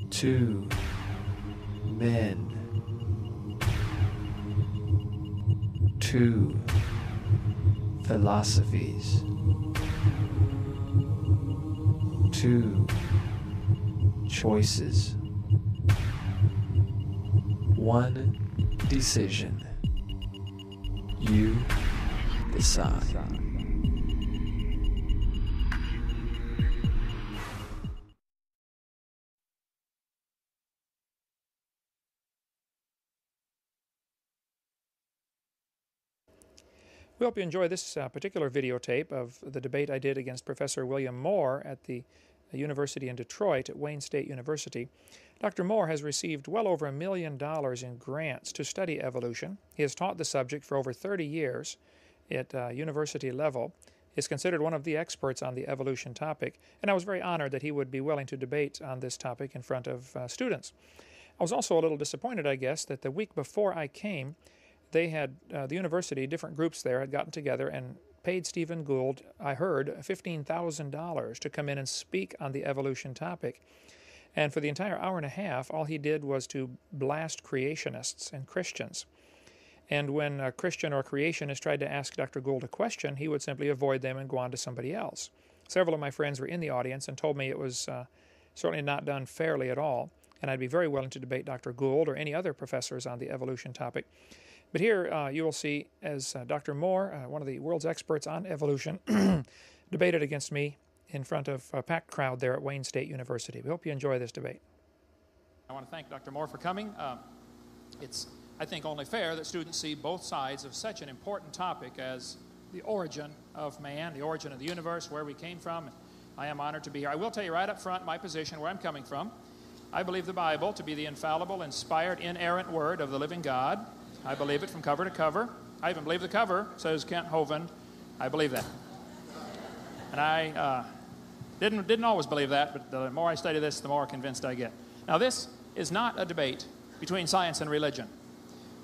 Two men. Two philosophies. Two choices. One decision. You decide. We hope you enjoy this particular videotape of the debate I did against Professor William Moore at the University in Detroit at Wayne State University. Dr. Moore has received well over $1 million in grants to study evolution. He has taught the subject for over 30 years at university level. He is considered one of the experts on the evolution topic, and I was very honored that he would be willing to debate on this topic in front of students. I was also a little disappointed, I guess, that the week before I came, they had, the university, different groups there had gotten together and paid Stephen Gould, I heard, $15,000 to come in and speak on the evolution topic. And for the entire hour and a half, all he did was to blast creationists and Christians. And when a Christian or creationist tried to ask Dr. Gould a question, he would simply avoid them and go on to somebody else. Several of my friends were in the audience and told me it was certainly not done fairly at all, and I'd be very willing to debate Dr. Gould or any other professors on the evolution topic. But here you will see as Dr. Moore, one of the world's experts on evolution, debated against me in front of a packed crowd there at Wayne State University. We hope you enjoy this debate. I want to thank Dr. Moore for coming. It's, I think, only fair that students see both sides of such an important topic as the origin of man, the origin of the universe, where we came from. I am honored to be here. I will tell you right up front my position, where I'm coming from. I believe the Bible to be the infallible, inspired, inerrant word of the living God. I believe it from cover to cover. I even believe the cover says Kent Hovind. I believe that. And I didn't always believe that, but the more I study this, the more convinced I get. Now, this is not a debate between science and religion.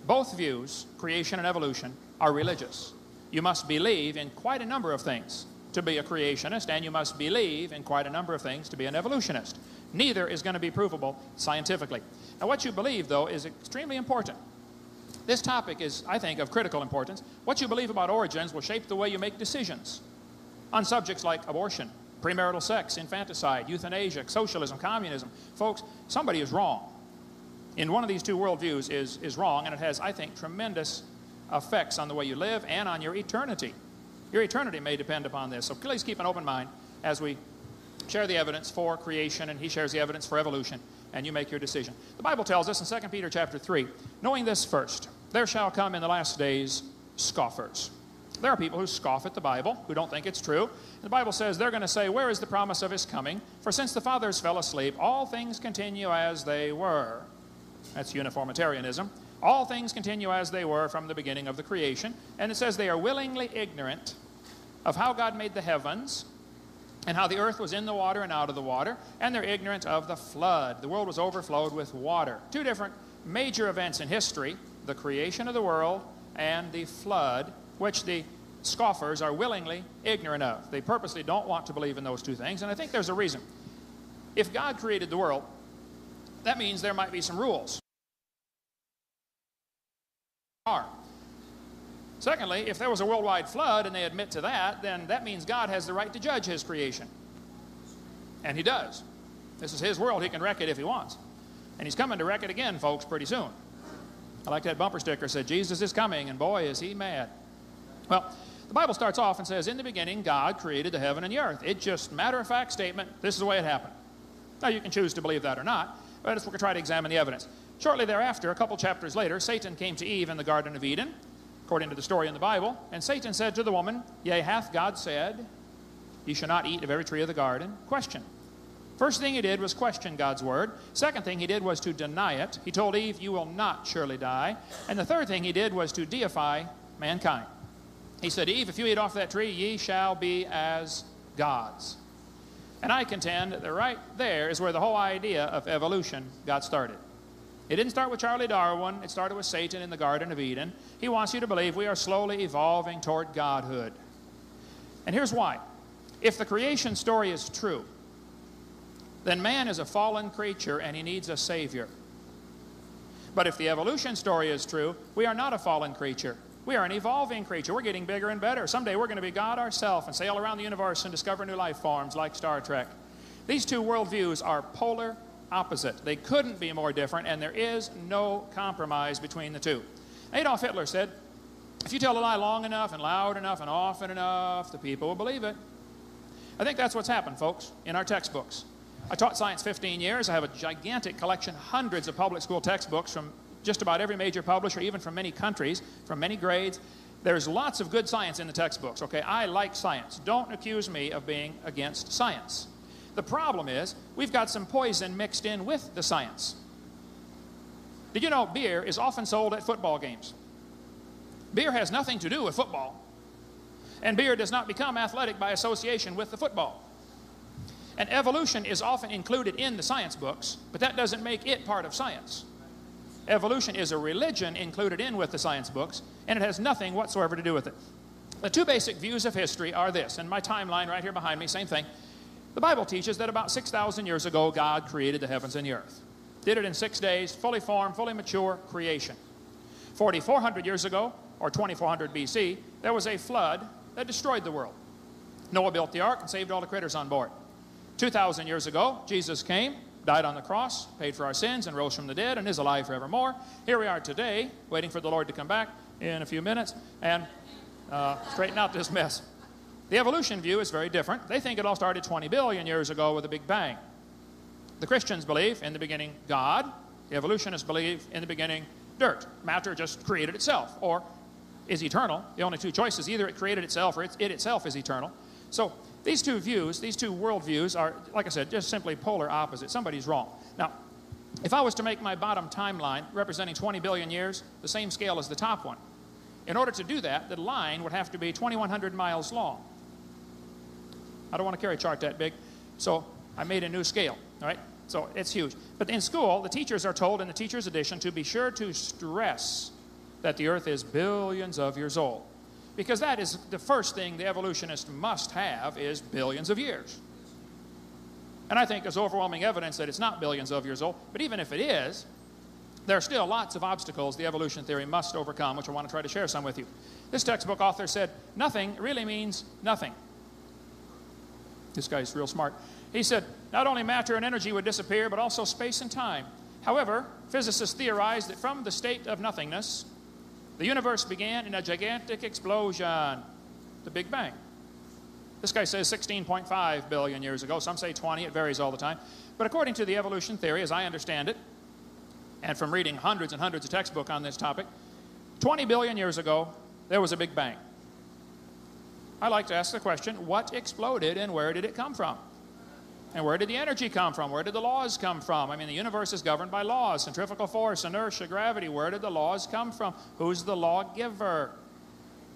Both views, creation and evolution, are religious. You must believe in quite a number of things to be a creationist, and you must believe in quite a number of things to be an evolutionist. Neither is going to be provable scientifically. Now, what you believe, though, is extremely important. This topic is, I think, of critical importance. What you believe about origins will shape the way you make decisions on subjects like abortion, premarital sex, infanticide, euthanasia, socialism, communism. Folks, somebody is wrong. In one of these two worldviews is wrong, and it has, I think, tremendous effects on the way you live and on your eternity. Your eternity may depend upon this. So please keep an open mind as we share the evidence for creation and he shares the evidence for evolution, and you make your decision. The Bible tells us in 2 Peter chapter 3, knowing this first, there shall come in the last days scoffers. There are people who scoff at the Bible, who don't think it's true. The Bible says they're going to say, where is the promise of his coming? For since the fathers fell asleep, all things continue as they were. That's uniformitarianism. All things continue as they were from the beginning of the creation. And it says they are willingly ignorant of how God made the heavens and how the earth was in the water and out of the water, and they're ignorant of the flood. The world was overflowed with water. Two different major events in history, the creation of the world and the flood, which the scoffers are willingly ignorant of. They purposely don't want to believe in those two things, and I think there's a reason. If God created the world, that means there might be some rules. Secondly, if there was a worldwide flood and they admit to that, then that means God has the right to judge his creation. And he does. This is his world. He can wreck it if he wants. And he's coming to wreck it again, folks, pretty soon. I like that bumper sticker that said, Jesus is coming, and boy, is he mad. Well, the Bible starts off and says, in the beginning, God created the heaven and the earth. It's just matter-of-fact statement. This is the way it happened. Now, you can choose to believe that or not, but we're going to try to examine the evidence. Shortly thereafter, a couple chapters later, Satan came to Eve in the Garden of Eden, according to the story in the Bible, and Satan said to the woman, yea, hath God said, ye shall not eat of every tree of the garden? Question. First thing he did was question God's word. Second thing he did was to deny it. He told Eve, you will not surely die. And the third thing he did was to deify mankind. He said, Eve, if you eat off that tree, ye shall be as gods. And I contend that right there is where the whole idea of evolution got started. It didn't start with Charlie Darwin. It started with Satan in the Garden of Eden. He wants you to believe we are slowly evolving toward godhood. And here's why. If the creation story is true, then man is a fallen creature and he needs a Savior. But if the evolution story is true, we are not a fallen creature. We are an evolving creature. We're getting bigger and better. Someday we're going to be God ourselves and sail around the universe and discover new life forms like Star Trek. These two worldviews are polar opposite. They couldn't be more different, and there is no compromise between the two. Adolf Hitler said, if you tell a lie long enough and loud enough and often enough, the people will believe it. I think that's what's happened, folks, in our textbooks. I taught science 15 years. I have a gigantic collection, hundreds of public school textbooks from just about every major publisher, even from many countries, from many grades. There's lots of good science in the textbooks, okay? I like science. Don't accuse me of being against science. The problem is, we've got some poison mixed in with the science. Did you know beer is often sold at football games? Beer has nothing to do with football. And beer does not become athletic by association with the football. And evolution is often included in the science books, but that doesn't make it part of science. Evolution is a religion included in with the science books, and it has nothing whatsoever to do with it. The two basic views of history are this, and my timeline right here behind me, same thing. The Bible teaches that about 6,000 years ago, God created the heavens and the earth. Did it in 6 days, fully formed, fully mature creation. 4,400 years ago, or 2400 BC, there was a flood that destroyed the world. Noah built the ark and saved all the critters on board. 2,000 years ago, Jesus came, died on the cross, paid for our sins, and rose from the dead, and is alive forevermore. Here we are today, waiting for the Lord to come back in a few minutes and straighten out this mess. The evolution view is very different. They think it all started 20 billion years ago with a big bang. The Christians believe in the beginning God. The evolutionists believe in the beginning dirt. Matter just created itself or is eternal. The only two choices, either it created itself or it itself is eternal. So these two views, these two worldviews are, like I said, just simply polar opposite. Somebody's wrong. Now, if I was to make my bottom timeline representing 20 billion years, the same scale as the top one, in order to do that, the line would have to be 2,100 miles long. I don't want to carry a chart that big, so I made a new scale, all right? So it's huge. But in school, the teachers are told in the teacher's edition to be sure to stress that the earth is billions of years old. Because that is the first thing the evolutionist must have is billions of years. And I think there's overwhelming evidence that it's not billions of years old. But even if it is, there are still lots of obstacles the evolution theory must overcome, which I want to try to share some with you. This textbook author said, nothing really means nothing. This guy's real smart. He said, not only matter and energy would disappear, but also space and time. However, physicists theorize that from the state of nothingness, the universe began in a gigantic explosion, the Big Bang. This guy says 16.5 billion years ago. Some say 20. It varies all the time. But according to the evolution theory, as I understand it, and from reading hundreds and hundreds of textbooks on this topic, 20 billion years ago, there was a Big Bang. I like to ask the question, what exploded and where did it come from? And where did the energy come from? Where did the laws come from? I mean, the universe is governed by laws, centrifugal force, inertia, gravity. Where did the laws come from? Who's the lawgiver?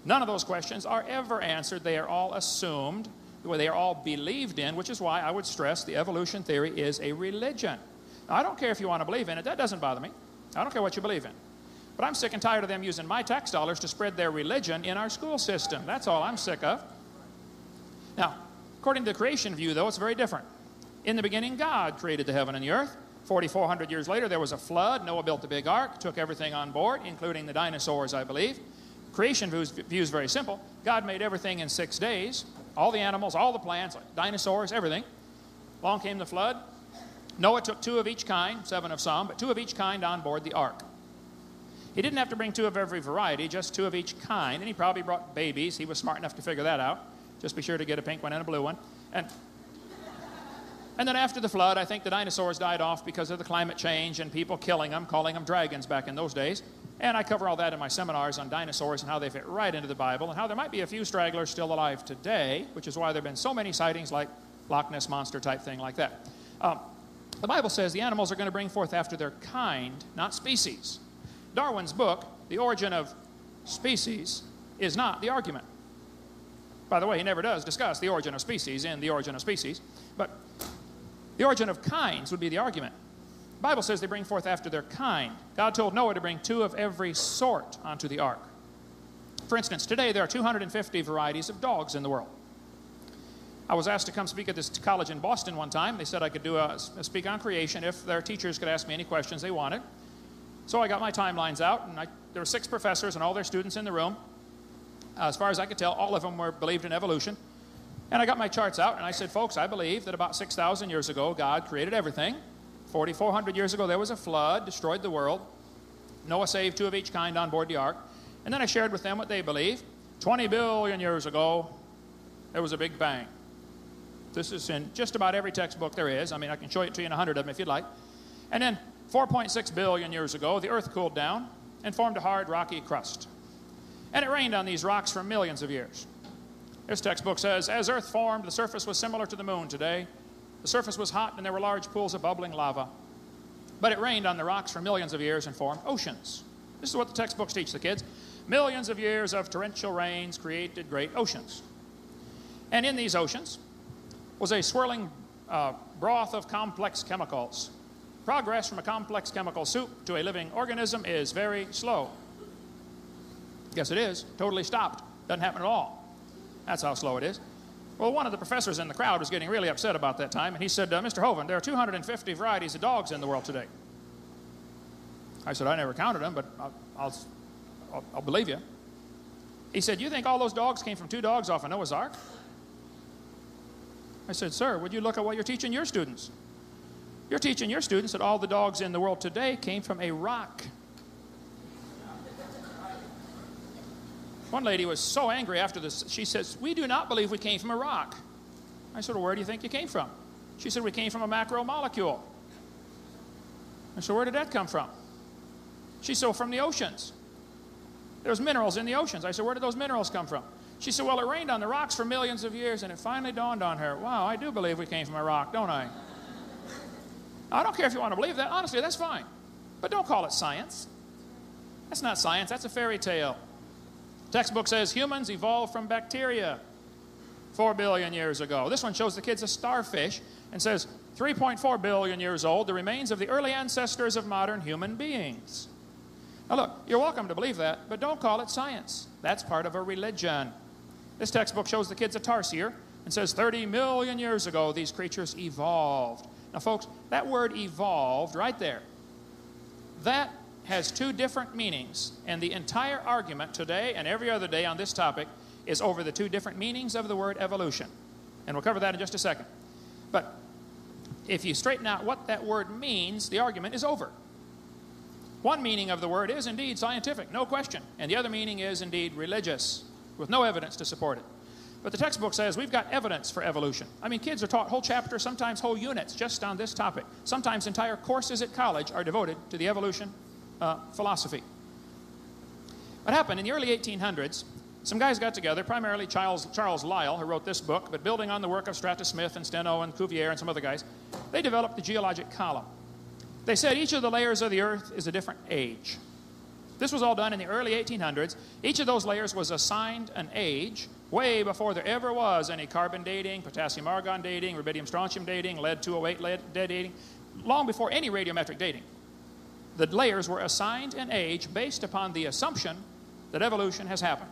None of those questions are ever answered. They are all assumed. They are all believed in, which is why I would stress the evolution theory is a religion. Now, I don't care if you want to believe in it. That doesn't bother me. I don't care what you believe in. But I'm sick and tired of them using my tax dollars to spread their religion in our school system. That's all I'm sick of. Now, according to the creation view, though, it's very different. In the beginning, God created the heaven and the earth. 4,400 years later, there was a flood. Noah built the big ark, took everything on board, including the dinosaurs, I believe. Creation view is very simple. God made everything in 6 days. All the animals, all the plants, dinosaurs, everything. Along came the flood. Noah took 2 of each kind, 7 of some, but 2 of each kind on board the ark. He didn't have to bring 2 of every variety, just 2 of each kind, and he probably brought babies. He was smart enough to figure that out. Just be sure to get a pink one and a blue one. And then after the flood, I think the dinosaurs died off because of the climate change and people killing them, calling them dragons back in those days. And I cover all that in my seminars on dinosaurs and how they fit right into the Bible and how there might be a few stragglers still alive today, which is why there have been so many sightings like Loch Ness Monster type thing like that. The Bible says the animals are going to bring forth after their kind, not species. Darwin's book, The Origin of Species, is not the argument. By the way, he never does discuss the origin of species in The Origin of Species, but the origin of kinds would be the argument. The Bible says they bring forth after their kind. God told Noah to bring 2 of every sort onto the ark. For instance, today there are 250 varieties of dogs in the world. I was asked to come speak at this college in Boston one time. They said I could do a speak on creation if their teachers could ask me any questions they wanted. So I got my timelines out, and there were 6 professors and all their students in the room. As far as I could tell, all of them believed in evolution. And I got my charts out, and I said, folks, I believe that about 6,000 years ago, God created everything. 4,400 years ago, there was a flood, destroyed the world. Noah saved 2 of each kind on board the ark. And then I shared with them what they believe. 20 billion years ago, there was a big bang. This is in just about every textbook there is. I mean, I can show it to you in 100 of them if you'd like. And then 4.6 billion years ago, the earth cooled down and formed a hard, rocky crust. And it rained on these rocks for millions of years. This textbook says, as earth formed, the surface was similar to the moon today. The surface was hot and there were large pools of bubbling lava. But it rained on the rocks for millions of years and formed oceans. This is what the textbooks teach the kids. Millions of years of torrential rains created great oceans. And in these oceans was a swirling broth of complex chemicals. Progress from a complex chemical soup to a living organism is very slow. Yes, it is. Totally stopped. Doesn't happen at all. That's how slow it is. Well, one of the professors in the crowd was getting really upset about that time, and he said, Mr. Hovind, there are 250 varieties of dogs in the world today. I said, I never counted them, but I'll believe you. He said, you think all those dogs came from 2 dogs off of Noah's Ark? I said, sir, would you look at what you're teaching your students? You're teaching your students that all the dogs in the world today came from a rock. One lady was so angry after this. She says, we do not believe we came from a rock. I said, well, where do you think you came from? She said, we came from a macromolecule. I said, where did that come from? She said, from the oceans. There's minerals in the oceans. I said, where did those minerals come from? She said, well, it rained on the rocks for millions of years, and it finally dawned on her, wow, I do believe we came from a rock, don't I? I don't care if you want to believe that. Honestly, that's fine. But don't call it science. That's not science. That's a fairy tale. The textbook says humans evolved from bacteria 4 billion years ago. This one shows the kids a starfish and says 3.4 billion years old, the remains of the early ancestors of modern human beings. Now look, you're welcome to believe that, but don't call it science. That's part of a religion. This textbook shows the kids a tarsier and says 30 million years ago these creatures evolved. Now folks, that word evolved right there, that has 2 different meanings, and the entire argument today and every other day on this topic is over the 2 different meanings of the word evolution. And we'll cover that in just a second. But if you straighten out what that word means, the argument is over. One meaning of the word is indeed scientific, no question, and the other meaning is indeed religious, with no evidence to support it. But the textbook says we've got evidence for evolution. I mean, kids are taught whole chapters, sometimes whole units, just on this topic. Sometimes entire courses at college are devoted to the evolution philosophy. What happened in the early 1800s, some guys got together, primarily Charles Lyell, who wrote this book, but building on the work of Stratus Smith and Steno and Cuvier and some other guys, they developed the geologic column. They said each of the layers of the earth is a different age. This was all done in the early 1800s. Each of those layers was assigned an age way before there ever was any carbon dating, potassium argon dating, rubidium strontium dating, lead-208 lead dating, long before any radiometric dating. The layers were assigned an age based upon the assumption that evolution has happened.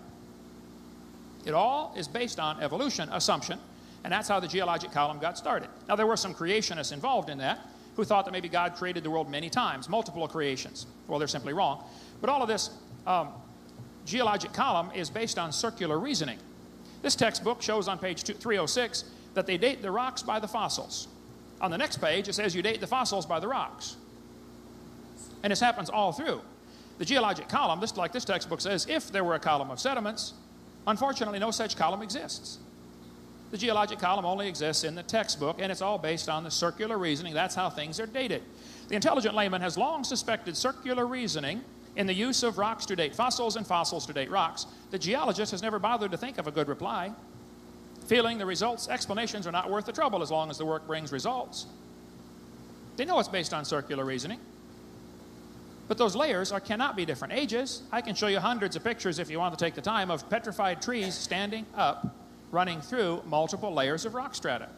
It all is based on evolution assumption, and that's how the geologic column got started. Now, there were some creationists involved in that who thought that maybe God created the world many times, multiple creations. Well, they're simply wrong. But all of this geologic column is based on circular reasoning. This textbook shows on page 306 that they date the rocks by the fossils. On the next page, it says you date the fossils by the rocks. And this happens all through. The geologic column, like this textbook says, if there were a column of sediments, unfortunately no such column exists. The geologic column only exists in the textbook, and it's all based on the circular reasoning. That's how things are dated. The intelligent layman has long suspected circular reasoning in the use of rocks to date fossils and fossils to date rocks. The geologist has never bothered to think of a good reply, feeling the results' explanations are not worth the trouble as long as the work brings results. They know it's based on circular reasoning. But those layers cannot be different ages. I can show you hundreds of pictures, if you want to take the time, of petrified trees standing up, running through multiple layers of rock strata.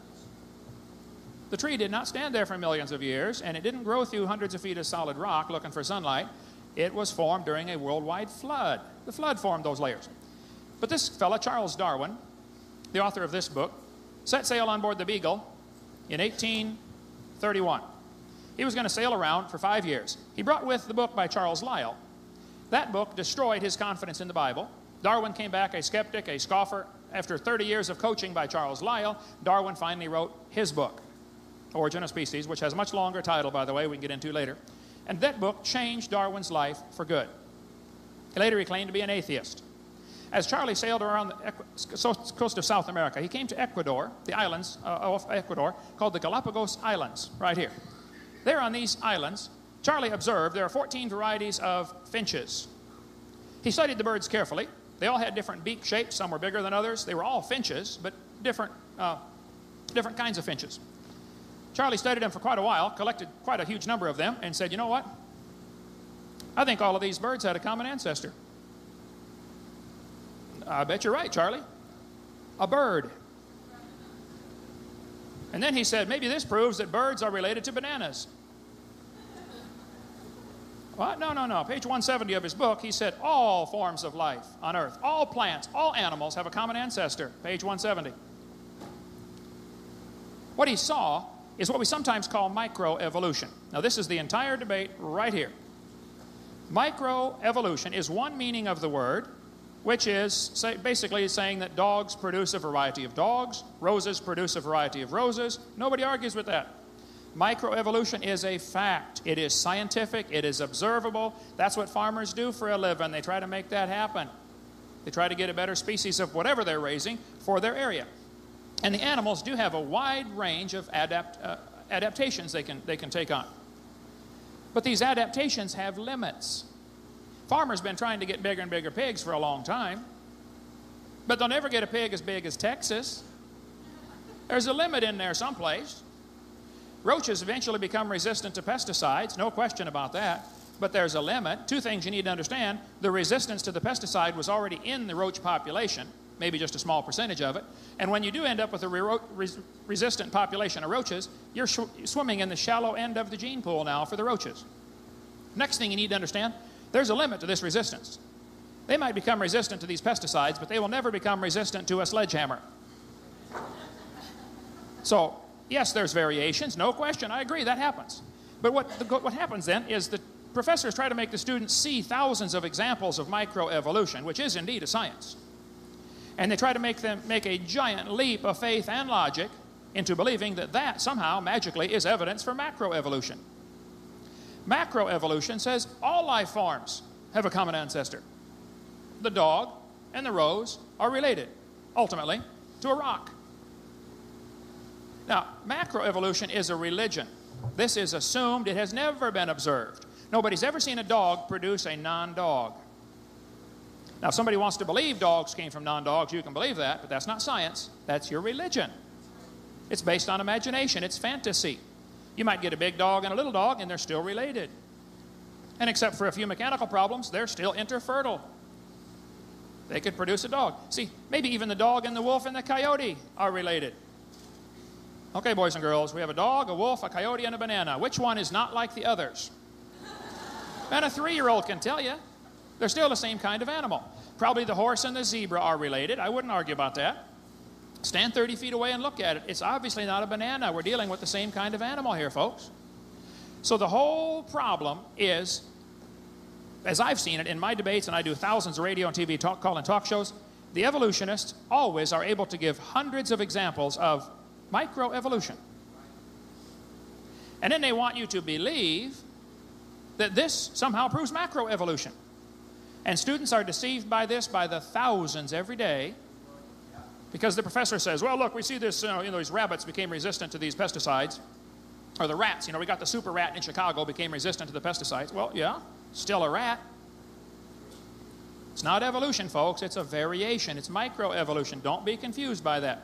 The tree did not stand there for millions of years, and it didn't grow through hundreds of feet of solid rock looking for sunlight. It was formed during a worldwide flood. The flood formed those layers. But this fella, Charles Darwin, the author of this book, set sail on board the Beagle in 1831. He was going to sail around for 5 years. He brought with the book by Charles Lyell. That book destroyed his confidence in the Bible. Darwin came back a skeptic, a scoffer. After 30 years of coaching by Charles Lyell, Darwin finally wrote his book, Origin of Species, which has a much longer title, by the way, we can get into later. And that book changed Darwin's life for good. Later, he claimed to be an atheist. As Charlie sailed around the coast of South America, he came to Ecuador, the islands of Ecuador, called the Galapagos Islands, right here. There on these islands, Charlie observed there are 14 varieties of finches. He studied the birds carefully. They all had different beak shapes. Some were bigger than others. They were all finches, but different kinds of finches. Charlie studied them for quite a while, collected quite a huge number of them, and said, you know what? I think all of these birds had a common ancestor. I bet you're right, Charlie. A bird. And then he said, maybe this proves that birds are related to bananas. What? No. Page 170 of his book, he said all forms of life on earth, all plants, all animals have a common ancestor. Page 170. What he saw is what we sometimes call microevolution. Now, this is the entire debate right here. Microevolution is one meaning of the word, which is basically saying that dogs produce a variety of dogs, roses produce a variety of roses. Nobody argues with that. Microevolution is a fact. It is scientific. It is observable. That's what farmers do for a living. They try to make that happen. They try to get a better species of whatever they're raising for their area. And the animals do have a wide range of adaptations they can take on. But these adaptations have limits. Farmers have been trying to get bigger and bigger pigs for a long time, but they'll never get a pig as big as Texas. There's a limit in there someplace. Roaches eventually become resistant to pesticides, no question about that, but there's a limit. Two things you need to understand. The resistance to the pesticide was already in the roach population, maybe just a small percentage of it, and when you do end up with a resistant population of roaches, you're swimming in the shallow end of the gene pool now for the roaches. Next thing you need to understand, there's a limit to this resistance. They might become resistant to these pesticides, but they will never become resistant to a sledgehammer. So, yes, there's variations, no question, I agree, that happens. But what happens then is the professors try to make the students see thousands of examples of microevolution, which is indeed a science. And they try to make them make a giant leap of faith and logic into believing that that somehow magically is evidence for macroevolution. Macroevolution says all life forms have a common ancestor. The dog and the rose are related, ultimately, to a rock. Now, macroevolution is a religion. This is assumed. It has never been observed. Nobody's ever seen a dog produce a non-dog. Now, if somebody wants to believe dogs came from non-dogs, you can believe that, but that's not science. That's your religion. It's based on imagination. It's fantasy. You might get a big dog and a little dog, and they're still related. And except for a few mechanical problems, they're still interfertile. They could produce a dog. See, maybe even the dog and the wolf and the coyote are related. Okay, boys and girls, we have a dog, a wolf, a coyote, and a banana. Which one is not like the others? And a 3-year-old can tell you. They're still the same kind of animal. Probably the horse and the zebra are related. I wouldn't argue about that. Stand 30 feet away and look at it. It's obviously not a banana. We're dealing with the same kind of animal here, folks. So the whole problem is, as I've seen it in my debates, and I do thousands of radio and TV talk shows, the evolutionists always are able to give hundreds of examples of microevolution. And then they want you to believe that this somehow proves macroevolution. And students are deceived by this by the thousands every day, because the professor says, well, look, we see this, these rabbits became resistant to these pesticides. Or the rats, we got the super rat in Chicago became resistant to the pesticides. Well, yeah, still a rat. It's not evolution, folks. It's a variation. It's microevolution. Don't be confused by that.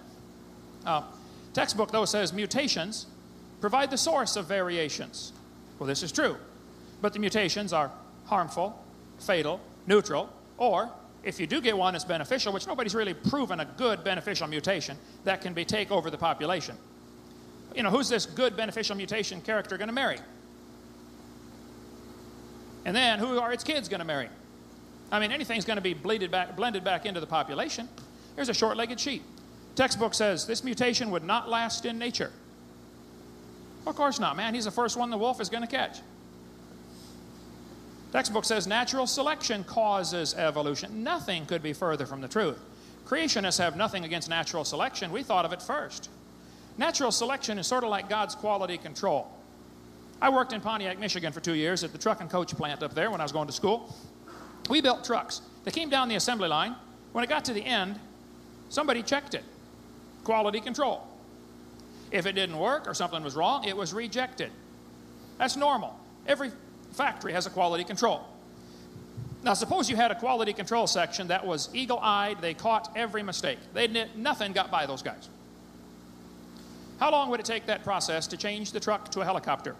Textbook, though, says mutations provide the source of variations. Well, this is true. But the mutations are harmful, fatal, neutral, or if you do get one that's beneficial, which nobody's really proven a good beneficial mutation, that can take over the population. Who's this good beneficial mutation character going to marry? And then who are its kids going to marry? I mean, anything's going to be blended back into the population. Here's a short-legged sheep. Textbook says this mutation would not last in nature. Of course not, man. He's the first one the wolf is going to catch. Textbook says natural selection causes evolution. Nothing could be further from the truth. Creationists have nothing against natural selection. We thought of it first. Natural selection is sort of like God's quality control. I worked in Pontiac, Michigan for 2 years at the truck and coach plant up there when I was going to school. We built trucks. They came down the assembly line. When it got to the end, somebody checked it. Quality control. If it didn't work or something was wrong, it was rejected. That's normal. Every factory has a quality control. Now suppose you had a quality control section that was eagle-eyed. They caught every mistake. Nothing got by those guys. How long would it take that process to change the truck to a helicopter?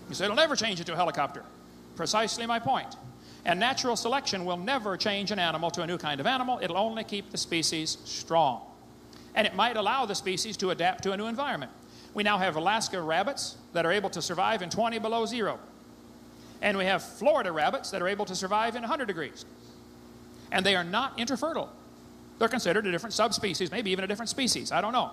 You say it'll never change it to a helicopter. Precisely my point. And natural selection will never change an animal to a new kind of animal. It'll only keep the species strong. And it might allow the species to adapt to a new environment. We now have Alaska rabbits that are able to survive in 20 below zero. And we have Florida rabbits that are able to survive in 100 degrees. And they are not interfertile. They're considered a different subspecies, maybe even a different species. I don't know.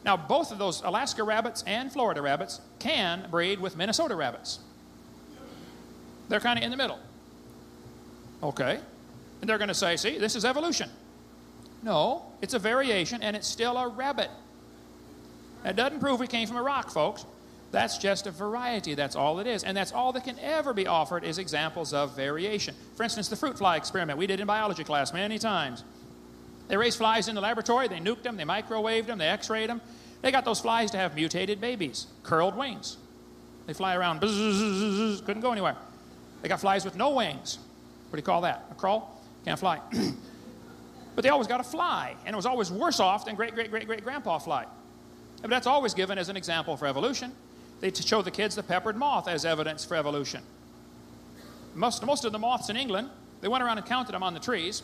Now, both of those Alaska rabbits and Florida rabbits can breed with Minnesota rabbits. They're kind of in the middle. Okay. And they're going to say, see, this is evolution. No, it's a variation, and it's still a rabbit. That doesn't prove we came from a rock, folks. That's just a variety. That's all it is. And that's all that can ever be offered is examples of variation. For instance, the fruit fly experiment we did in biology class many times. They raised flies in the laboratory. They nuked them. They microwaved them. They x-rayed them. They got those flies to have mutated babies, curled wings. They fly around, buzz, couldn't go anywhere. They got flies with no wings. What do you call that? A crawl? Can't fly. But they always got a fly, and it was always worse off than great-great-great-great-grandpa fly. But that's always given as an example for evolution. They show the kids the peppered moth as evidence for evolution. Most of the moths in England, they went around and counted them on the trees.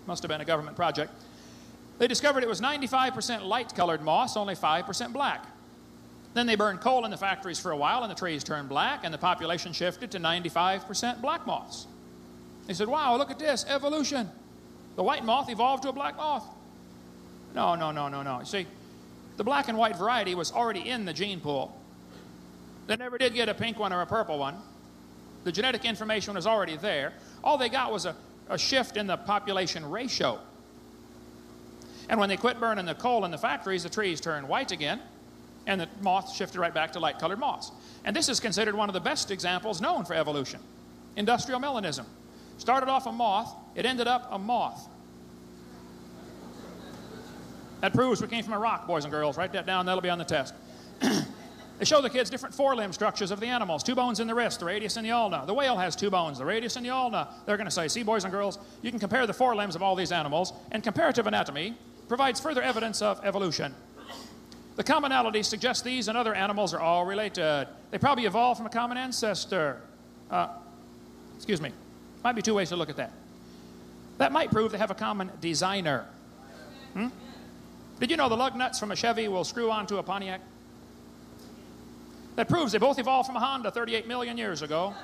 Must have been a government project. They discovered it was 95% light-colored moths, only 5% black. Then they burned coal in the factories for a while, and the trees turned black, and the population shifted to 95% black moths. They said, wow, look at this, evolution. The white moth evolved to a black moth. No. You see, the black and white variety was already in the gene pool. They never did get a pink one or a purple one. The genetic information was already there. All they got was a shift in the population ratio. And when they quit burning the coal in the factories, the trees turned white again, and the moths shifted right back to light-colored moths. And this is considered one of the best examples known for evolution. Industrial melanism. Started off a moth, it ended up a moth. That proves we came from a rock, boys and girls. Write that down, that'll be on the test. They show the kids different forelimb structures of the animals. 2 bones in the wrist, the radius and the ulna. The whale has 2 bones, the radius and the ulna. They're going to say, see, boys and girls, you can compare the forelimbs of all these animals, and comparative anatomy provides further evidence of evolution. The commonality suggests these and other animals are all related. They probably evolved from a common ancestor. Excuse me. Might be 2 ways to look at that. That might prove they have a common designer. Did you know the lug nuts from a Chevy will screw onto a Pontiac? That proves they both evolved from a Honda 38 million years ago.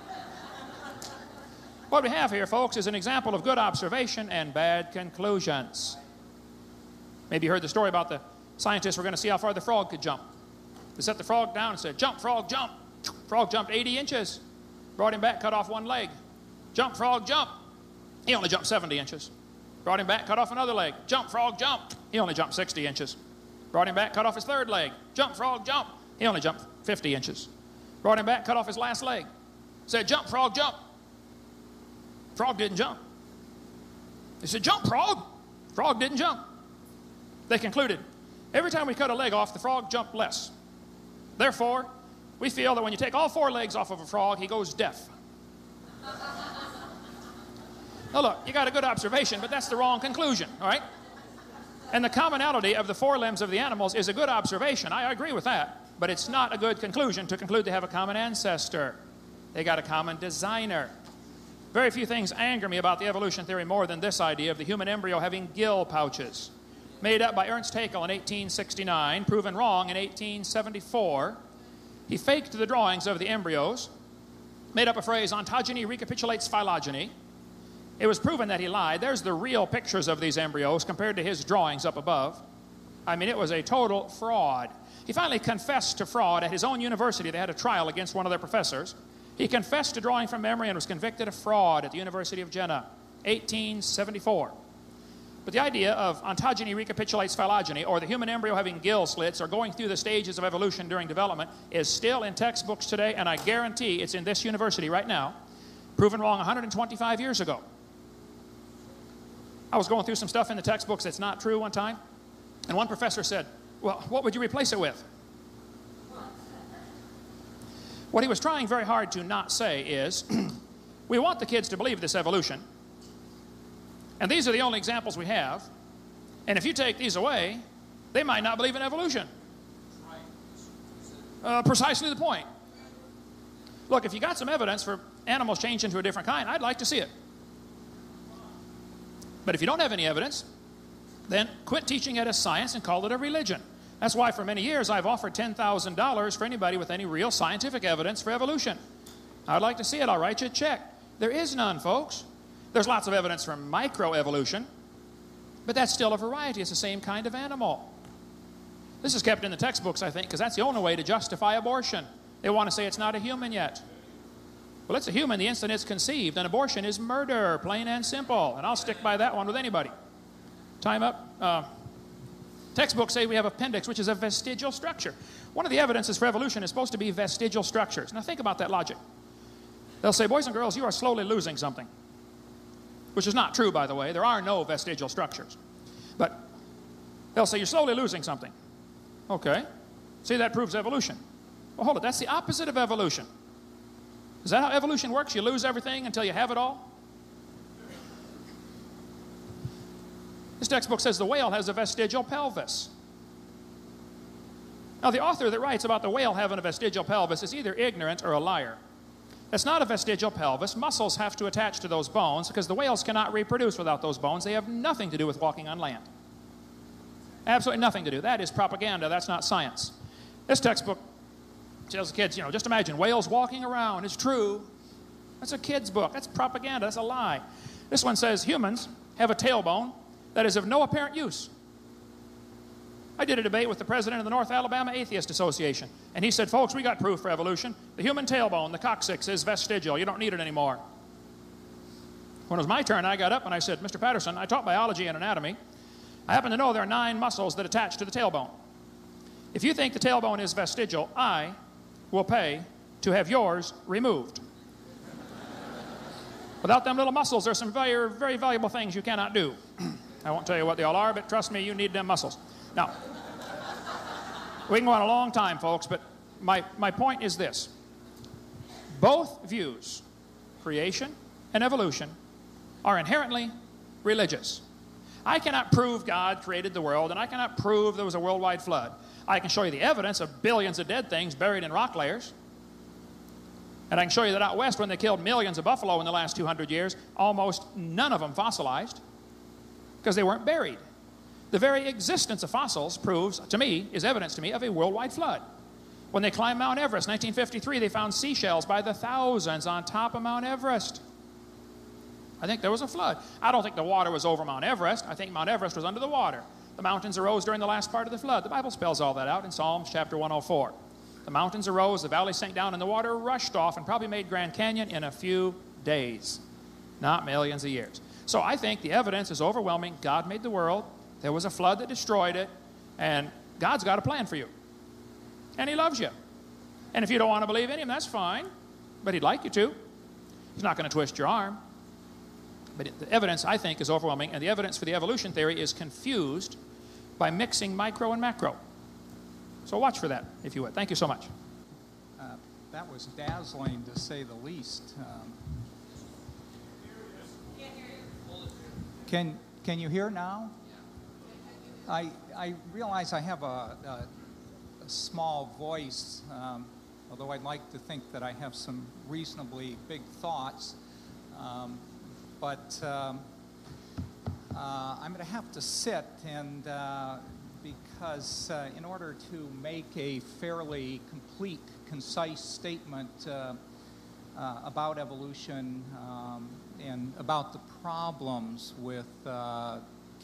What we have here, folks, is an example of good observation and bad conclusions. Maybe you heard the story about the scientists were going to see how far the frog could jump. They set the frog down and said, jump, frog, jump. Frog jumped 80 inches. Brought him back, cut off 1 leg. Jump, frog, jump. He only jumped 70 inches. Brought him back, cut off another leg. Jump, frog, jump. He only jumped 60 inches. Brought him back, cut off his 3rd leg. Jump, frog, jump. He only jumped 50 inches. Brought him back, cut off his last leg. Said, jump, frog, jump. Frog didn't jump. They said, jump, frog. Frog didn't jump. They concluded, every time we cut a leg off, the frog jumped less. Therefore, we feel that when you take all 4 legs off of a frog, he goes deaf. Now look, you got a good observation, but that's the wrong conclusion, all right? And the commonality of the forelimbs of the animals is a good observation. I agree with that. But it's not a good conclusion to conclude they have a common ancestor. They got a common designer. Very few things anger me about the evolution theory more than this idea of the human embryo having gill pouches. Made up by Ernst Haeckel in 1869, proven wrong in 1874. He faked the drawings of the embryos, made up a phrase, ontogeny recapitulates phylogeny. It was proven that he lied. There's the real pictures of these embryos compared to his drawings up above. I mean, it was a total fraud. He finally confessed to fraud at his own university. They had a trial against one of their professors. He confessed to drawing from memory and was convicted of fraud at the University of Jena, 1874. But the idea of ontogeny recapitulates phylogeny, or the human embryo having gill slits, or going through the stages of evolution during development, is still in textbooks today, and I guarantee it's in this university right now, proven wrong 125 years ago. I was going through some stuff in the textbooks that's not true one time, and one professor said, well, what would you replace it with? What he was trying very hard to not say is, we want the kids to believe this evolution, and these are the only examples we have, and if you take these away, they might not believe in evolution. Precisely the point. Look, if you got some evidence for animals changed into a different kind, I'd like to see it. But if you don't have any evidence, then quit teaching it as science and call it a religion. That's why for many years I've offered $10,000 for anybody with any real scientific evidence for evolution. I'd like to see it. I'll write you a check. There is none, folks. There's lots of evidence for microevolution, but that's still a variety. It's the same kind of animal. This is kept in the textbooks, I think, because that's the only way to justify abortion. They want to say it's not a human yet. Well, it's a human the instant it's conceived, and abortion is murder, plain and simple. And I'll stick by that one with anybody. Time up. Textbooks say we have appendix, which is a vestigial structure. One of the evidences for evolution is supposed to be vestigial structures. Now think about that logic. They'll say, boys and girls, you are slowly losing something. Which is not true, by the way. There are no vestigial structures. But they'll say, you're slowly losing something. Okay. See, that proves evolution. Well, hold it. That's the opposite of evolution. Is that how evolution works? You lose everything until you have it all? This textbook says the whale has a vestigial pelvis. Now, the author that writes about the whale having a vestigial pelvis is either ignorant or a liar. It's not a vestigial pelvis. Muscles have to attach to those bones because the whales cannot reproduce without those bones. They have nothing to do with walking on land. Absolutely nothing to do. That is propaganda. That's not science. This textbook tells the kids, you know, just imagine whales walking around. It's true. That's a kid's book. That's propaganda. That's a lie. This one says humans have a tailbone that is of no apparent use. I did a debate with the president of the North Alabama Atheist Association, and he said, folks, we got proof for evolution. The human tailbone, the coccyx, is vestigial. You don't need it anymore. When it was my turn, I got up and I said, Mr. Patterson, I taught biology and anatomy. I happen to know there are 9 muscles that attach to the tailbone. If you think the tailbone is vestigial, I will pay to have yours removed. Without them little muscles, there's some very, very valuable things you cannot do. I won't tell you what they all are, but trust me, you need them muscles. Now, we can go on a long time, folks, but my point is this. Both views, creation and evolution, are inherently religious. I cannot prove God created the world, and I cannot prove there was a worldwide flood. I can show you the evidence of billions of dead things buried in rock layers. And I can show you that out west, when they killed millions of buffalo in the last 200 years, almost none of them fossilized because they weren't buried. The very existence of fossils proves, to me, is evidence to me of a worldwide flood. When they climbed Mount Everest, 1953, they found seashells by the thousands on top of Mount Everest. I think there was a flood. I don't think the water was over Mount Everest. I think Mount Everest was under the water. The mountains arose during the last part of the flood. The Bible spells all that out in Psalms chapter 104. The mountains arose, the valley sank down, and the water rushed off and probably made Grand Canyon in a few days, not millions of years. So I think the evidence is overwhelming. God made the world. There was a flood that destroyed it, and God's got a plan for you. And He loves you. And if you don't want to believe in Him, that's fine, but He'd like you to. He's not going to twist your arm. But the evidence, I think, is overwhelming, and the evidence for the evolution theory is confused by mixing micro and macro. So watch for that, if you would. Thank you so much. That was dazzling, to say the least. Can you hear now? I realize I have a small voice, although I'd like to think that I have some reasonably big thoughts. But I'm going to have to sit, and because in order to make a fairly complete, concise statement, about evolution and about the problems with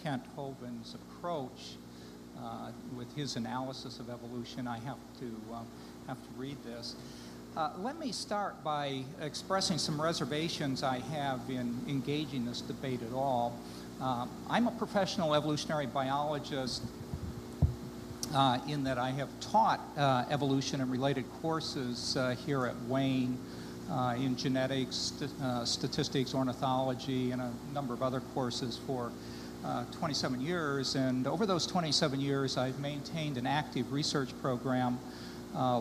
Kent Hovind's approach with his analysis of evolution. I have to read this. Let me start by expressing some reservations I have in engaging this debate at all. I'm a professional evolutionary biologist in that I have taught evolution and related courses here at Wayne in genetics, statistics, ornithology, and a number of other courses for 27 years. And over those 27 years, I've maintained an active research program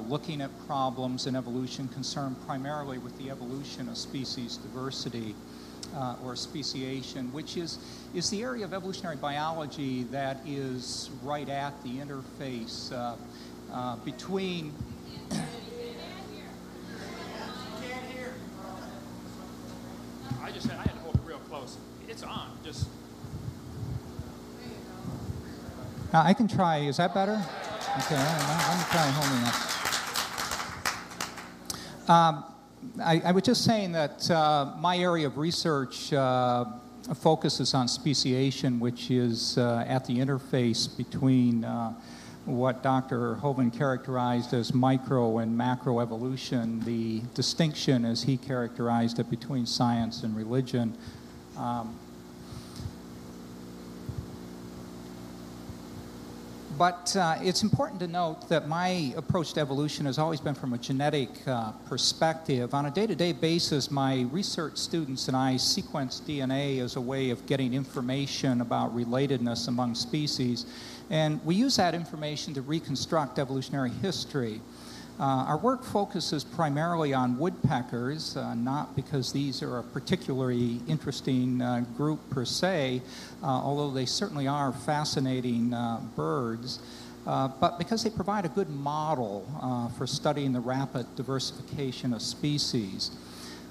looking at problems in evolution concerned primarily with the evolution of species diversity or speciation, which is the area of evolutionary biology that is right at the interface between... I had to hold it real close. It's on. Just... I can try. Is that better? Okay, let me try holding that. I was just saying that my area of research focuses on speciation, which is at the interface between what Dr. Hovind characterized as micro and macro evolution, the distinction as he characterized it between science and religion. But it's important to note that my approach to evolution has always been from a genetic perspective. On a day-to-day basis, my research students and I sequence DNA as a way of getting information about relatedness among species, and we use that information to reconstruct evolutionary history. Our work focuses primarily on woodpeckers, not because these are a particularly interesting group per se, although they certainly are fascinating birds, but because they provide a good model for studying the rapid diversification of species.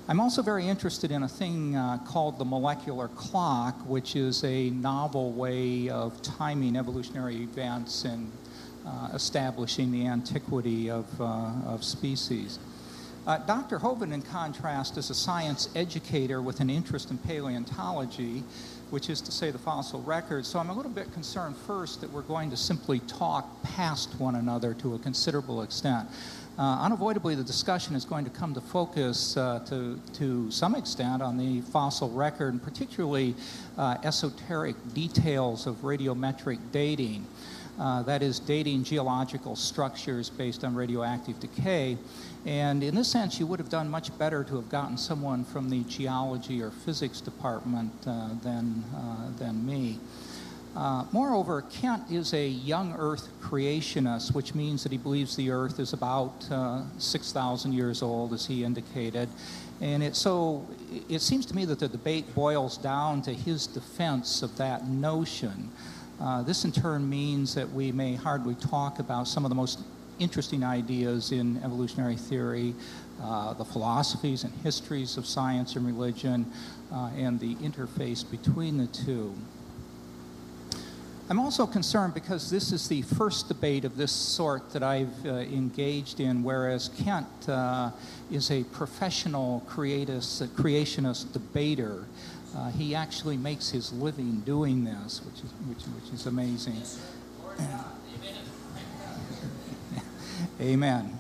I'm also very interested in a thing called the molecular clock, which is a novel way of timing evolutionary events and establishing the antiquity of species. Dr. Hovind, in contrast, is a science educator with an interest in paleontology, which is to say the fossil record. So I'm a little bit concerned first that we're going to simply talk past one another to a considerable extent. Unavoidably, the discussion is going to come to focus to some extent on the fossil record, and particularly esoteric details of radiometric dating. That is, dating geological structures based on radioactive decay. And in this sense, you would have done much better to have gotten someone from the geology or physics department than me. Moreover, Kent is a young Earth creationist, which means that he believes the Earth is about 6,000 years old, as he indicated. And it seems to me that the debate boils down to his defense of that notion. This in turn means that we may hardly talk about some of the most interesting ideas in evolutionary theory, the philosophies and histories of science and religion, and the interface between the two. I'm also concerned because this is the first debate of this sort that I've engaged in, whereas Kent is a professional creationist debater. He actually makes his living doing this, which is amazing. Amen.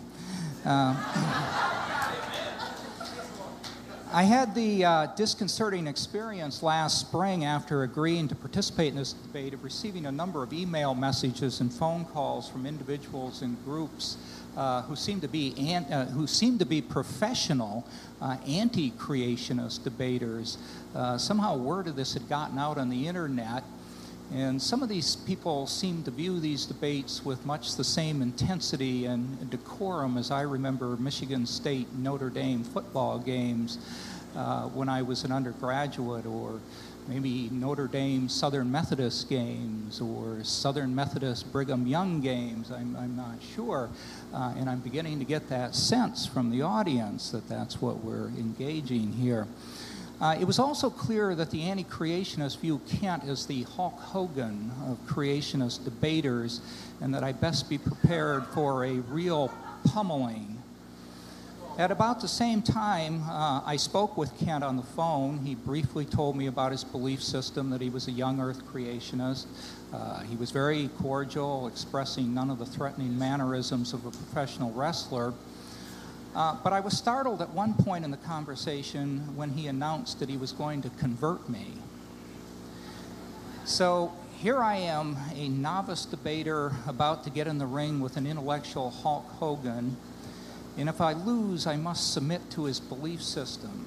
I had the disconcerting experience last spring after agreeing to participate in this debate of receiving a number of email messages and phone calls from individuals and groups who seem to be professional anti-creationist debaters. Somehow word of this had gotten out on the internet, and some of these people seem to view these debates with much the same intensity and decorum as I remember Michigan State Notre Dame football games when I was an undergraduate, or maybe Notre Dame Southern Methodist games, or Southern Methodist Brigham Young games. I'm not sure. And I'm beginning to get that sense from the audience that that's what we're engaging here. It was also clear that the anti-creationists view Kent as the Hulk Hogan of creationist debaters, and that I best be prepared for a real pummeling. At about the same time, I spoke with Kent on the phone. He briefly told me about his belief system, that he was a young Earth creationist. He was very cordial, expressing none of the threatening mannerisms of a professional wrestler. But I was startled at one point in the conversation when he announced that he was going to convert me. So here I am, a novice debater about to get in the ring with an intellectual Hulk Hogan, and if I lose, I must submit to his belief system.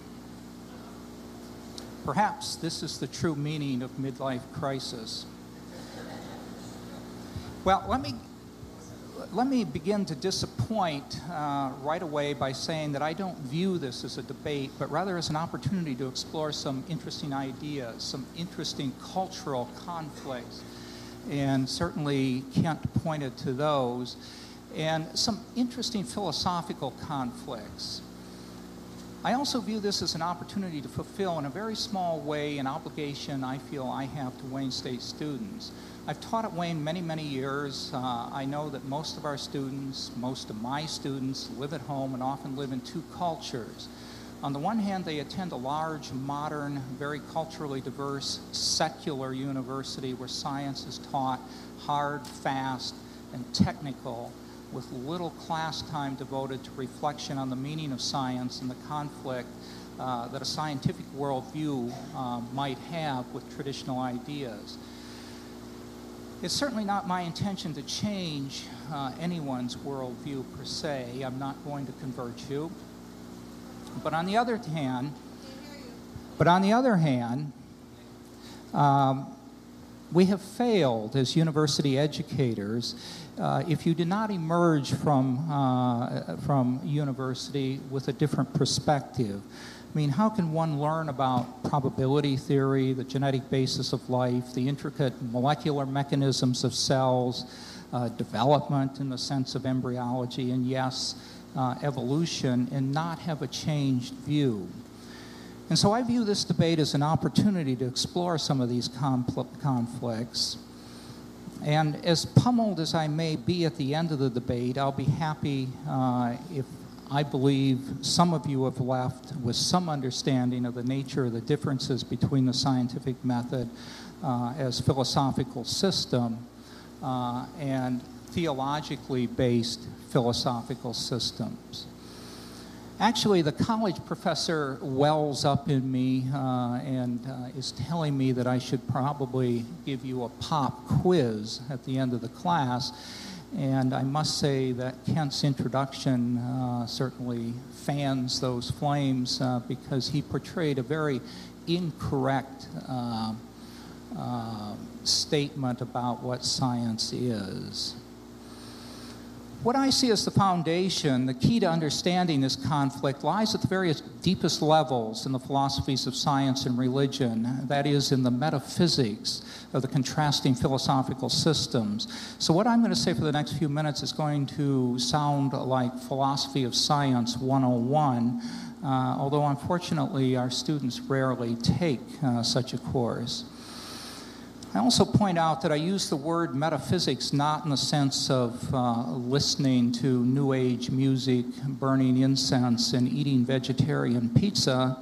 Perhaps this is the true meaning of midlife crisis. Well, let me begin to disappoint right away by saying that I don't view this as a debate, but rather as an opportunity to explore some interesting ideas, some interesting cultural conflicts, and certainly Kent pointed to those, and some interesting philosophical conflicts. I also view this as an opportunity to fulfill in a very small way an obligation I feel I have to Wayne State students. I've taught at Wayne many, many years. I know that most of our students, most of my students, live at home and often live in two cultures. On the one hand, they attend a large, modern, very culturally diverse, secular university where science is taught hard, fast, and technical, with little class time devoted to reflection on the meaning of science and the conflict that a scientific worldview might have with traditional ideas. It's certainly not my intention to change anyone's worldview per se. I'm not going to convert you. But on the other hand, we have failed as university educators if you do not emerge from university with a different perspective. I mean, how can one learn about probability theory, the genetic basis of life, the intricate molecular mechanisms of cells, development in the sense of embryology, and yes, evolution, and not have a changed view? And so I view this debate as an opportunity to explore some of these conflicts. And as pummeled as I may be at the end of the debate, I'll be happy if I believe some of you have left with some understanding of the nature of the differences between the scientific method as philosophical system and theologically based philosophical systems. Actually, the college professor wells up in me and is telling me that I should probably give you a pop quiz at the end of the class. And I must say that Kent's introduction certainly fans those flames because he portrayed a very incorrect statement about what science is. What I see as the foundation, the key to understanding this conflict, lies at the various deepest levels in the philosophies of science and religion, that is, in the metaphysics of the contrasting philosophical systems. So what I'm going to say for the next few minutes is going to sound like Philosophy of Science 101, although unfortunately our students rarely take such a course. I also point out that I use the word metaphysics not in the sense of listening to New Age music, burning incense, and eating vegetarian pizza,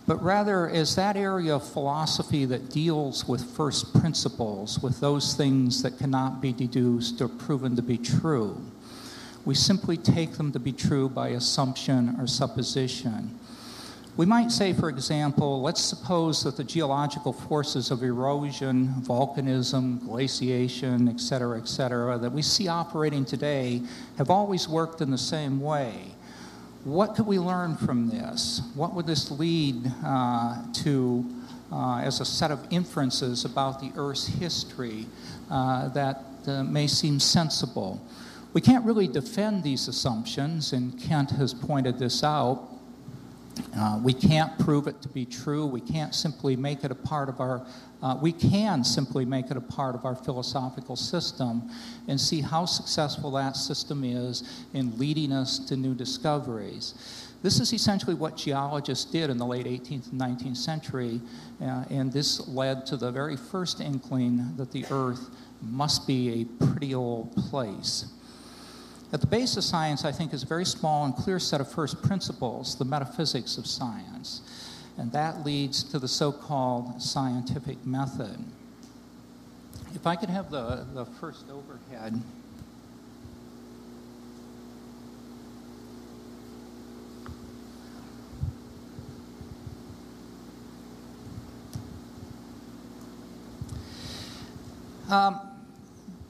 but rather as that area of philosophy that deals with first principles, with those things that cannot be deduced or proven to be true. We simply take them to be true by assumption or supposition. We might say, for example, let's suppose that the geological forces of erosion, volcanism, glaciation, et cetera, that we see operating today have always worked in the same way. What could we learn from this? What would this lead to as a set of inferences about the Earth's history that may seem sensible? We can't really defend these assumptions, and Kent has pointed this out. We can't prove it to be true. We can't simply make it a part of our, we can simply make it a part of our philosophical system and see how successful that system is in leading us to new discoveries. This is essentially what geologists did in the late 18th and 19th century, and this led to the very first inkling that the Earth must be a pretty old place. At the base of science, I think, is a very small and clear set of first principles, the metaphysics of science. And that leads to the so-called scientific method. If I could have the first overhead.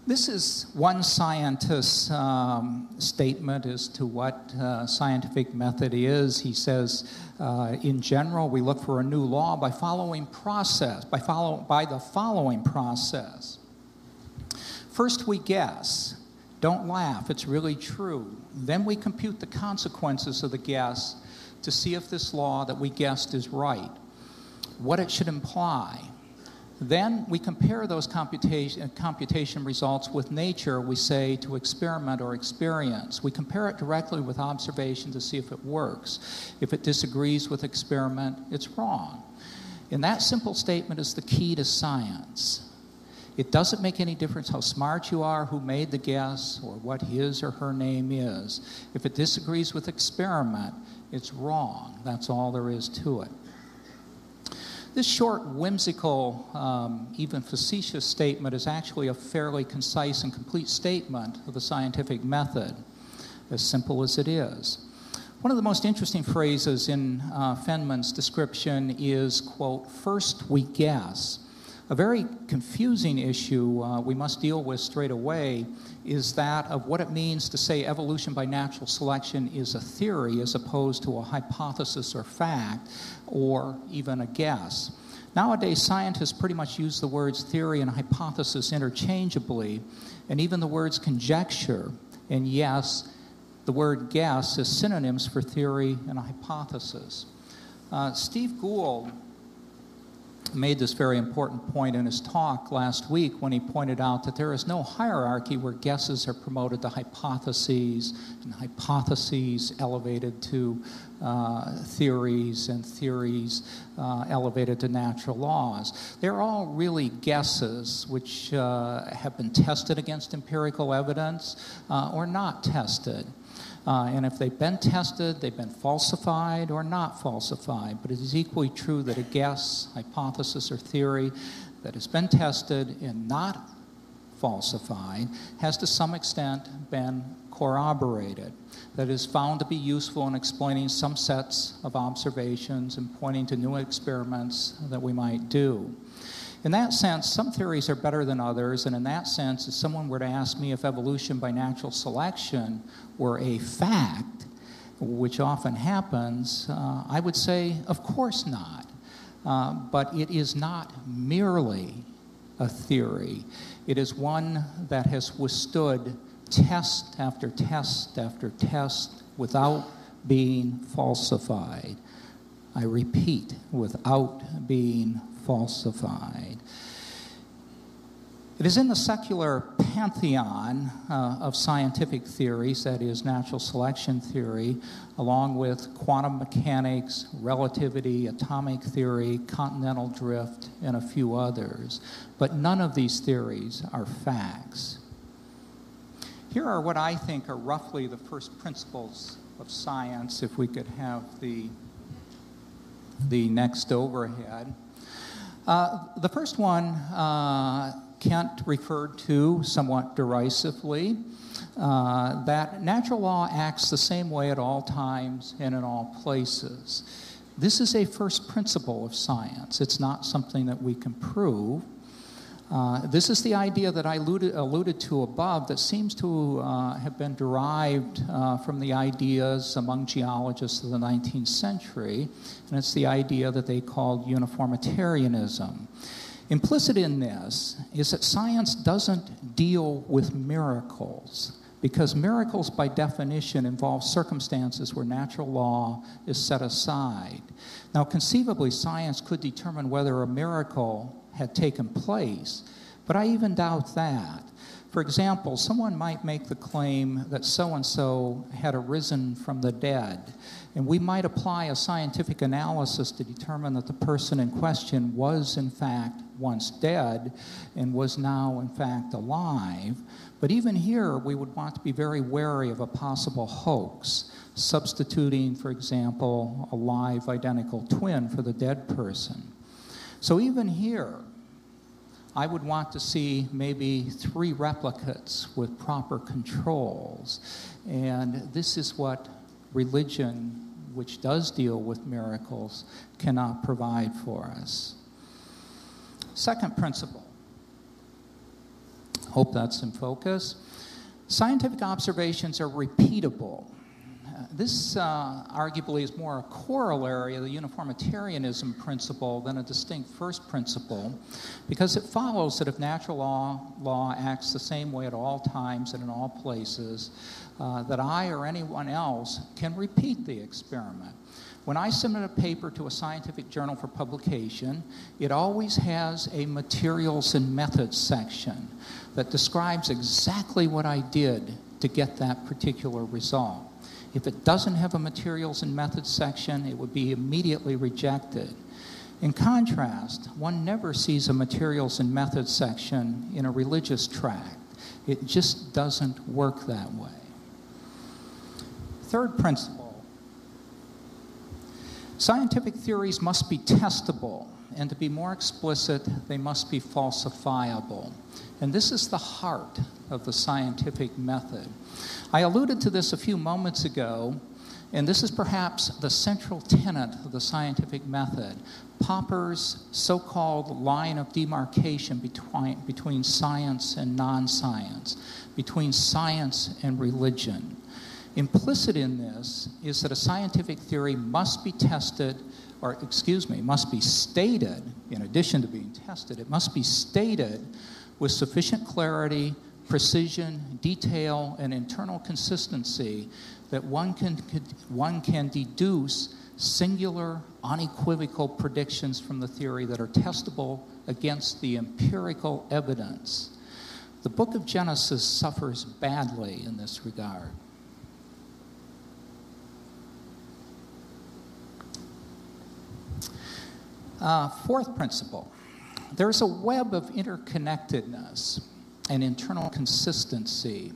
This is one scientist's statement as to what scientific method is. He says, in general, we look for a new law by the following process. First, we guess. Don't laugh, it's really true. Then we compute the consequences of the guess to see if this law that we guessed is right, what it should imply. Then we compare those computation results with nature, we say, to experiment or experience. We compare it directly with observation to see if it works. If it disagrees with experiment, it's wrong. And that simple statement is the key to science. It doesn't make any difference how smart you are, who made the guess, or what his or her name is. If it disagrees with experiment, it's wrong. That's all there is to it. This short, whimsical, even facetious statement is actually a fairly concise and complete statement of the scientific method, as simple as it is. One of the most interesting phrases in Feynman's description is, quote, "first we guess." A very confusing issue we must deal with straight away is that of what it means to say evolution by natural selection is a theory as opposed to a hypothesis or fact or even a guess. Nowadays, scientists pretty much use the words theory and hypothesis interchangeably, and even the words conjecture and yes, the word guess as synonyms for theory and a hypothesis. Steve Gould made this very important point in his talk last week when he pointed out that there is no hierarchy where guesses are promoted to hypotheses and hypotheses elevated to theories and theories elevated to natural laws. They're all really guesses which have been tested against empirical evidence or not tested. And if they've been tested, they've been falsified or not falsified. But it is equally true that a guess, hypothesis, or theory that has been tested and not falsified has to some extent been corroborated. That is found to be useful in explaining some sets of observations and pointing to new experiments that we might do. In that sense, some theories are better than others, and in that sense, if someone were to ask me if evolution by natural selection were a fact, which often happens, I would say, of course not. But it is not merely a theory. It is one that has withstood test after test after test without being falsified. I repeat, without being falsified. It is in the secular pantheon of scientific theories, that is, natural selection theory, along with quantum mechanics, relativity, atomic theory, continental drift, and a few others. But none of these theories are facts. Here are what I think are roughly the first principles of science, if we could have the next overhead. The first one, Kent referred to somewhat derisively, that natural law acts the same way at all times and in all places. This is a first principle of science. It's not something that we can prove. This is the idea that I alluded to above that seems to have been derived from the ideas among geologists of the 19th century, and it's the idea that they called uniformitarianism. Implicit in this is that science doesn't deal with miracles, because miracles by definition involve circumstances where natural law is set aside. Now, conceivably, science could determine whether a miracle had taken place, but I even doubt that. For example, someone might make the claim that so-and-so had arisen from the dead, and we might apply a scientific analysis to determine that the person in question was, in fact, once dead and was now, in fact, alive. But even here, we would want to be very wary of a possible hoax, substituting, for example, a live identical twin for the dead person. So even here, I would want to see maybe 3 replicates with proper controls. And this is what religion, which does deal with miracles, cannot provide for us. Second principle. Hope that's in focus. Scientific observations are repeatable. This arguably is more a corollary of the uniformitarianism principle than a distinct first principle, because it follows that if natural law acts the same way at all times and in all places, that I or anyone else can repeat the experiment. When I submit a paper to a scientific journal for publication, it always has a materials and methods section that describes exactly what I did to get that particular result. If it doesn't have a materials and methods section, it would be immediately rejected. In contrast, one never sees a materials and methods section in a religious tract. It just doesn't work that way. Third principle, scientific theories must be testable, and to be more explicit, they must be falsifiable. And this is the heart of the scientific method. I alluded to this a few moments ago, and this is perhaps the central tenet of the scientific method, Popper's so-called line of demarcation between science and non-science, between science and religion. Implicit in this is that a scientific theory must be tested, or must be stated, in addition to being tested, it must be stated with sufficient clarity, precision, detail, and internal consistency that one can deduce singular, unequivocal predictions from the theory that are testable against the empirical evidence. The book of Genesis suffers badly in this regard. Fourth principle, there's a web of interconnectedness and internal consistency.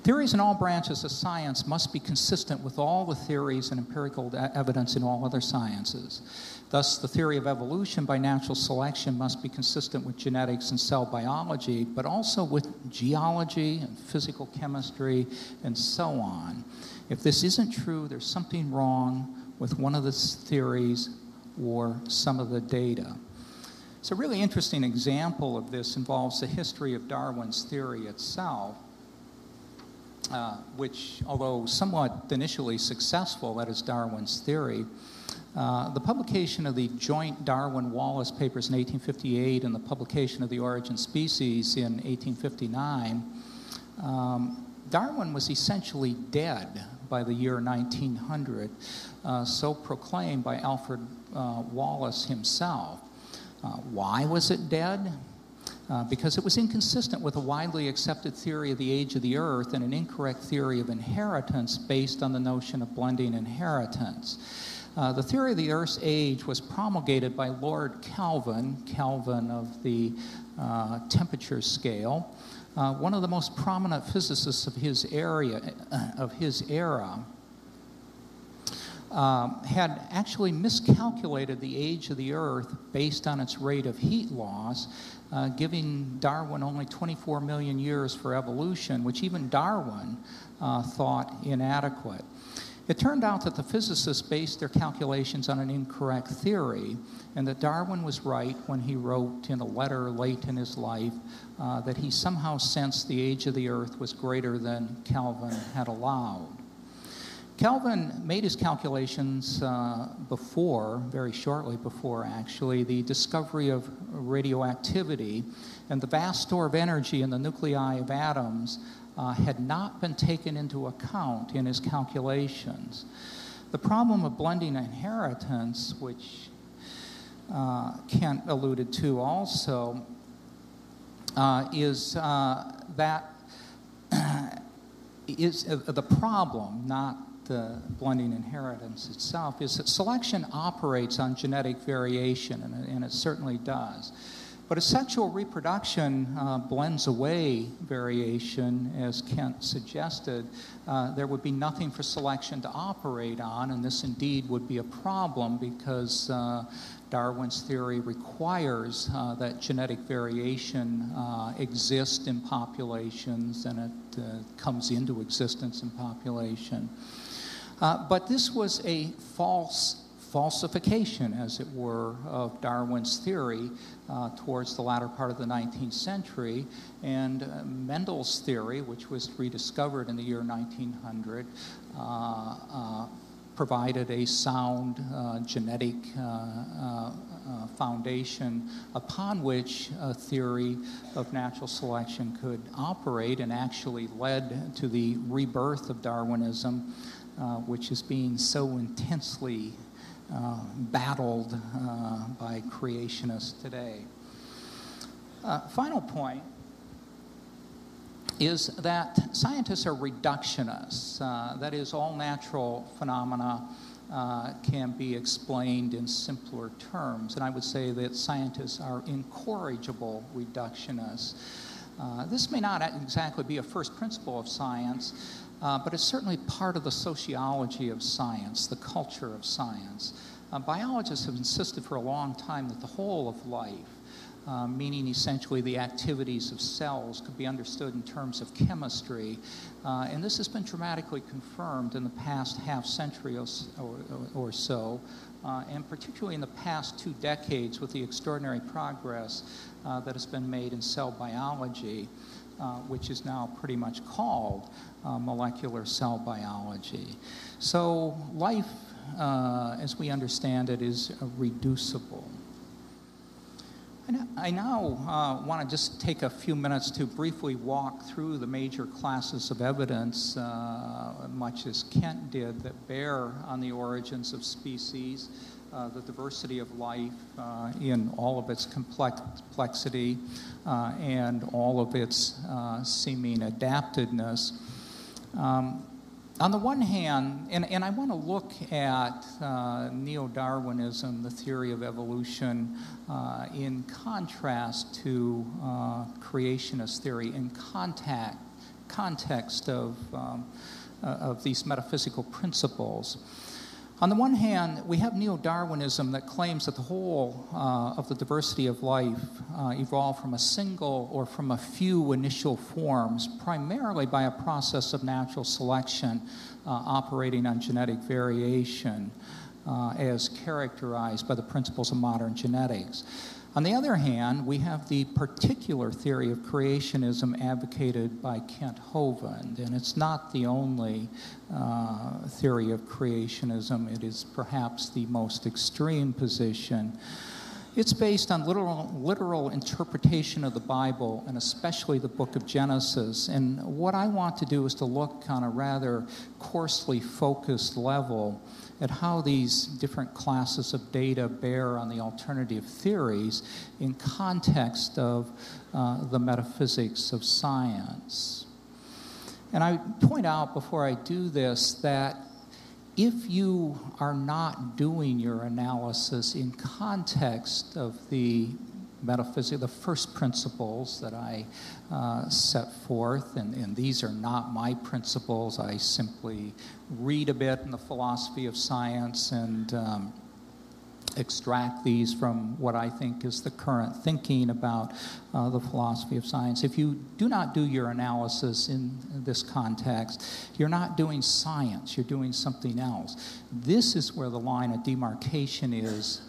Theories in all branches of science must be consistent with all the theories and empirical evidence in all other sciences. Thus, the theory of evolution by natural selection must be consistent with genetics and cell biology, but also with geology and physical chemistry and so on. If this isn't true, there's something wrong with one of the theories or some of the data. So a really interesting example of this involves the history of Darwin's theory itself, which, although somewhat initially successful, that is Darwin's theory, the publication of the joint Darwin-Wallace papers in 1858 and the publication of The Origin of Species in 1859, Darwin was essentially dead by the year 1900, so proclaimed by Alfred Wallace himself. Why was it dead? Because it was inconsistent with a widely accepted theory of the age of the earth and an incorrect theory of inheritance based on the notion of blending inheritance. The theory of the earth's age was promulgated by Lord Kelvin of the temperature scale, one of the most prominent physicists of his era, had actually miscalculated the age of the Earth based on its rate of heat loss, giving Darwin only 24 million years for evolution, which even Darwin thought inadequate. It turned out that the physicists based their calculations on an incorrect theory, and that Darwin was right when he wrote in a letter late in his life that he somehow sensed the age of the Earth was greater than Kelvin had allowed. Kelvin made his calculations very shortly before actually, the discovery of radioactivity, and the vast store of energy in the nuclei of atoms had not been taken into account in his calculations. The problem of blending inheritance, which Kent alluded to also, is that is the problem, not the blending inheritance itself, is that selection operates on genetic variation, and it certainly does. But as sexual reproduction blends away variation, as Kent suggested, there would be nothing for selection to operate on, and this indeed would be a problem because Darwin's theory requires that genetic variation exist in populations, and it comes into existence in population. But this was a falsification, as it were, of Darwin's theory towards the latter part of the 19th century. And Mendel's theory, which was rediscovered in the year 1900, provided a sound genetic foundation upon which a theory of natural selection could operate, and actually led to the rebirth of Darwinism, which is being so intensely battled by creationists today. Final point is that scientists are reductionists. That is, all natural phenomena can be explained in simpler terms. And I would say that scientists are incorrigible reductionists. This may not exactly be a first principle of science, but it's certainly part of the sociology of science, the culture of science. Biologists have insisted for a long time that the whole of life, meaning essentially the activities of cells, could be understood in terms of chemistry. And this has been dramatically confirmed in the past half century or so, and particularly in the past 2 decades with the extraordinary progress that has been made in cell biology, which is now pretty much called molecular cell biology. So life, as we understand it, is reducible. And I now want to just take a few minutes to briefly walk through the major classes of evidence, much as Kent did, that bear on the origins of species, the diversity of life in all of its complexity and all of its seeming adaptedness. On the one hand, and I want to look at neo-Darwinism, the theory of evolution, in contrast to creationist theory, in context of these metaphysical principles. On the one hand, we have neo-Darwinism that claims that the whole of the diversity of life evolved from a single or from a few initial forms, primarily by a process of natural selection operating on genetic variation, as characterized by the principles of modern genetics. On the other hand, we have the particular theory of creationism advocated by Kent Hovind, and it's not the only theory of creationism. It is perhaps the most extreme position. It's based on literal interpretation of the Bible, and especially the book of Genesis. And what I want to do is to look on a rather coarsely focused level at how these different classes of data bear on the alternative theories in context of the metaphysics of science. And I point out before I do this that if you are not doing your analysis in context of the metaphysics, the first principles that I set forth, and these are not my principles, I simply read a bit in the philosophy of science and extract these from what I think is the current thinking about the philosophy of science. If you do not do your analysis in this context, you're not doing science, you're doing something else. This is where the line of demarcation is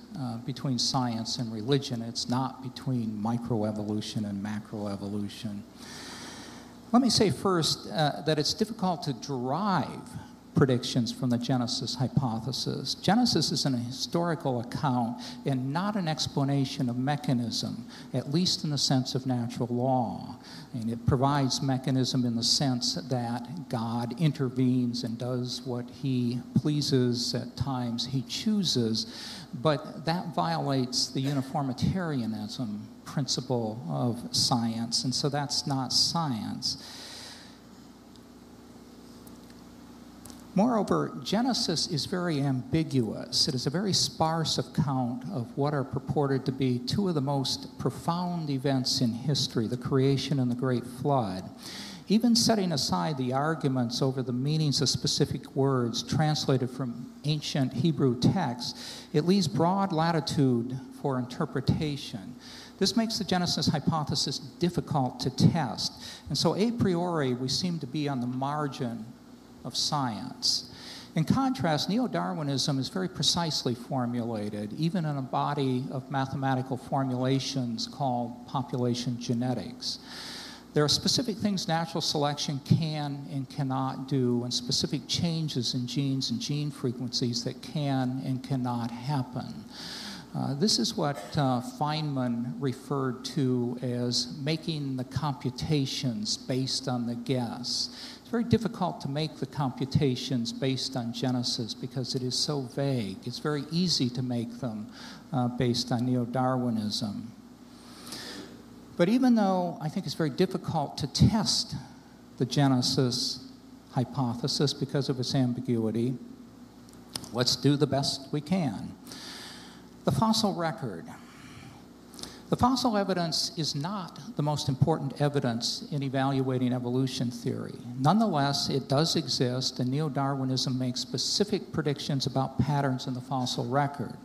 between science and religion. It's not between microevolution and macroevolution. Let me say first that it's difficult to derive predictions from the Genesis hypothesis. Genesis is an historical account and not an explanation of mechanism, at least in the sense of natural law. And it provides mechanism in the sense that God intervenes and does what he pleases, at times he chooses, but that violates the uniformitarianism principle of science, and so that's not science. Moreover, Genesis is very ambiguous. It is a very sparse account of what are purported to be two of the most profound events in history, the creation and the Great Flood. Even setting aside the arguments over the meanings of specific words translated from ancient Hebrew texts, it leaves broad latitude for interpretation. This makes the Genesis hypothesis difficult to test, and so a priori we seem to be on the margin of science. In contrast, neo-Darwinism is very precisely formulated, even in a body of mathematical formulations called population genetics. There are specific things natural selection can and cannot do, and specific changes in genes and gene frequencies that can and cannot happen. This is what Feynman referred to as making the computations based on the guess. It's very difficult to make the computations based on Genesis because it is so vague. It's very easy to make them based on neo-Darwinism. But even though I think it's very difficult to test the Genesis hypothesis because of its ambiguity, let's do the best we can. The fossil record. The fossil evidence is not the most important evidence in evaluating evolution theory. Nonetheless, it does exist, and neo-Darwinism makes specific predictions about patterns in the fossil record.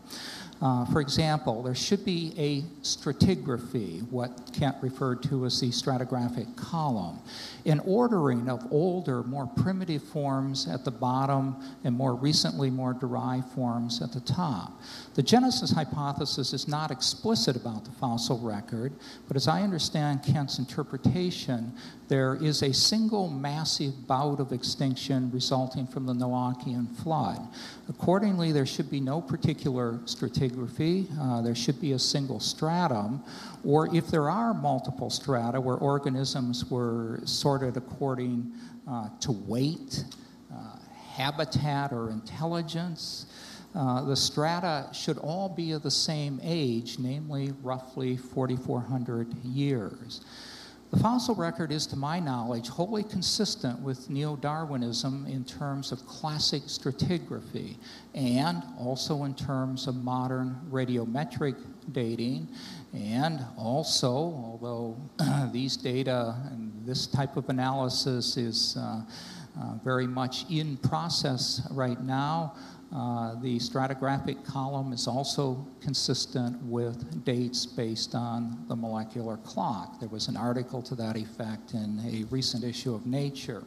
For example, there should be a stratigraphy, what Kent referred to as the stratigraphic column, an ordering of older, more primitive forms at the bottom and more recently, more derived forms at the top. The Genesis hypothesis is not explicit about the fossil record, but as I understand Kent's interpretation, there is a single massive bout of extinction resulting from the Noachian flood. Accordingly, there should be no particular stratigraphy. There should be a single stratum, or if there are multiple strata where organisms were sorted according to weight, habitat, or intelligence, the strata should all be of the same age, namely roughly 4,400 years. The fossil record is, to my knowledge, wholly consistent with neo-Darwinism in terms of classic stratigraphy and also in terms of modern radiometric dating, and also, although these data and this type of analysis is very much in process right now, the stratigraphic column is also consistent with dates based on the molecular clock. There was an article to that effect in a recent issue of Nature.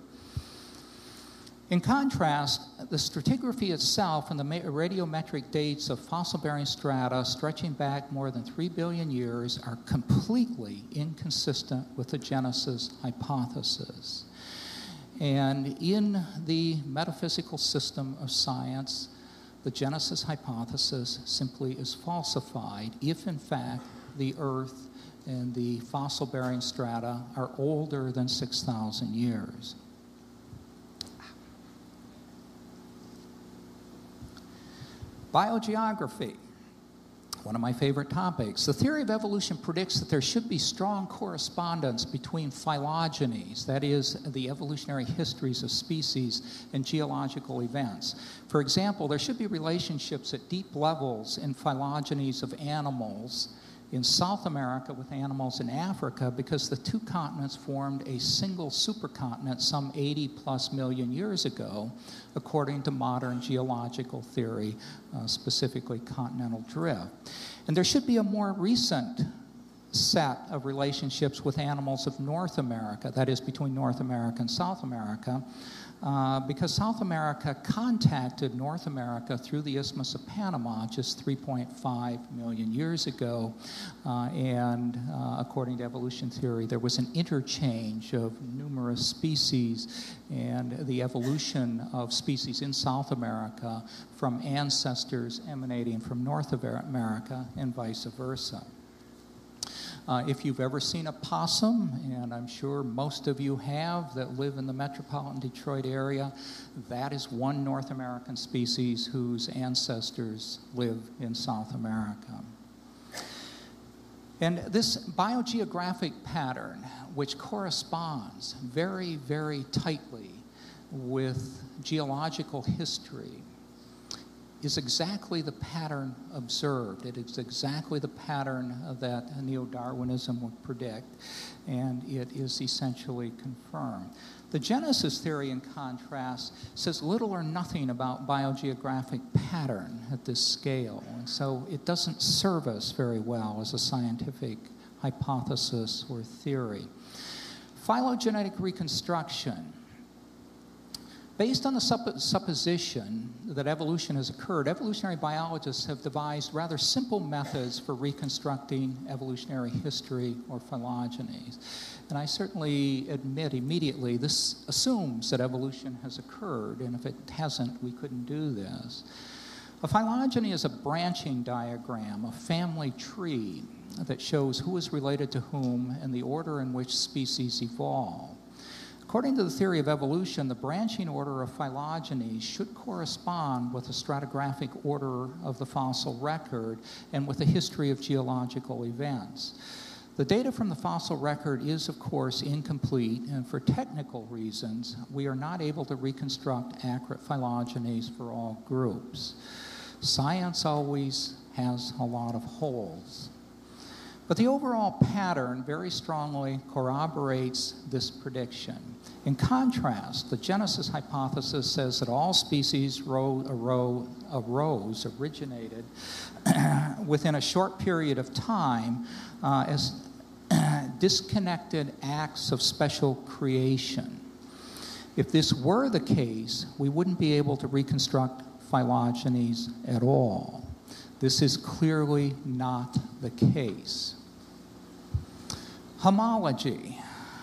In contrast, the stratigraphy itself and the radiometric dates of fossil-bearing strata stretching back more than 3 billion years are completely inconsistent with the Genesis hypothesis. And in the metaphysical system of science, the Genesis hypothesis simply is falsified if, in fact, the Earth and the fossil-bearing strata are older than 6,000 years. Biogeography, one of my favorite topics. The theory of evolution predicts that there should be strong correspondence between phylogenies, that is, the evolutionary histories of species, and geological events. For example, there should be relationships at deep levels in phylogenies of animals in South America with animals in Africa because the two continents formed a single supercontinent some 80+ million years ago, according to modern geological theory, specifically continental drift. And there should be a more recent set of relationships with animals of North America, that is between North America and South America, because South America contacted North America through the Isthmus of Panama just 3.5 million years ago, and according to evolution theory, there was an interchange of numerous species and the evolution of species in South America from ancestors emanating from North America and vice versa. If you've ever seen a possum, and I'm sure most of you have that live in the metropolitan Detroit area, that is one North American species whose ancestors live in South America. And this biogeographic pattern, which corresponds very, very tightly with geological history, is exactly the pattern observed. It is exactly the pattern that neo-Darwinism would predict, and it is essentially confirmed. The Genesis theory, in contrast, says little or nothing about biogeographic pattern at this scale, and so it doesn't serve us very well as a scientific hypothesis or theory. Phylogenetic reconstruction. Based on the supposition that evolution has occurred, evolutionary biologists have devised rather simple methods for reconstructing evolutionary history or phylogenies. And I certainly admit immediately this assumes that evolution has occurred, and if it hasn't, we couldn't do this. A phylogeny is a branching diagram, a family tree that shows who is related to whom and the order in which species evolve. According to the theory of evolution, the branching order of phylogenies should correspond with the stratigraphic order of the fossil record and with the history of geological events. The data from the fossil record is, of course, incomplete, and for technical reasons, we are not able to reconstruct accurate phylogenies for all groups. Science always has a lot of holes. But the overall pattern very strongly corroborates this prediction. In contrast, the Genesis hypothesis says that all species arose, originated within a short period of time as disconnected acts of special creation. If this were the case, we wouldn't be able to reconstruct phylogenies at all. This is clearly not the case. Homology.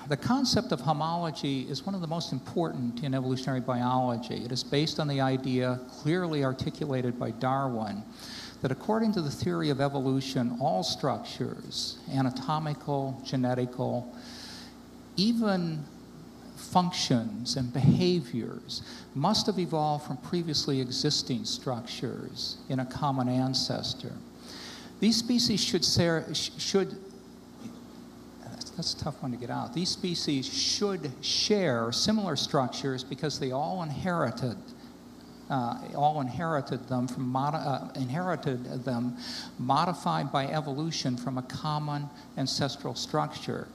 The concept of homology is one of the most important in evolutionary biology. It is based on the idea, clearly articulated by Darwin, that according to the theory of evolution, all structures, anatomical, genetical, even functions and behaviors, must have evolved from previously existing structures in a common ancestor. These species should that's a tough one to get out. These species should share similar structures because they all inherited them modified by evolution from a common ancestral structure.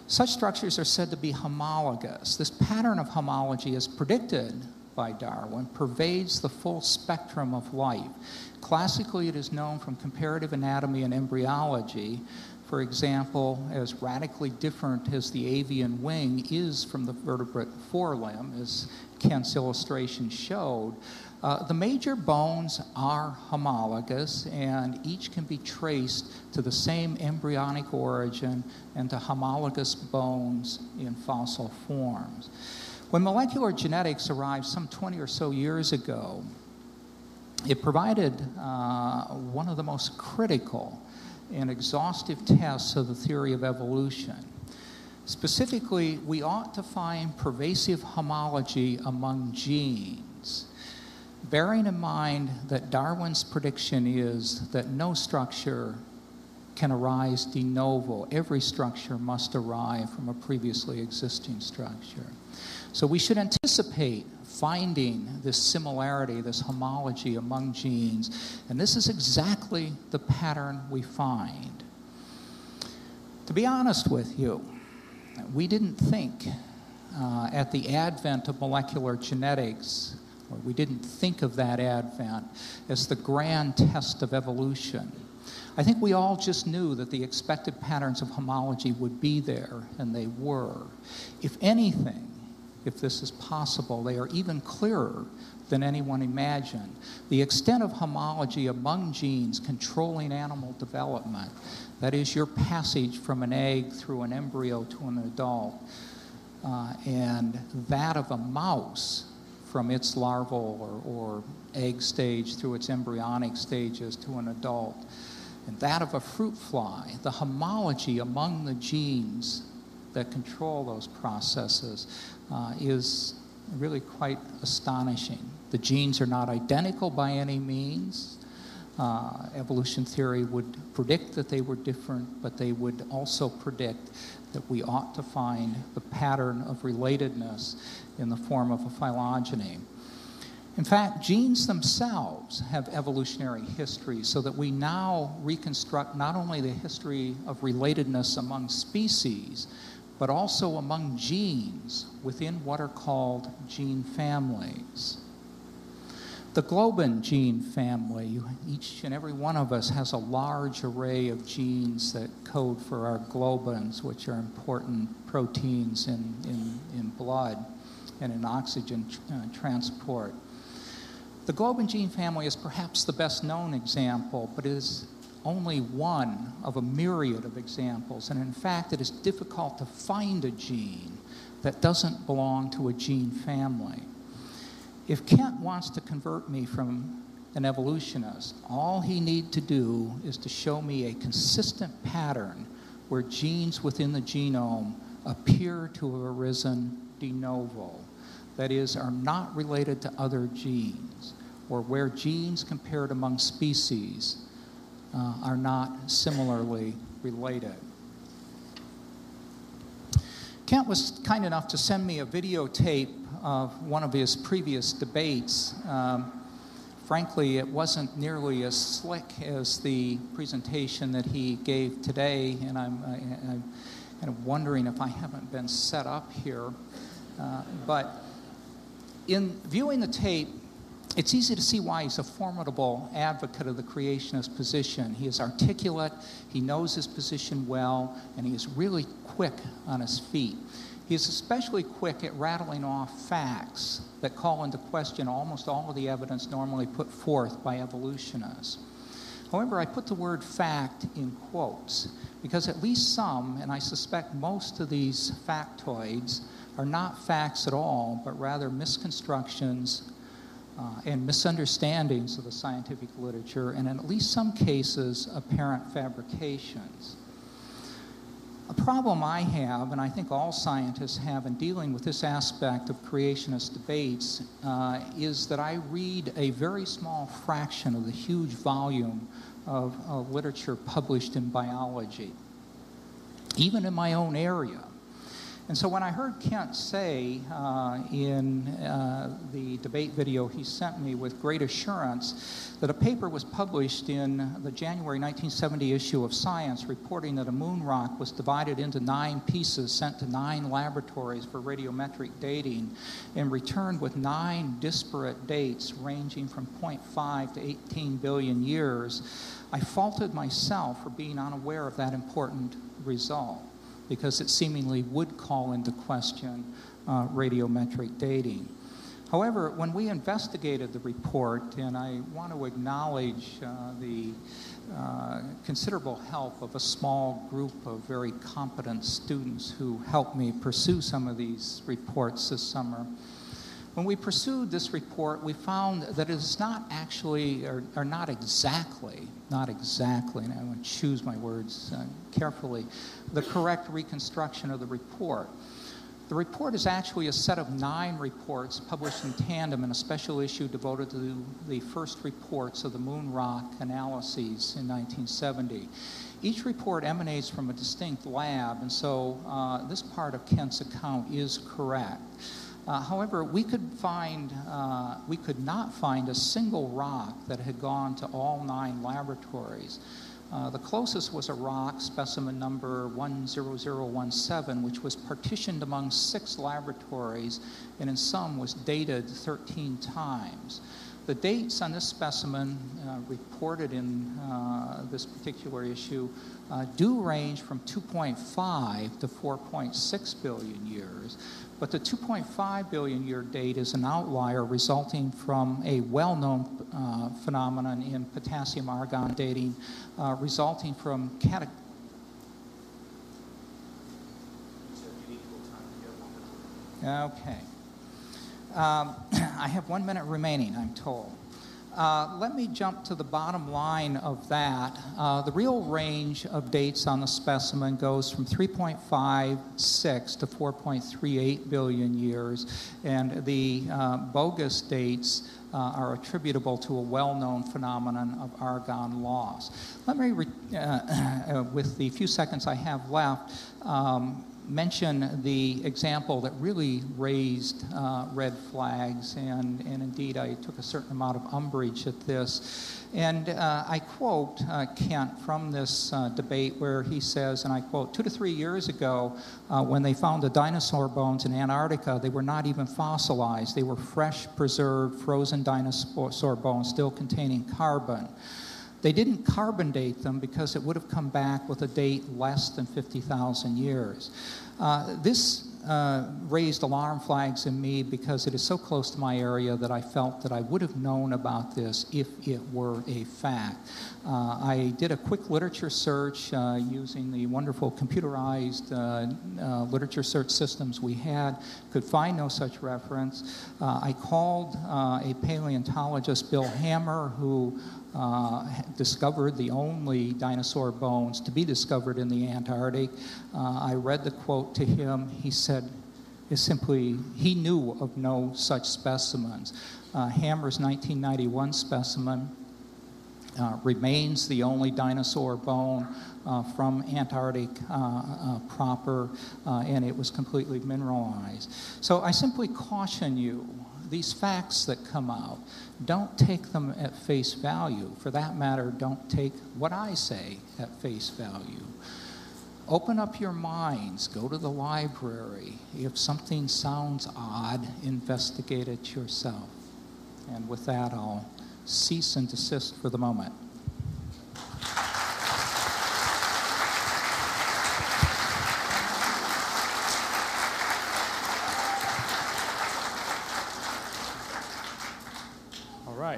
Such structures are said to be homologous. This pattern of homology, as predicted by Darwin, pervades the full spectrum of life. Classically, it is known from comparative anatomy and embryology, for example, as radically different as the avian wing is from the vertebrate forelimb, as Kent's illustration showed. The major bones are homologous, and each can be traced to the same embryonic origin and to homologous bones in fossil forms. When molecular genetics arrived some 20 or so years ago, it provided one of the most critical and exhaustive tests of the theory of evolution. Specifically, we ought to find pervasive homology among genes, bearing in mind that Darwin's prediction is that no structure can arise de novo. Every structure must arrive from a previously existing structure. So we should anticipate finding this similarity, this homology among genes, and this is exactly the pattern we find. To be honest with you, we didn't think at the advent of molecular genetics, or we didn't think of that advent as the grand test of evolution. I think we all just knew that the expected patterns of homology would be there, and they were. If anything, if this is possible, they are even clearer than anyone imagined. The extent of homology among genes controlling animal development, that is your passage from an egg through an embryo to an adult, and that of a mouse from its larval or egg stage through its embryonic stages to an adult, and that of a fruit fly, the homology among the genes that control those processes is really quite astonishing. The genes are not identical by any means. Evolution theory would predict that they were different, but they would also predict that we ought to find the pattern of relatedness in the form of a phylogeny. In fact, genes themselves have evolutionary history, so that we now reconstruct not only the history of relatedness among species, but also among genes within what are called gene families. The globin gene family, each and every one of us has a large array of genes that code for our globins, which are important proteins in blood and in oxygen transport. The globin gene family is perhaps the best known example, but it is only one of a myriad of examples. And in fact, it is difficult to find a gene that doesn't belong to a gene family. If Kent wants to convert me from an evolutionist, all he needs to do is to show me a consistent pattern where genes within the genome appear to have arisen de novo, that is, are not related to other genes, or where genes compared among species are not similarly related. Kent was kind enough to send me a videotape of one of his previous debates. Frankly, it wasn't nearly as slick as the presentation that he gave today, and I'm kind of wondering if I haven't been set up here. But in viewing the tape, it's easy to see why he's a formidable advocate of the creationist position. He is articulate, he knows his position well, and he is really quick on his feet. He is especially quick at rattling off facts that call into question almost all of the evidence normally put forth by evolutionists. However, I put the word fact in quotes because at least some, and I suspect most of these factoids, are not facts at all, but rather misconstructions and misunderstandings of the scientific literature, and in at least some cases, apparent fabrications. A problem I have, and I think all scientists have in dealing with this aspect of creationist debates, is that I read a very small fraction of the huge volume of literature published in biology, even in my own area. And so when I heard Kent say in the debate video he sent me with great assurance that a paper was published in the January 1970 issue of Science reporting that a moon rock was divided into 9 pieces sent to 9 laboratories for radiometric dating and returned with 9 disparate dates ranging from 0.5 to 18 billion years, I faulted myself for being unaware of that important result, because it seemingly would call into question radiometric dating. However, when we investigated the report, and I want to acknowledge the considerable help of a small group of very competent students who helped me pursue some of these reports this summer. When we pursued this report, we found that it is not actually, or not exactly, and I want to choose my words carefully, the correct reconstruction of the report. The report is actually a set of 9 reports published in tandem in a special issue devoted to the first reports of the moon rock analyses in 1970. Each report emanates from a distinct lab, and so this part of Kent's account is correct. However, we could not find a single rock that had gone to all 9 laboratories. The closest was a rock, specimen number 10017, which was partitioned among 6 laboratories, and in some was dated 13 times. The dates on this specimen reported in this particular issue do range from 2.5 to 4.6 billion years. But the 2.5 billion year date is an outlier resulting from a well-known phenomenon in potassium-argon dating resulting from Okay. I have 1 minute remaining, I'm told. Let me jump to the bottom line of that. The real range of dates on the specimen goes from 3.56 to 4.38 billion years, and the bogus dates are attributable to a well-known phenomenon of argon loss. Let me, with the few seconds I have left, mention the example that really raised red flags, and indeed I took a certain amount of umbrage at this. And I quote Kent from this debate where he says, and I quote, 2 to 3 years ago, when they found the dinosaur bones in Antarctica, they were not even fossilized. They were fresh, preserved, frozen dinosaur bones still containing carbon. They didn't carbon date them because it would have come back with a date less than 50,000 years. This raised alarm flags in me because it is so close to my area that I felt that I would have known about this if it were a fact. I did a quick literature search using the wonderful computerized literature search systems we had, could find no such reference. I called a paleontologist, Bill Hammer, who discovered the only dinosaur bones to be discovered in the Antarctic. I read the quote to him. He said, he knew of no such specimens. Hammer's 1991 specimen remains the only dinosaur bone from Antarctic proper, and it was completely mineralized. So I simply caution you, these facts that come out, don't take them at face value. For that matter, don't take what I say at face value. Open up your minds, go to the library. If something sounds odd, investigate it yourself. And with that, I'll cease and desist for the moment.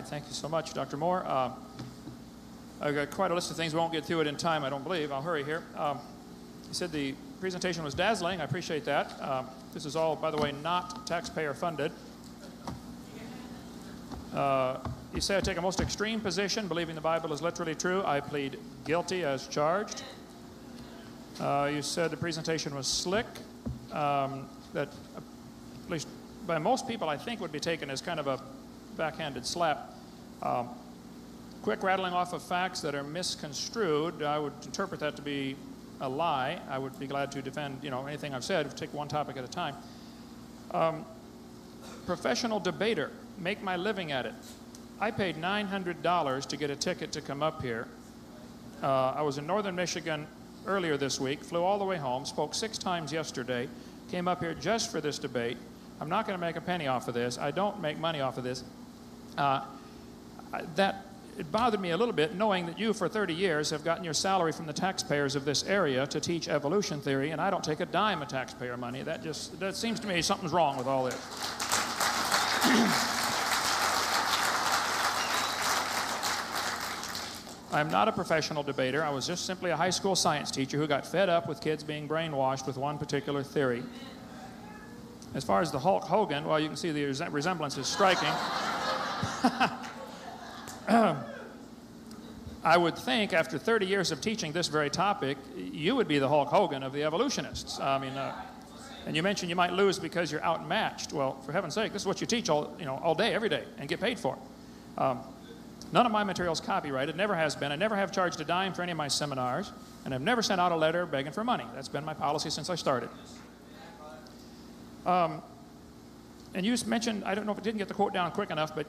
Thank you so much, Dr. Moore. I've got quite a list of things. We won't get through it in time, I don't believe. I'll hurry here. You said the presentation was dazzling. I appreciate that. This is all, by the way, not taxpayer funded. You say I take a most extreme position, believing the Bible is literally true. I plead guilty as charged. You said the presentation was slick. That, at least by most people, I think would be taken as kind of a backhanded slap. Quick rattling off of facts that are misconstrued, I would interpret that to be a lie. I would be glad to defend, anything I've said. Take one topic at a time. Professional debater, make my living at it. I paid $900 to get a ticket to come up here. I was in northern Michigan earlier this week, flew all the way home, spoke 6 times yesterday, came up here just for this debate. I'm not going to make a penny off of this. I don't make money off of this. It bothered me a little bit knowing that you for 30 years have gotten your salary from the taxpayers of this area to teach evolution theory, and I don't take a dime of taxpayer money. That seems to me something's wrong with all this. I'm not a professional debater. I was just simply a high school science teacher who got fed up with kids being brainwashed with one particular theory. As far as the Hulk Hogan, well, you can see the resemblance is striking. I would think after 30 years of teaching this very topic, you would be the Hulk Hogan of the evolutionists. And you mentioned you might lose because you're outmatched. Well, for heaven's sake, this is what you teach all day, every day, and get paid for. None of my material is copyrighted, never has been. I never have charged a dime for any of my seminars, and I've never sent out a letter begging for money. That's been my policy since I started. And you mentioned, I don't know if it didn't get the quote down quick enough, but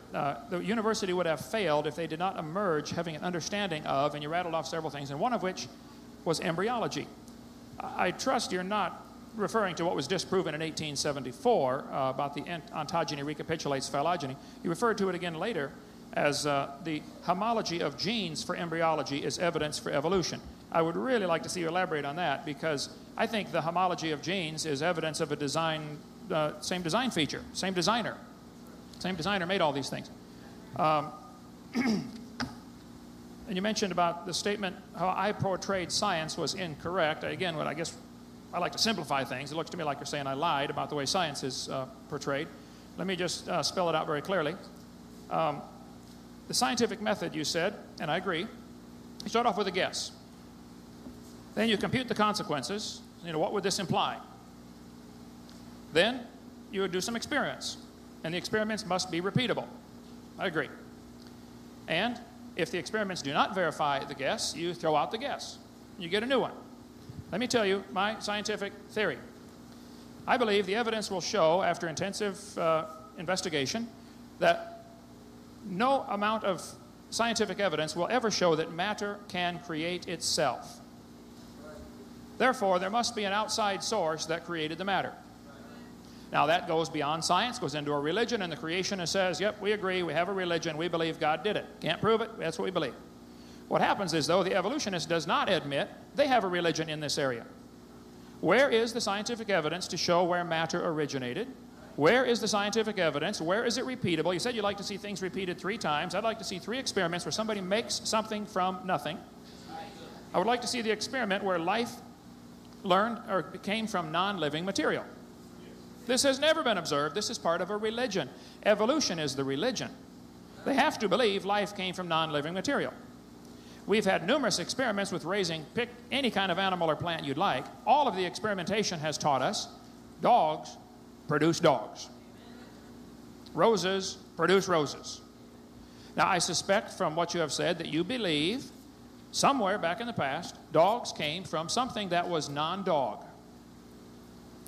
the university would have failed if they did not emerge having an understanding of, and you rattled off several things, and one of which was embryology. I trust you're not referring to what was disproven in 1874 about the ontogeny recapitulates phylogeny. You referred to it again later. as the homology of genes for embryology is evidence for evolution. I would really like to see you elaborate on that, because I think the homology of genes is evidence of a design, same design feature, same designer. Same designer made all these things. And you mentioned about the statement, how I portrayed science was incorrect. Again, I guess I like to simplify things. It looks to me like you're saying I lied about the way science is portrayed. Let me just spell it out very clearly. The scientific method, you said, and I agree, you start off with a guess. Then you compute the consequences. You know, what would this imply? Then you would do some experiments, and the experiments must be repeatable. I agree. And if the experiments do not verify the guess, you throw out the guess. You get a new one. Let me tell you my scientific theory. I believe the evidence will show, after intensive investigation, that no amount of scientific evidence will ever show that matter can create itself. Therefore, there must be an outside source that created the matter. Now, that goes beyond science, goes into a religion, and the creationist says, yep, we agree, we have a religion, we believe God did it. Can't prove it, that's what we believe. What happens is, though, the evolutionist does not admit they have a religion in this area. Where is the scientific evidence to show where matter originated? Where is the scientific evidence? Where is it repeatable? You said you'd like to see things repeated 3 times. I'd like to see 3 experiments where somebody makes something from nothing. I would like to see the experiment where life learned or came from non-living material. This has never been observed. This is part of a religion. Evolution is the religion. They have to believe life came from non-living material. We've had numerous experiments with raising, pick any kind of animal or plant you'd like. All of the experimentation has taught us dogs produce dogs. Roses produce roses. Now, I suspect from what you have said that you believe somewhere back in the past, dogs came from something that was non-dog.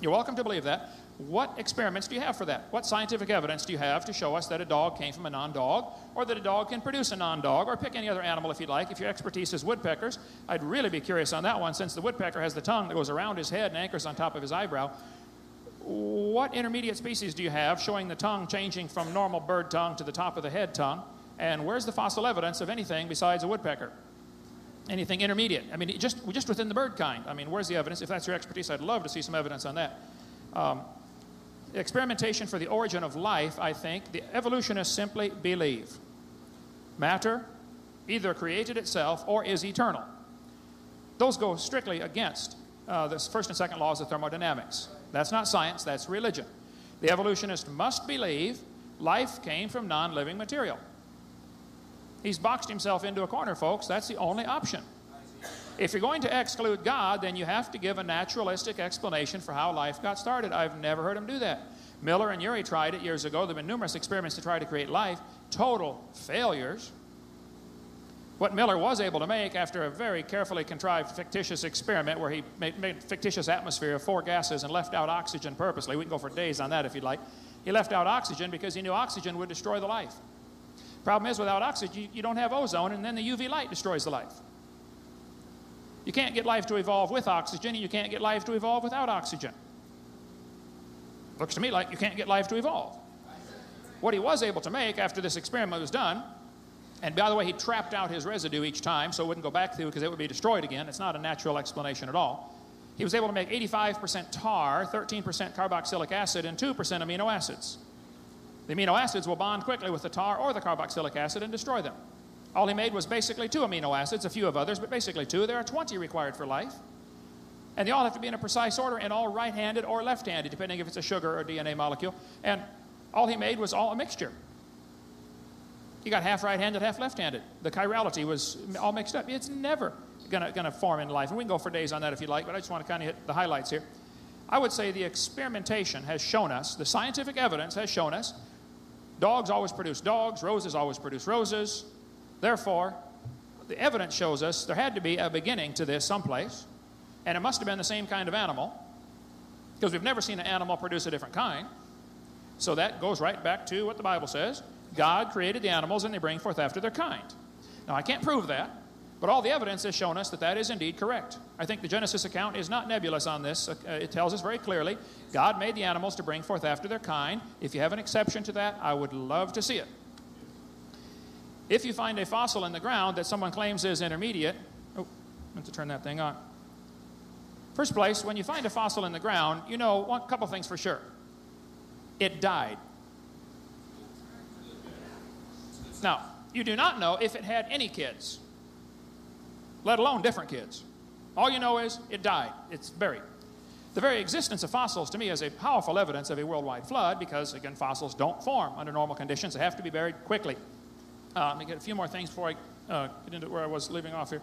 You're welcome to believe that. What experiments do you have for that? What scientific evidence do you have to show us that a dog came from a non-dog, or that a dog can produce a non-dog, or pick any other animal if you'd like? If your expertise is woodpeckers, I'd really be curious on that one, since the woodpecker has the tongue that goes around his head and anchors on top of his eyebrow. What intermediate species do you have showing the tongue changing from normal bird tongue to the top of the head tongue? And where's the fossil evidence of anything besides a woodpecker? Anything intermediate? I mean, just within the bird kind. I mean, where's the evidence? If that's your expertise, I'd love to see some evidence on that. Experimentation for the origin of life, I think, the evolutionists simply believe matter either created itself or is eternal. Those go strictly against the first and second laws of thermodynamics. That's not science, that's religion. The evolutionist must believe life came from non-living material. He's boxed himself into a corner, folks. That's the only option. If you're going to exclude God, then you have to give a naturalistic explanation for how life got started. I've never heard him do that. Miller and Urey tried it years ago. There have been numerous experiments to try to create life. Total failures. What Miller was able to make after a very carefully contrived fictitious experiment where he made a fictitious atmosphere of 4 gases and left out oxygen purposely. We can go for days on that if you'd like. He left out oxygen because he knew oxygen would destroy the life. Problem is, without oxygen, you don't have ozone, and then the UV light destroys the life. You can't get life to evolve with oxygen, and you can't get life to evolve without oxygen. Looks to me like you can't get life to evolve. What he was able to make after this experiment was done, and by the way, he trapped out his residue each time so it wouldn't go back through because it would be destroyed again. It's not a natural explanation at all. He was able to make 85% tar, 13% carboxylic acid, and 2% amino acids. The amino acids will bond quickly with the tar or the carboxylic acid and destroy them. All he made was basically 2 amino acids, a few of others, but basically 2. There are 20 required for life. And they all have to be in a precise order and all right-handed or left-handed, depending if it's a sugar or DNA molecule. And all he made was all a mixture. He got half right-handed, half left-handed. The chirality was all mixed up. It's never gonna form in life. And we can go for days on that if you like, but I just want to kind of hit the highlights here. I would say the experimentation has shown us, the scientific evidence has shown us, dogs always produce dogs, roses always produce roses. Therefore, the evidence shows us there had to be a beginning to this someplace, and it must have been the same kind of animal, because we've never seen an animal produce a different kind. So that goes right back to what the Bible says. God created the animals, and they bring forth after their kind. Now, I can't prove that, but all the evidence has shown us that that is indeed correct. I think the Genesis account is not nebulous on this. It tells us very clearly, God made the animals to bring forth after their kind. If you have an exception to that, I would love to see it. If you find a fossil in the ground that someone claims is intermediate, oh, I have to turn that thing on. First place, when you find a fossil in the ground, you know one couple things for sure. It died. Now, you do not know if it had any kids, let alone different kids. All you know is it died. It's buried. The very existence of fossils to me is a powerful evidence of a worldwide flood because, again, fossils don't form under normal conditions. They have to be buried quickly. Let me get a few more things before I get into where I was leaving off here.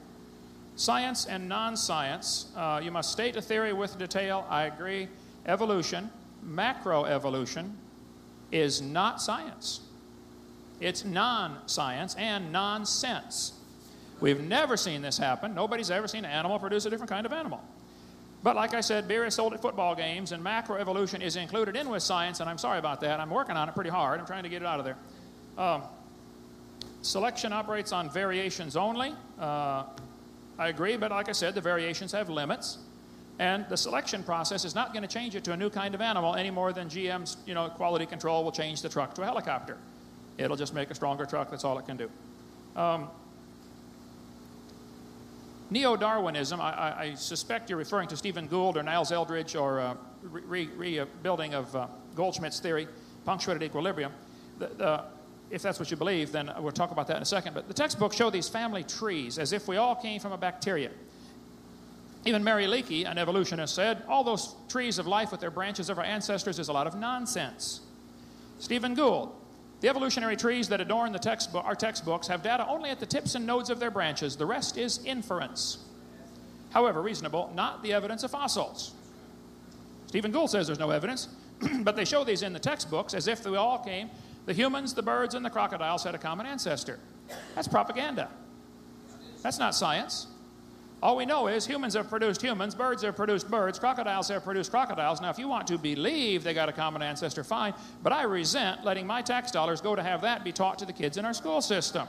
Science and non-science. You must state a theory with detail. I agree. Evolution, macroevolution, is not science. It's non-science and nonsense. We've never seen this happen. Nobody's ever seen an animal produce a different kind of animal. But like I said, beer is sold at football games, and macroevolution is included in with science, and I'm sorry about that. I'm working on it pretty hard. I'm trying to get it out of there. Selection operates on variations only. I agree, but like I said, the variations have limits. And the selection process is not going to change it to a new kind of animal any more than GM's quality control will change the truck to a helicopter. It'll just make a stronger truck. That's all it can do. Neo-Darwinism, I suspect you're referring to Stephen Gould or Niles Eldredge or rebuilding of Goldschmidt's theory, punctuated equilibrium. If that's what you believe, then we'll talk about that in a second. But the textbooks show these family trees as if we all came from a bacteria. Even Mary Leakey, an evolutionist, said, all those trees of life with their branches of our ancestors is a lot of nonsense. Stephen Gould, the evolutionary trees that adorn our textbooks have data only at the tips and nodes of their branches. The rest is inference. However reasonable, not the evidence of fossils. Stephen Gould says there's no evidence, but they show these in the textbooks as if we all came. The humans, the birds, and the crocodiles had a common ancestor. That's propaganda. That's not science. All we know is humans have produced humans, birds have produced birds, crocodiles have produced crocodiles. Now, if you want to believe they got a common ancestor, fine, but I resent letting my tax dollars go to have that be taught to the kids in our school system.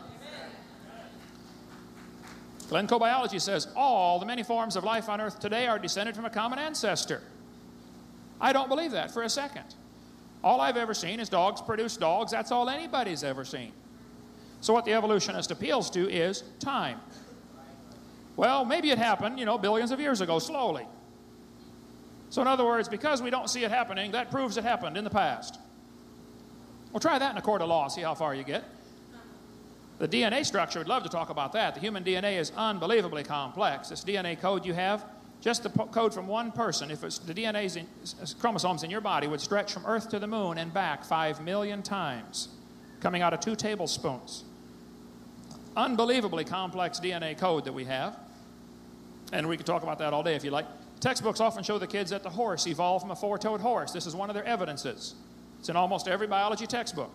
Glencoe Biology says all the many forms of life on Earth today are descended from a common ancestor. I don't believe that for a second. All I've ever seen is dogs produce dogs. That's all anybody's ever seen. So what the evolutionist appeals to is time. Well, maybe it happened, billions of years ago, slowly. So in other words, because we don't see it happening, that proves it happened in the past. Well, try that in a court of law, see how far you get. The DNA structure, we'd love to talk about that. The human DNA is unbelievably complex. This DNA code you have, just the code from one person, if it's the DNA's chromosomes in your body would stretch from Earth to the moon and back 5 million times, coming out of 2 tablespoons. Unbelievably complex DNA code that we have. And we could talk about that all day if you like. Textbooks often show the kids that the horse evolved from a 4-toed horse. This is one of their evidences. It's in almost every biology textbook.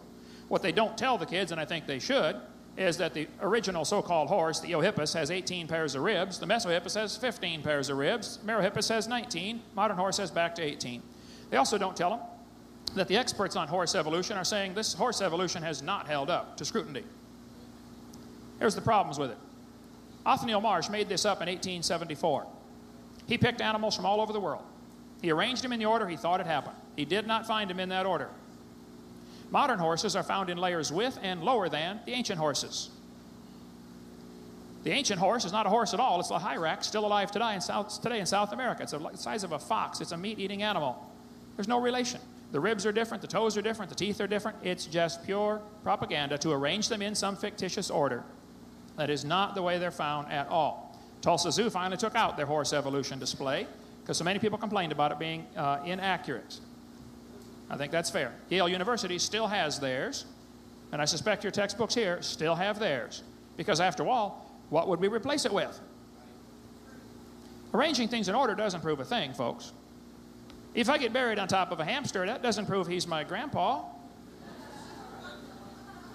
What they don't tell the kids, and I think they should, is that the original so-called horse, the Eohippus, has 18 pairs of ribs. The Mesohippus has 15 pairs of ribs. Merohippus has 19. Modern horse has back to 18. They also don't tell them that the experts on horse evolution are saying this horse evolution has not held up to scrutiny. Here's the problems with it. Othniel Marsh made this up in 1874. He picked animals from all over the world. He arranged them in the order he thought it happened. He did not find them in that order. Modern horses are found in layers with and lower than the ancient horses. The ancient horse is not a horse at all. It's a hyrax, still alive today in South America. It's the size of a fox. It's a meat-eating animal. There's no relation. The ribs are different, the toes are different, the teeth are different. It's just pure propaganda to arrange them in some fictitious order. That is not the way they're found at all. Tulsa Zoo finally took out their horse evolution display because so many people complained about it being inaccurate. I think that's fair. Yale University still has theirs, and I suspect your textbooks here still have theirs. Because after all, what would we replace it with? Arranging things in order doesn't prove a thing, folks. If I get buried on top of a hamster, that doesn't prove he's my grandpa.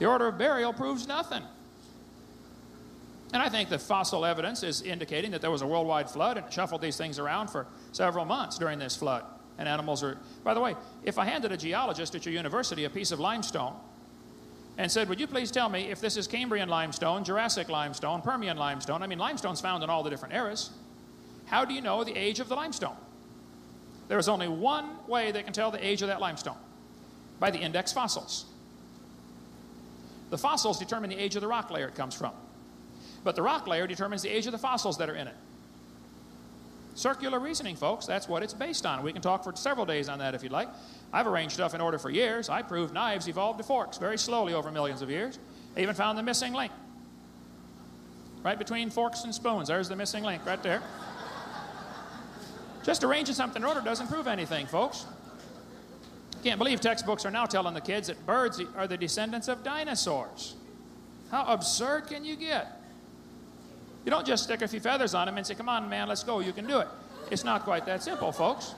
The order of burial proves nothing. And I think the fossil evidence is indicating that there was a worldwide flood and it shuffled these things around for several months during this flood. And animals are... By the way, if I handed a geologist at your university a piece of limestone and said, would you please tell me if this is Cambrian limestone, Jurassic limestone, Permian limestone? I mean, limestone's found in all the different eras. How do you know the age of the limestone? There is only one way they can tell the age of that limestone. By the index fossils. The fossils determine the age of the rock layer it comes from. But the rock layer determines the age of the fossils that are in it. Circular reasoning, folks, that's what it's based on. We can talk for several days on that if you'd like. I've arranged stuff in order for years. I proved knives evolved to forks very slowly over millions of years. I even found the missing link. Right between forks and spoons. There's the missing link right there. Just arranging something in order doesn't prove anything, folks. Can't believe textbooks are now telling the kids that birds are the descendants of dinosaurs. How absurd can you get? You don't just stick a few feathers on them and say, come on, man, let's go, you can do it. It's not quite that simple, folks.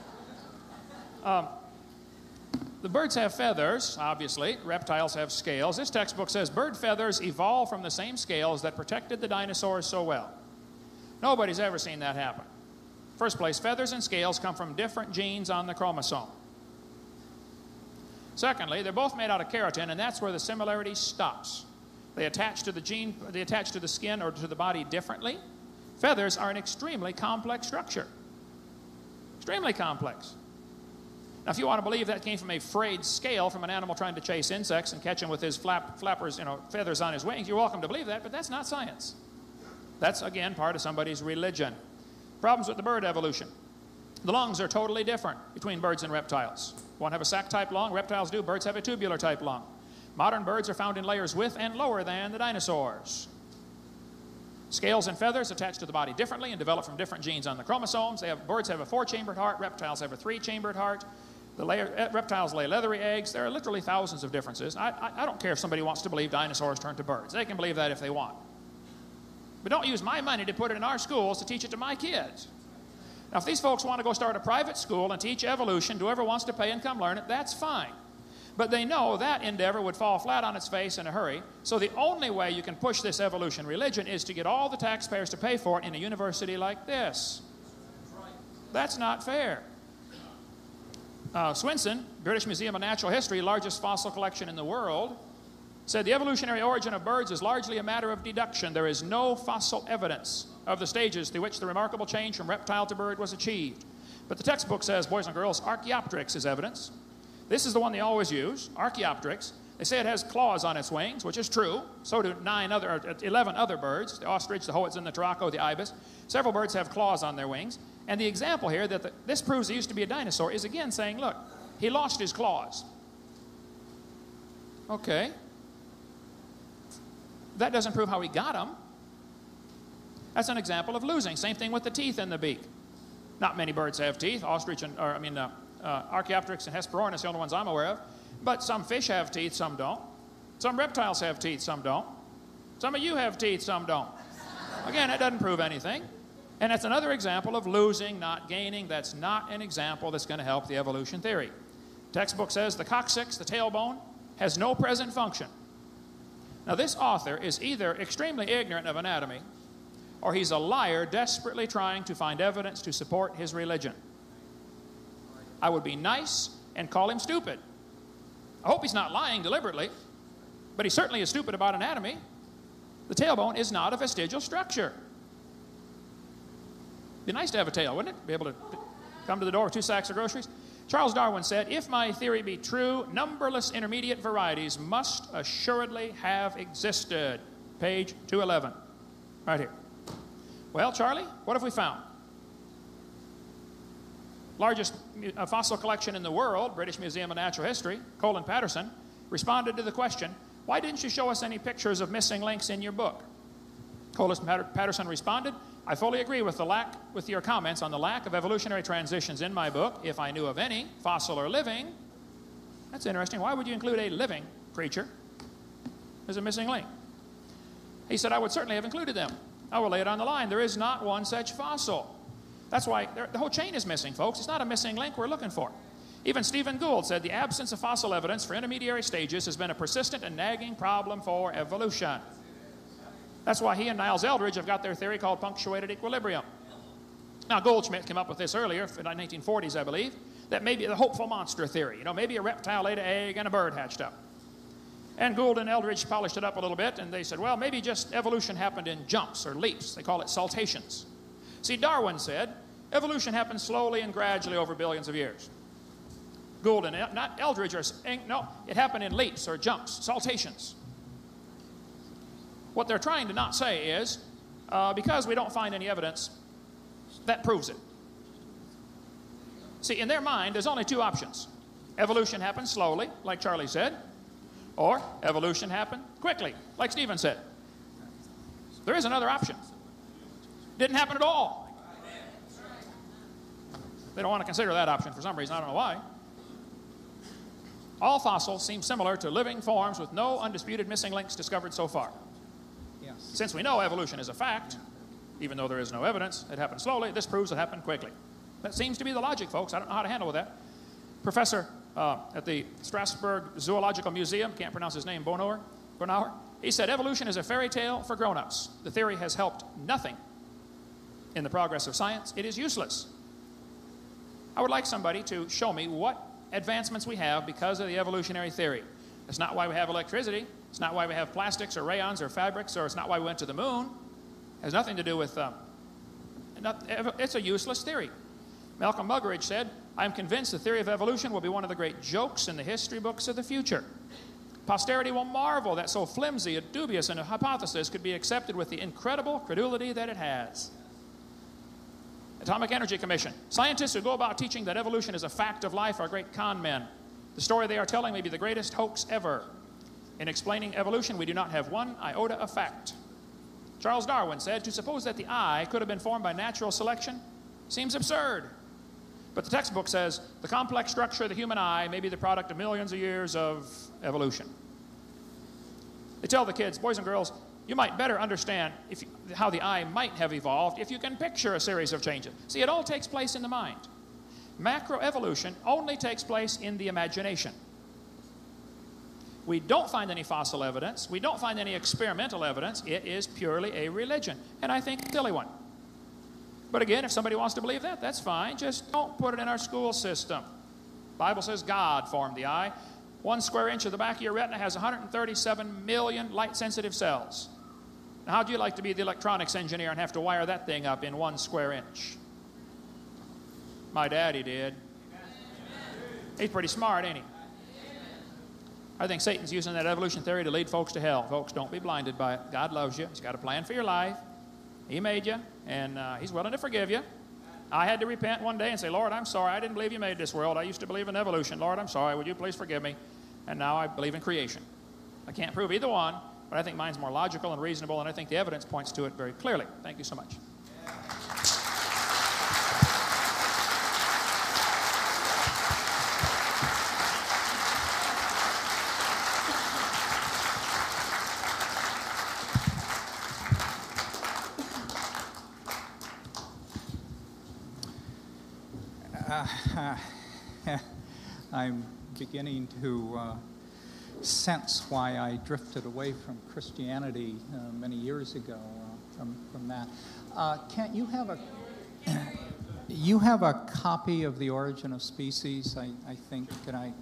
The birds have feathers, obviously. Reptiles have scales. This textbook says bird feathers evolved from the same scales that protected the dinosaurs so well. Nobody's ever seen that happen. First place, feathers and scales come from different genes on the chromosome. Secondly, they're both made out of keratin, and that's where the similarity stops. They attach to the skin or to the body differently. Feathers are an extremely complex structure. Extremely complex. Now, if you want to believe that came from a frayed scale from an animal trying to chase insects and catch them with his flappers, feathers on his wings, you're welcome to believe that, but that's not science. That's, again, part of somebody's religion. Problems with the bird evolution. The lungs are totally different between birds and reptiles. One have a sac-type lung, reptiles do, birds have a tubular-type lung. Modern birds are found in layers with and lower than the dinosaurs. Scales and feathers attach to the body differently and develop from different genes on the chromosomes. Birds have a 4-chambered heart, reptiles have a 3-chambered heart. Reptiles lay leathery eggs. There are literally thousands of differences. I don't care if somebody wants to believe dinosaurs turned to birds. They can believe that if they want. But don't use my money to put it in our schools to teach it to my kids. Now, if these folks want to go start a private school and teach evolution to whoever wants to pay and come learn it, that's fine. But they know that endeavor would fall flat on its face in a hurry. So the only way you can push this evolution religion is to get all the taxpayers to pay for it in a university like this. That's not fair. Swinson, British Museum of Natural History, largest fossil collection in the world, said the evolutionary origin of birds is largely a matter of deduction. There is no fossil evidence of the stages through which the remarkable change from reptile to bird was achieved. But the textbook says, boys and girls, Archaeopteryx is evidence. This is the one they always use, Archaeopteryx. They say it has claws on its wings, which is true. So do 11 other birds, the ostrich, the hoatzin, the turaco, the ibis. Several birds have claws on their wings. And the example here that this proves he used to be a dinosaur is again saying, look, he lost his claws. Okay. That doesn't prove how he got them. That's an example of losing. Same thing with the teeth in the beak. Not many birds have teeth. Archaeopteryx and Hesperornis are the only ones I'm aware of. But some fish have teeth, some don't. Some reptiles have teeth, some don't. Some of you have teeth, some don't. Again, that doesn't prove anything. And that's another example of losing, not gaining. That's not an example that's going to help the evolution theory. Textbook says the coccyx, the tailbone, has no present function. Now, this author is either extremely ignorant of anatomy, or he's a liar desperately trying to find evidence to support his religion. I would be nice and call him stupid. I hope he's not lying deliberately, but he certainly is stupid about anatomy. The tailbone is not a vestigial structure. It'd be nice to have a tail, wouldn't it? Be able to come to the door with 2 sacks of groceries. Charles Darwin said, if my theory be true, numberless intermediate varieties must assuredly have existed. Page 211, right here. Well, Charlie, what have we found? Largest fossil collection in the world, British Museum of Natural History, Colin Patterson, responded to the question, why didn't you show us any pictures of missing links in your book? Colin Patterson responded, I fully agree with your comments on the lack of evolutionary transitions in my book, if I knew of any, fossil or living. That's interesting. Why would you include a living creature as a missing link? He said, I would certainly have included them. I will lay it on the line. There is not one such fossil. That's why the whole chain is missing, folks. It's not a missing link we're looking for. Even Stephen Gould said the absence of fossil evidence for intermediary stages has been a persistent and nagging problem for evolution. That's why he and Niles Eldredge have got their theory called punctuated equilibrium. Now, Goldschmidt came up with this earlier, in the 1940s, I believe, that maybe the hopeful monster theory. Maybe a reptile laid an egg and a bird hatched up. And Gould and Eldredge polished it up a little bit, and they said, well, maybe just evolution happened in jumps or leaps. They call it saltations. See, Darwin said evolution happened slowly and gradually over billions of years. Gould and not Eldredge are saying, no, it happened in leaps or jumps, saltations. What they're trying to not say is, because we don't find any evidence, that proves it. See, in their mind, there's only two options. Evolution happened slowly, like Charlie said, or evolution happened quickly, like Stephen said. There is another option. Didn't happen at all. They don't want to consider that option for some reason. I don't know why. All fossils seem similar to living forms with no undisputed missing links discovered so far. Yes. Since we know evolution is a fact, even though there is no evidence, it happened slowly, this proves it happened quickly. That seems to be the logic, folks. I don't know how to handle with that. Professor at the Strasbourg Zoological Museum, can't pronounce his name, Bonauer, he said evolution is a fairy tale for grown-ups. The theory has helped nothing in the progress of science. It is useless. I would like somebody to show me what advancements we have because of the evolutionary theory. It's not why we have electricity. It's not why we have plastics or rayons or fabrics, or it's not why we went to the moon. It has nothing to do with... it's a useless theory. Malcolm Muggeridge said, "I am convinced the theory of evolution will be one of the great jokes in the history books of the future. Posterity will marvel that so flimsy, dubious, and a hypothesis could be accepted with the incredible credulity that it has." Atomic Energy Commission. Scientists who go about teaching that evolution is a fact of life are great con men. The story they are telling may be the greatest hoax ever. In explaining evolution, we do not have one iota of fact. Charles Darwin said, "To suppose that the eye could have been formed by natural selection seems absurd." But the textbook says, "The complex structure of the human eye may be the product of millions of years of evolution." They tell the kids, boys and girls, you might better understand how the eye might have evolved if you can picture a series of changes. See, it all takes place in the mind. Macroevolution only takes place in the imagination. We don't find any fossil evidence. We don't find any experimental evidence. It is purely a religion, and I think a silly one. But again, if somebody wants to believe that, that's fine. Just don't put it in our school system. The Bible says God formed the eye. 1 square inch of the back of your retina has 137 million light-sensitive cells. Now, how'd you like to be the electronics engineer and have to wire that thing up in 1 square inch? My daddy did. He's pretty smart, ain't he? I think Satan's using that evolution theory to lead folks to hell. Folks, don't be blinded by it. God loves you. He's got a plan for your life. He made you, and he's willing to forgive you. I had to repent one day and say, "Lord, I'm sorry. I didn't believe you made this world. I used to believe in evolution. Lord, I'm sorry. Would you please forgive me?" And now I believe in creation. I can't prove either one, but I think mine's more logical and reasonable, and I think the evidence points to it very clearly. Thank you so much. I'm beginning to sense why I drifted away from Christianity many years ago from that. Can't you have a copy of The Origin of Species? I think. Can I?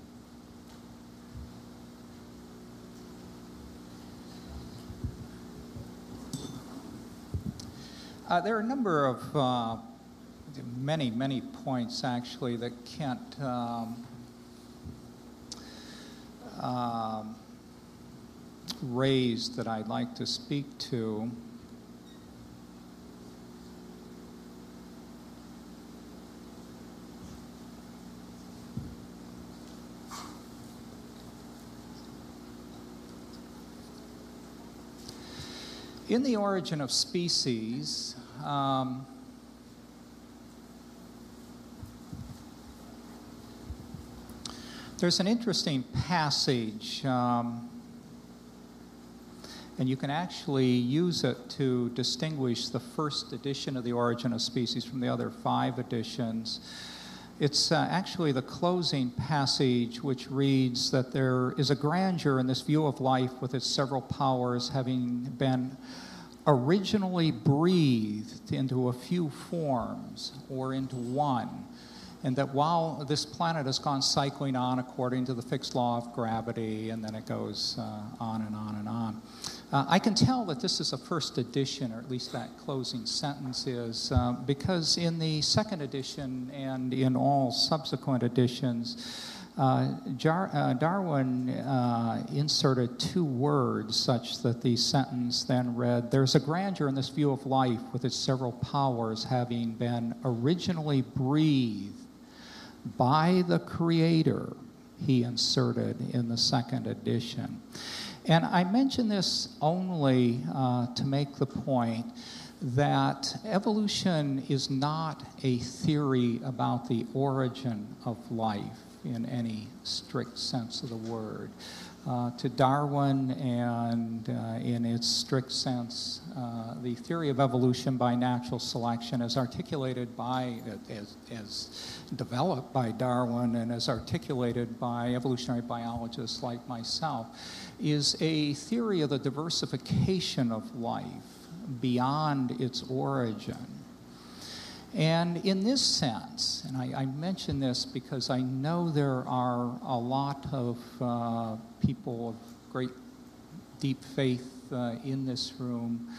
There are a number of many points actually that Kent raised that I'd like to speak to. In The Origin of Species, there's an interesting passage, and you can actually use it to distinguish the first edition of The Origin of Species from the other 5 editions. It's actually the closing passage, which reads that there is a grandeur in this view of life with its several powers having been originally breathed into a few forms or into one. And that while this planet has gone cycling on according to the fixed law of gravity, and then it goes on and on and on, I can tell that this is a first edition, or at least that closing sentence is, because in the second edition and in all subsequent editions, Darwin inserted two words such that the sentence then read, "There's a grandeur in this view of life with its several powers having been originally breathed by the Creator," he inserted in the second edition. And I mention this only to make the point that evolution is not a theory about the origin of life in any strict sense of the word. To Darwin and in its strict sense, the theory of evolution by natural selection as articulated by, as developed by Darwin and as articulated by evolutionary biologists like myself, is a theory of the diversification of life beyond its origin. And in this sense, and I mention this because I know there are a lot of people of great deep faith in this room,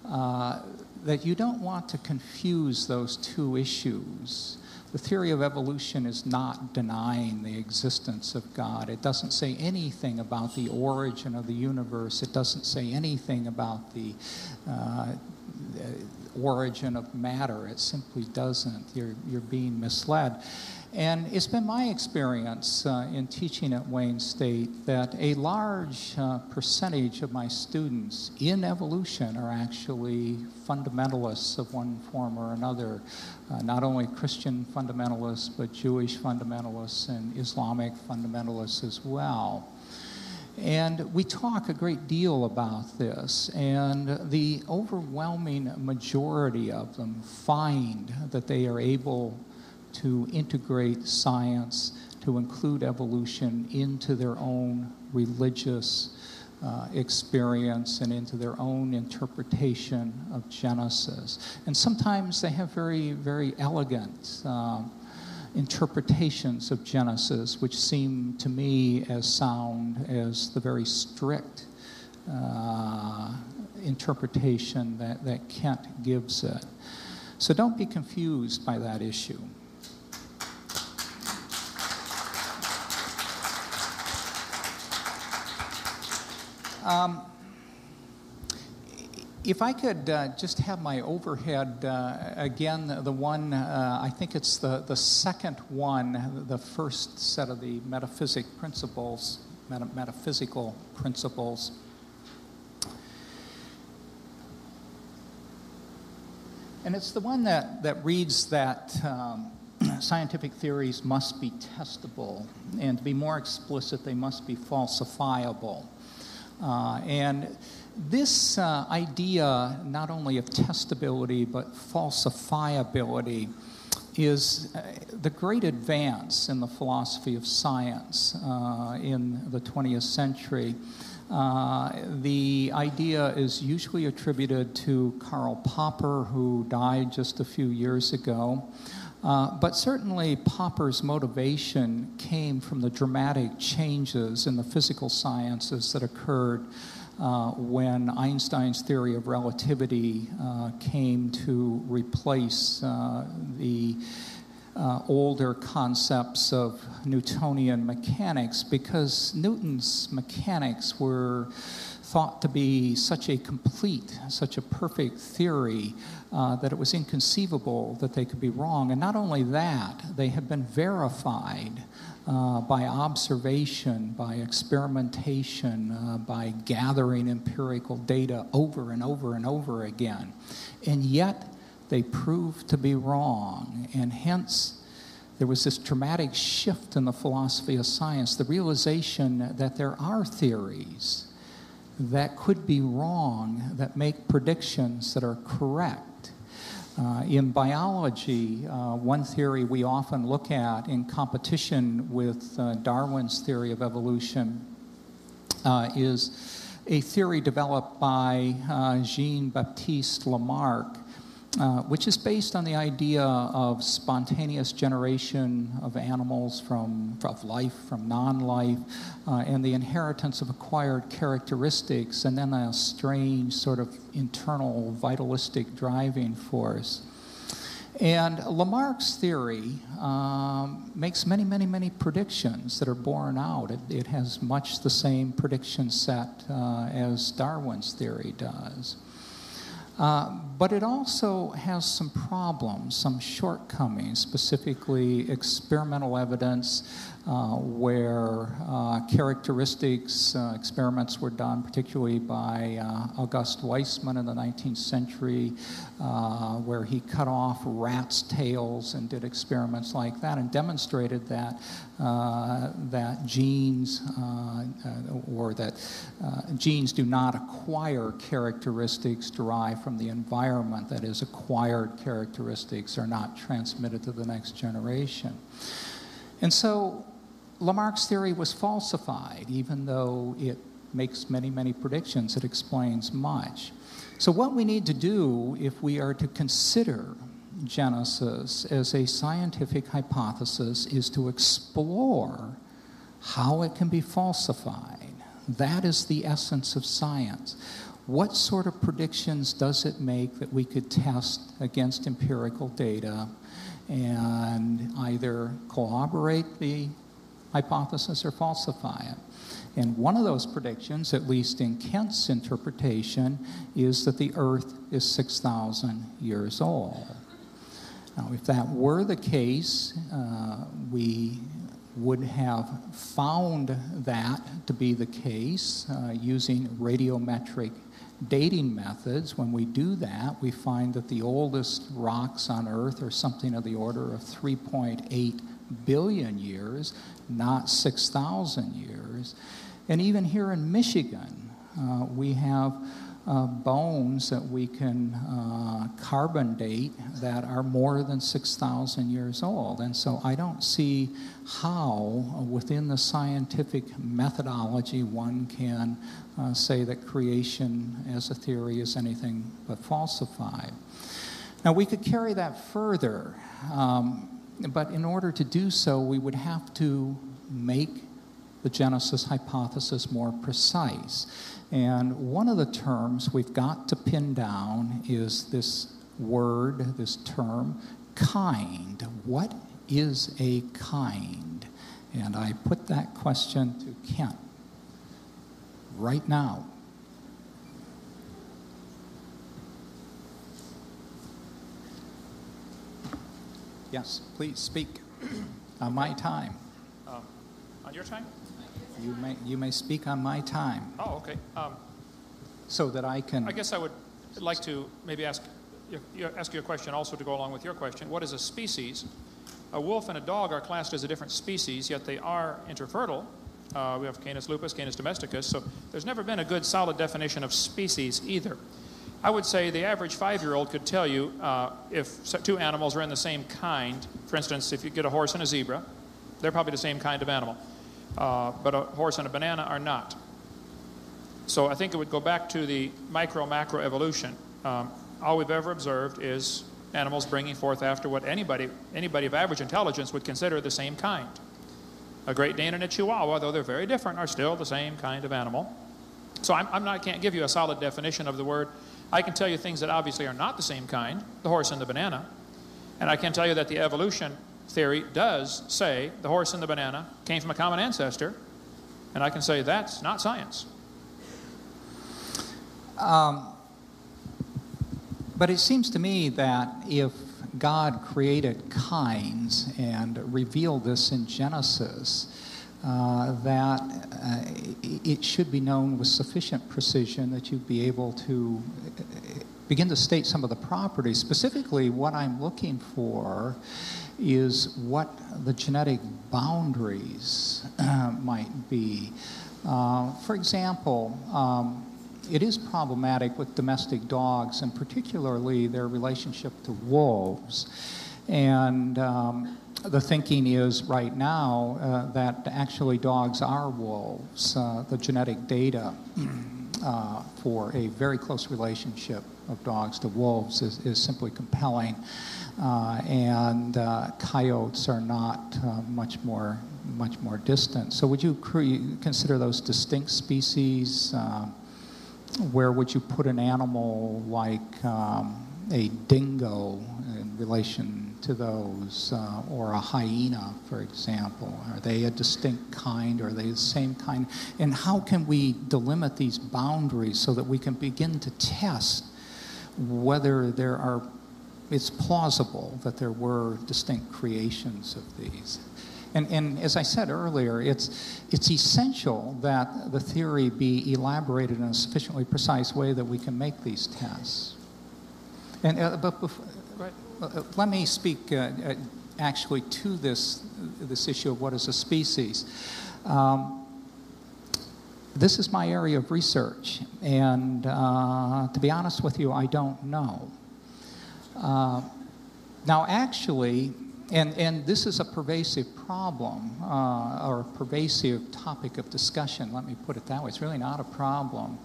that you don't want to confuse those two issues. The theory of evolution is not denying the existence of God. It doesn't say anything about the origin of the universe. It doesn't say anything about the origin of matter. It simply doesn't. You're being misled. And it's been my experience in teaching at Wayne State that a large percentage of my students in evolution are actually fundamentalists of one form or another. Not only Christian fundamentalists, but Jewish fundamentalists and Islamic fundamentalists as well. And we talk a great deal about this, and the overwhelming majority of them find that they are able to integrate science, to include evolution into their own religious experience and into their own interpretation of Genesis. And sometimes they have very, very elegant interpretations of Genesis, which seem to me as sound as the very strict interpretation that Kent gives it. So don't be confused by that issue. If I could just have my overhead, again, the one, I think it's the second one, the first set of the metaphysical principles. And it's the one that reads that scientific theories must be testable, and to be more explicit, they must be falsifiable. And this idea, not only of testability, but falsifiability, is the great advance in the philosophy of science in the 20th century. The idea is usually attributed to Karl Popper, who died just a few years ago. But certainly Popper's motivation came from the dramatic changes in the physical sciences that occurred when Einstein's theory of relativity came to replace the older concepts of Newtonian mechanics, because Newton's mechanics were thought to be such a complete, such a perfect theory that it was inconceivable that they could be wrong. And not only that, they have been verified by observation, by experimentation, by gathering empirical data over and over and over again. And yet, they proved to be wrong. And hence, there was this dramatic shift in the philosophy of science, the realization that there are theories that could be wrong, that make predictions that are correct. In biology, one theory we often look at in competition with Darwin's theory of evolution is a theory developed by Jean-Baptiste Lamarck, which is based on the idea of spontaneous generation of animals of life from non-life, and the inheritance of acquired characteristics, and then a strange sort of internal vitalistic driving force. And Lamarck's theory makes many, many, many predictions that are borne out. It has much the same prediction set as Darwin's theory does. But it also has some problems, some shortcomings, specifically experimental evidence where characteristics experiments were done, particularly by August Weismann in the 19th century, where he cut off rats' tails and did experiments like that and demonstrated that genes genes do not acquire characteristics derived from the environment. That is, acquired characteristics are not transmitted to the next generation. And so Lamarck's theory was falsified, even though it makes many, many predictions. It explains much. So what we need to do if we are to consider Genesis as a scientific hypothesis is to explore how it can be falsified. That is the essence of science. What sort of predictions does it make that we could test against empirical data and either corroborate the hypothesis or falsify it? And one of those predictions, at least in Kent's interpretation, is that the Earth is 6,000 years old. Now, if that were the case, we would have found that to be the case using radiometric dating methods. When we do that, we find that the oldest rocks on Earth are something of the order of 3.8 billion years, not 6,000 years. And even here in Michigan, we have bones that we can carbon date that are more than 6,000 years old. And so I don't see how, within the scientific methodology, one can say that creation as a theory is anything but falsified. Now, we could carry that further, but in order to do so, we would have to make the Genesis hypothesis more precise. And one of the terms we've got to pin down is this word, this term, kind. What is a kind? And I put that question to Kent right now. Yes, please speak. On my time. On your time? You may speak on my time. Oh, okay. So that I can... I guess I would like to maybe ask you a question also to go along with your question. What is a species? A wolf and a dog are classed as a different species, yet they are interfertile. We have Canis lupus, Canis domesticus, so there's never been a good solid definition of species either. I would say the average 5-year-old could tell you if two animals are in the same kind. For instance, if you get a horse and a zebra, they're probably the same kind of animal. But a horse and a banana are not. So I think it would go back to the micro-macro evolution. All we've ever observed is animals bringing forth after what anybody of average intelligence would consider the same kind. A Great Dane and a Chihuahua, though they're very different, are still the same kind of animal. So I can't give you a solid definition of the word. I can tell you things that obviously are not the same kind, the horse and the banana. And I can tell you that the evolution theory does say the horse and the banana came from a common ancestor, and I can say that's not science. But it seems to me that if God created kinds and revealed this in Genesis, that it should be known with sufficient precision that you'd be able to begin to state some of the properties. Specifically, what I'm looking for is what the genetic boundaries might be. For example, it is problematic with domestic dogs, and particularly their relationship to wolves. And the thinking is right now that actually dogs are wolves. The genetic data for a very close relationship of dogs to wolves is simply compelling. And coyotes are not much more distant. So would you consider those distinct species? Where would you put an animal like a dingo? And relation to those, or a hyena, for example? Are they a distinct kind, or are they the same kind? And how can we delimit these boundaries so that we can begin to test whether it's plausible that there were distinct creations of these? And as I said earlier, it's essential that the theory be elaborated in a sufficiently precise way that we can make these tests. And let me speak actually to this issue of what is a species. This is my area of research, and to be honest with you, I don't know. Now, actually, and this is a pervasive problem, or a pervasive topic of discussion, let me put it that way. It's really not a problem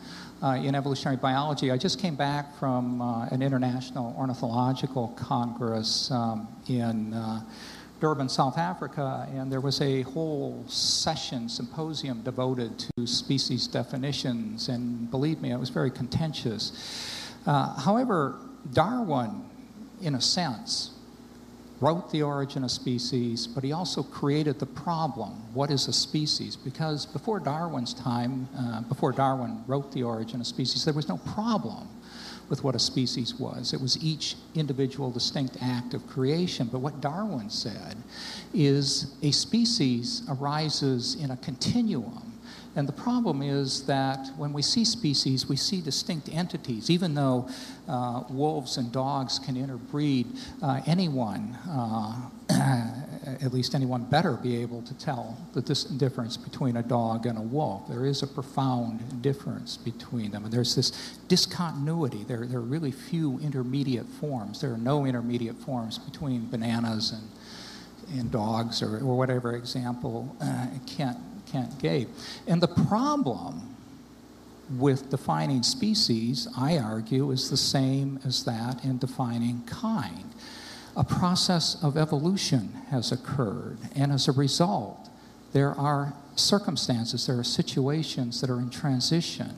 in evolutionary biology. I just came back from an international ornithological congress in Durban, South Africa, and there was a whole symposium devoted to species definitions, and believe me, it was very contentious. However, Darwin, in a sense, wrote The Origin of Species, but he also created the problem, what is a species? Because before Darwin's time, before Darwin wrote The Origin of Species, there was no problem with what a species was. It was each individual distinct act of creation. But what Darwin said is a species arises in a continuum. And the problem is that when we see species, we see distinct entities. Even though wolves and dogs can interbreed, anyone, at least anyone better, be able to tell the difference between a dog and a wolf. There is a profound difference between them. And there's this discontinuity. There are really few intermediate forms. There are no intermediate forms between bananas and dogs, or whatever example Kent gave. And the problem with defining species, I argue, is the same as that in defining kind. A process of evolution has occurred, and as a result, there are circumstances, there are situations that are in transition.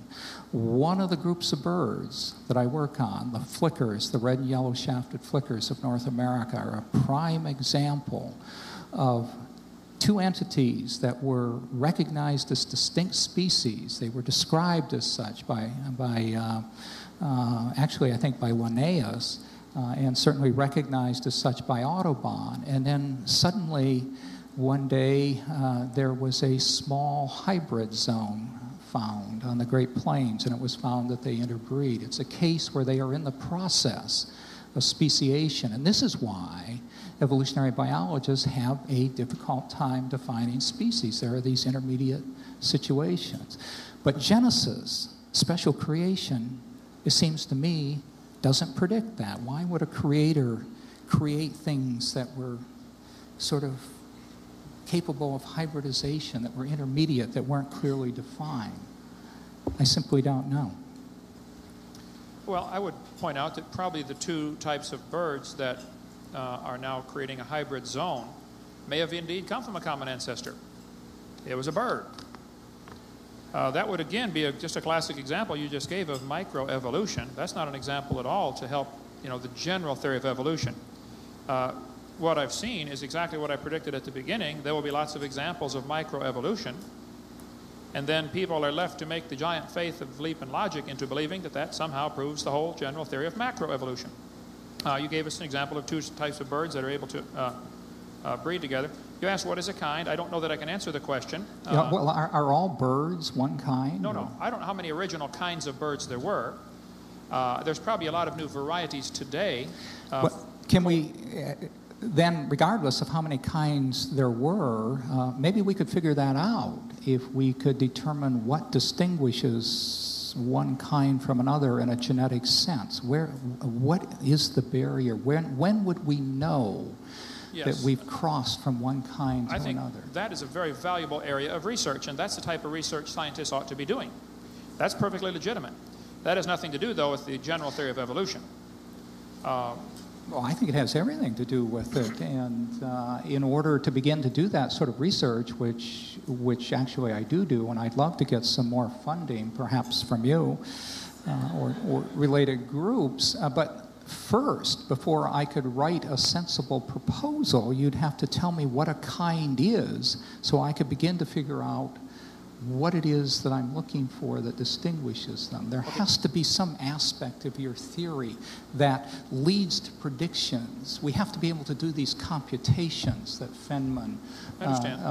One of the groups of birds that I work on, the flickers, the red and yellow shafted flickers of North America, are a prime example of two entities that were recognized as distinct species. They were described as such by actually, I think by Linnaeus, and certainly recognized as such by Audubon. And then suddenly, one day, there was a small hybrid zone found on the Great Plains, and it was found that they interbreed. It's a case where they are in the process of speciation, and this is why evolutionary biologists have a difficult time defining species. There are these intermediate situations. But Genesis, special creation, it seems to me, doesn't predict that. Why would a creator create things that were sort of capable of hybridization, that were intermediate, that weren't clearly defined? I simply don't know. Well, I would point out that probably the two types of birds that are now creating a hybrid zone may have indeed come from a common ancestor. It was a bird. That would again be just a classic example you just gave of microevolution. That's not an example at all to help the general theory of evolution. What I've seen is exactly what I predicted at the beginning. There will be lots of examples of microevolution, and then people are left to make the giant faith of leap and logic into believing that that somehow proves the whole general theory of macroevolution. You gave us an example of two types of birds that are able to breed together. You asked what is a kind. I don't know that I can answer the question. Well, are all birds one kind? No. I don't know how many original kinds of birds there were. There's probably a lot of new varieties today. Can we, then, regardless of how many kinds there were, maybe we could figure that out if we could determine what distinguishes one kind from another in a genetic sense. What is the barrier? When would we know that we've crossed from one kind to another? I think that is a very valuable area of research, and that's the type of research scientists ought to be doing. That's perfectly legitimate. That has nothing to do, though, with the general theory of evolution. Well, I think it has everything to do with it, and in order to begin to do that sort of research, which actually I do, and I'd love to get some more funding, perhaps from you or related groups, but first, before I could write a sensible proposal, you'd have to tell me what a kind is so I could begin to figure out what it is that I'm looking for that distinguishes them. There has to be some aspect of your theory that leads to predictions. We have to be able to do these computations that Feynman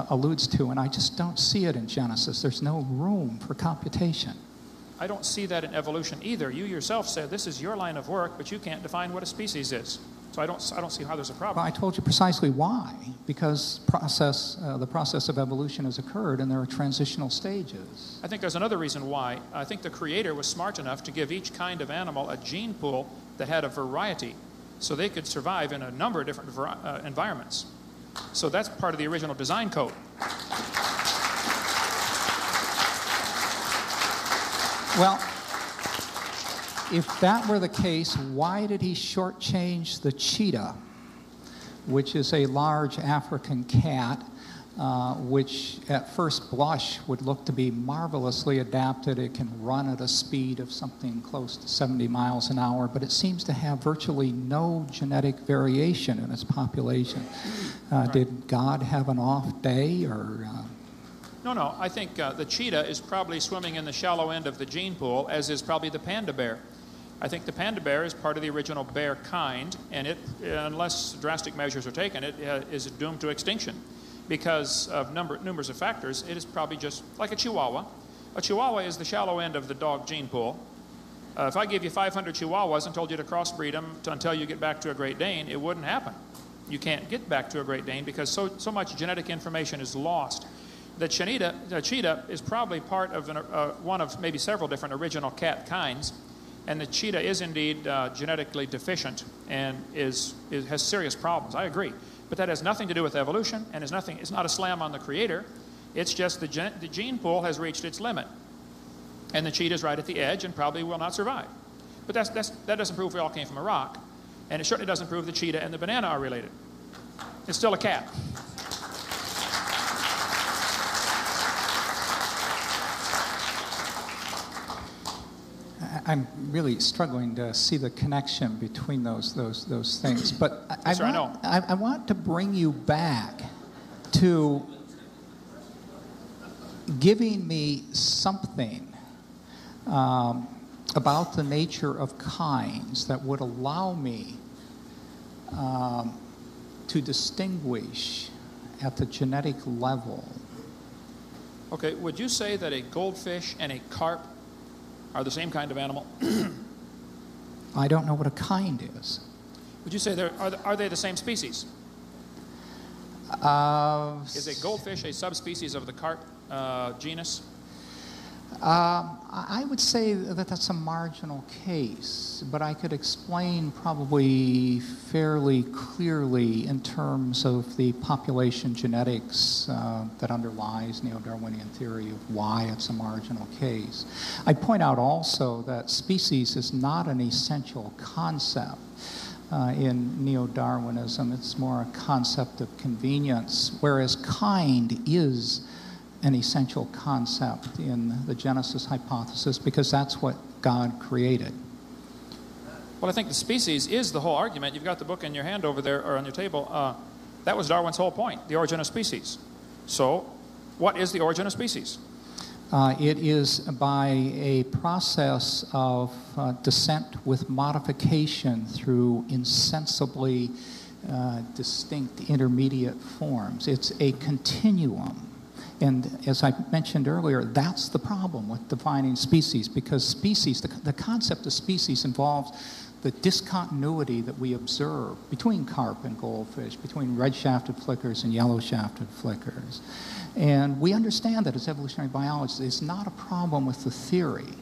alludes to, and I just don't see it in Genesis. There's no room for computation. I don't see that in evolution either. You yourself said this is your line of work, but you can't define what a species is. So I don't see how there's a problem. Well, I told you precisely why. Because the process of evolution has occurred, and there are transitional stages. I think there's another reason why. I think the Creator was smart enough to give each kind of animal a gene pool that had a variety, so they could survive in a number of different environments. So that's part of the original design code. Well, if that were the case, why did he shortchange the cheetah, which is a large African cat, which at first blush would look to be marvelously adapted? It can run at a speed of something close to 70 miles an hour, but it seems to have virtually no genetic variation in its population. Did God have an off day, or... No. I think the cheetah is probably swimming in the shallow end of the gene pool, as is probably the panda bear. I think the panda bear is part of the original bear kind, and it, unless drastic measures are taken, it is doomed to extinction because of numbers of factors. It is probably just like a chihuahua. A chihuahua is the shallow end of the dog gene pool. If I gave you 500 chihuahuas and told you to crossbreed them until you get back to a Great Dane, it wouldn't happen. You can't get back to a Great Dane because so much genetic information is lost. The cheetah is probably part of one of maybe several different original cat kinds, and the cheetah is indeed genetically deficient and has serious problems. I agree, but that has nothing to do with evolution, and it's not a slam on the Creator. It's just the gene pool has reached its limit, and the cheetah is right at the edge and probably will not survive. But that doesn't prove we all came from a rock, and it certainly doesn't prove the cheetah and the banana are related. It's still a cat. I'm really struggling to see the connection between those things. But I want to bring you back to giving me something about the nature of kinds that would allow me to distinguish at the genetic level. Okay, would you say that a goldfish and a carp are the same kind of animal? I don't know what a kind is. Would you say are they the same species? Is a goldfish a subspecies of the carp genus? I would say that that's a marginal case, but I could explain probably fairly clearly in terms of the population genetics that underlies neo-Darwinian theory of why it's a marginal case. I point out also that species is not an essential concept in neo-Darwinism. It's more a concept of convenience, whereas kind is an essential concept in the Genesis hypothesis because that's what God created. Well, I think the species is the whole argument. You've got the book in your hand over there, or on your table. That was Darwin's whole point, the origin of species. So, what is the origin of species? It is by a process of descent with modification through insensibly distinct intermediate forms. It's a continuum. And as I mentioned earlier, that's the problem with defining species, because species, the concept of species involves the discontinuity that we observe between carp and goldfish, between red-shafted flickers and yellow-shafted flickers. And we understand that as evolutionary biologists, it's not a problem with the theory,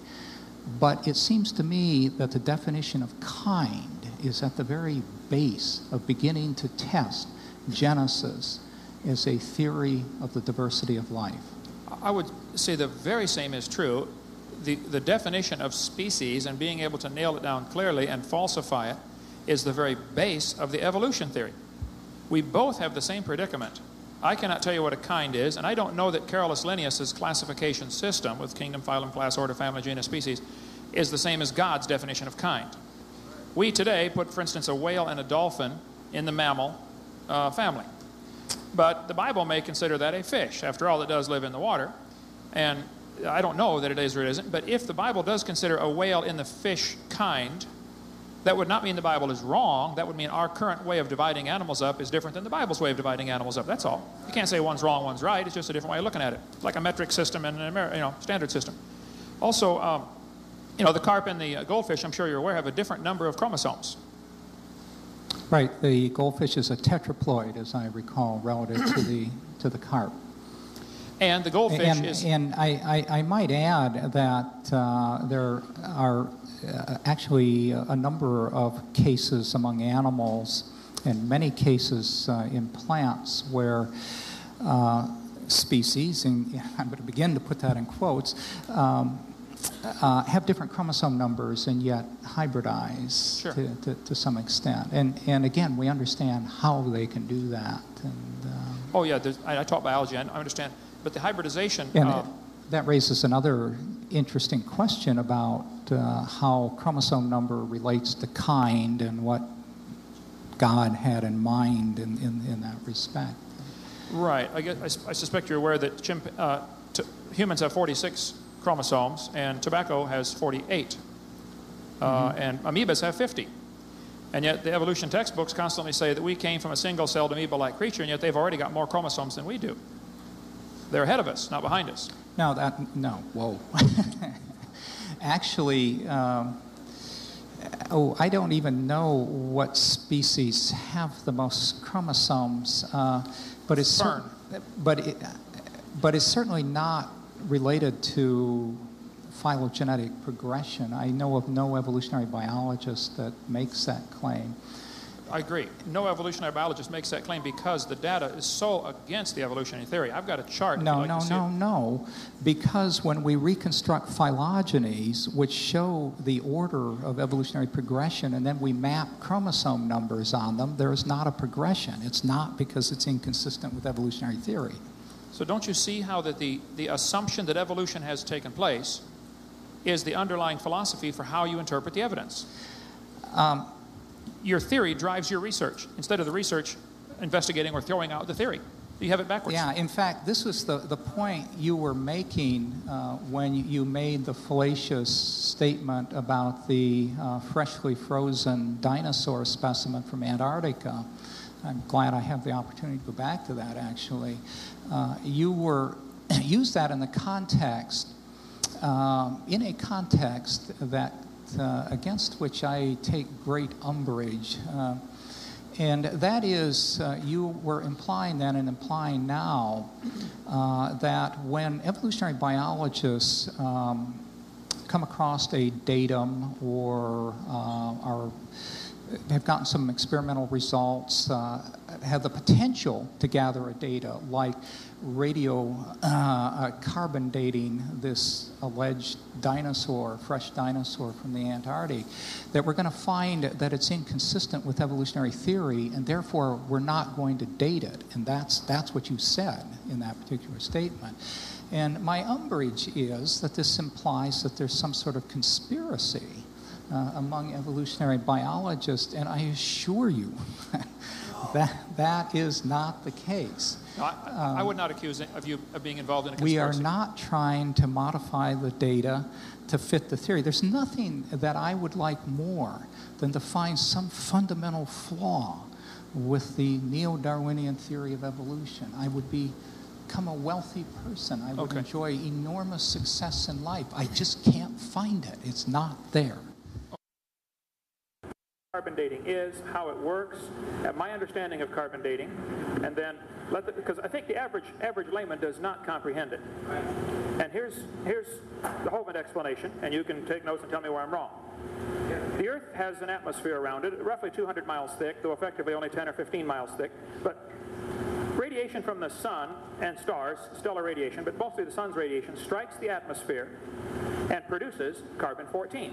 but it seems to me that the definition of kind is at the very base of beginning to test Genesis is a theory of the diversity of life. I would say the very same is true. The definition of species and being able to nail it down clearly and falsify it is the very base of the evolution theory. We both have the same predicament. I cannot tell you what a kind is, and I don't know that Carolus Linnaeus's classification system with kingdom, phylum, class, order, family, genus, species is the same as God's definition of kind. We today put, for instance, a whale and a dolphin in the mammal family. But the Bible may consider that a fish. After all, it does live in the water. And I don't know that it is or it isn't, but if the Bible does consider a whale in the fish kind, that would not mean the Bible is wrong. That would mean our current way of dividing animals up is different than the Bible's way of dividing animals up. That's all. You can't say one's wrong, one's right. It's just a different way of looking at it, like a metric system and a standard system. Also, the carp and the goldfish, I'm sure you're aware, have a different number of chromosomes. Right. The goldfish is a tetraploid, as I recall, relative to the carp. And the goldfish is... And I might add that there are actually a number of cases among animals, and many cases in plants, where species, and I'm going to begin to put that in quotes, have different chromosome numbers and yet hybridize Sure. to some extent. And again, we understand how they can do that. And, oh, yeah, I taught biology, I understand. But the hybridization... And that raises another interesting question about how chromosome number relates to kind and what God had in mind in that respect. Right. I suspect you're aware that humans have 46 chromosomes, and tobacco has 48. And amoebas have 50. And yet the evolution textbooks constantly say that we came from a single-celled amoeba-like creature, and yet they've already got more chromosomes than we do. They're ahead of us, not behind us. No, whoa. Actually, I don't even know what species have the most chromosomes, but it's certainly not related to phylogenetic progression. I know of no evolutionary biologist that makes that claim. I agree. No evolutionary biologist makes that claim because the data is so against the evolutionary theory. I've got a chart. No. Because when we reconstruct phylogenies, which show the order of evolutionary progression, and then we map chromosome numbers on them, there is not a progression. It's not because it's inconsistent with evolutionary theory. So don't you see how that the assumption that evolution has taken place is the underlying philosophy for how you interpret the evidence? Your theory drives your research instead of the research investigating or throwing out the theory. You have it backwards. Yeah, in fact, this was the point you were making when you made the fallacious statement about the freshly frozen dinosaur specimen from Antarctica. I'm glad I have the opportunity to go back to that, actually. You were used that in the context, in a context that against which I take great umbrage. And that is, you were implying then and implying now that when evolutionary biologists come across a datum or have gotten some experimental results, have the potential to gather a data like carbon dating this alleged dinosaur, fresh dinosaur from the Antarctic, that we're going to find that it's inconsistent with evolutionary theory, and therefore we're not going to date it. And that's what you said in that particular statement. And my umbrage is that this implies that there's some sort of conspiracy among evolutionary biologists, and I assure you that is not the case. No, I would not accuse of you of being involved in a conspiracy. We are not trying to modify the data to fit the theory. There's nothing that I would like more than to find some fundamental flaw with the neo-Darwinian theory of evolution. I would become a wealthy person. I would enjoy enormous success in life. I just can't find it. It's not there. Carbon dating is, how it works, my understanding of carbon dating, and then because I think the average layman does not comprehend it. And here's the Hovind explanation, and you can take notes and tell me where I'm wrong. The Earth has an atmosphere around it, roughly 200 miles thick, though effectively only 10 or 15 miles thick. But radiation from the sun and stars, stellar radiation, but mostly the sun's radiation, strikes the atmosphere and produces carbon-14.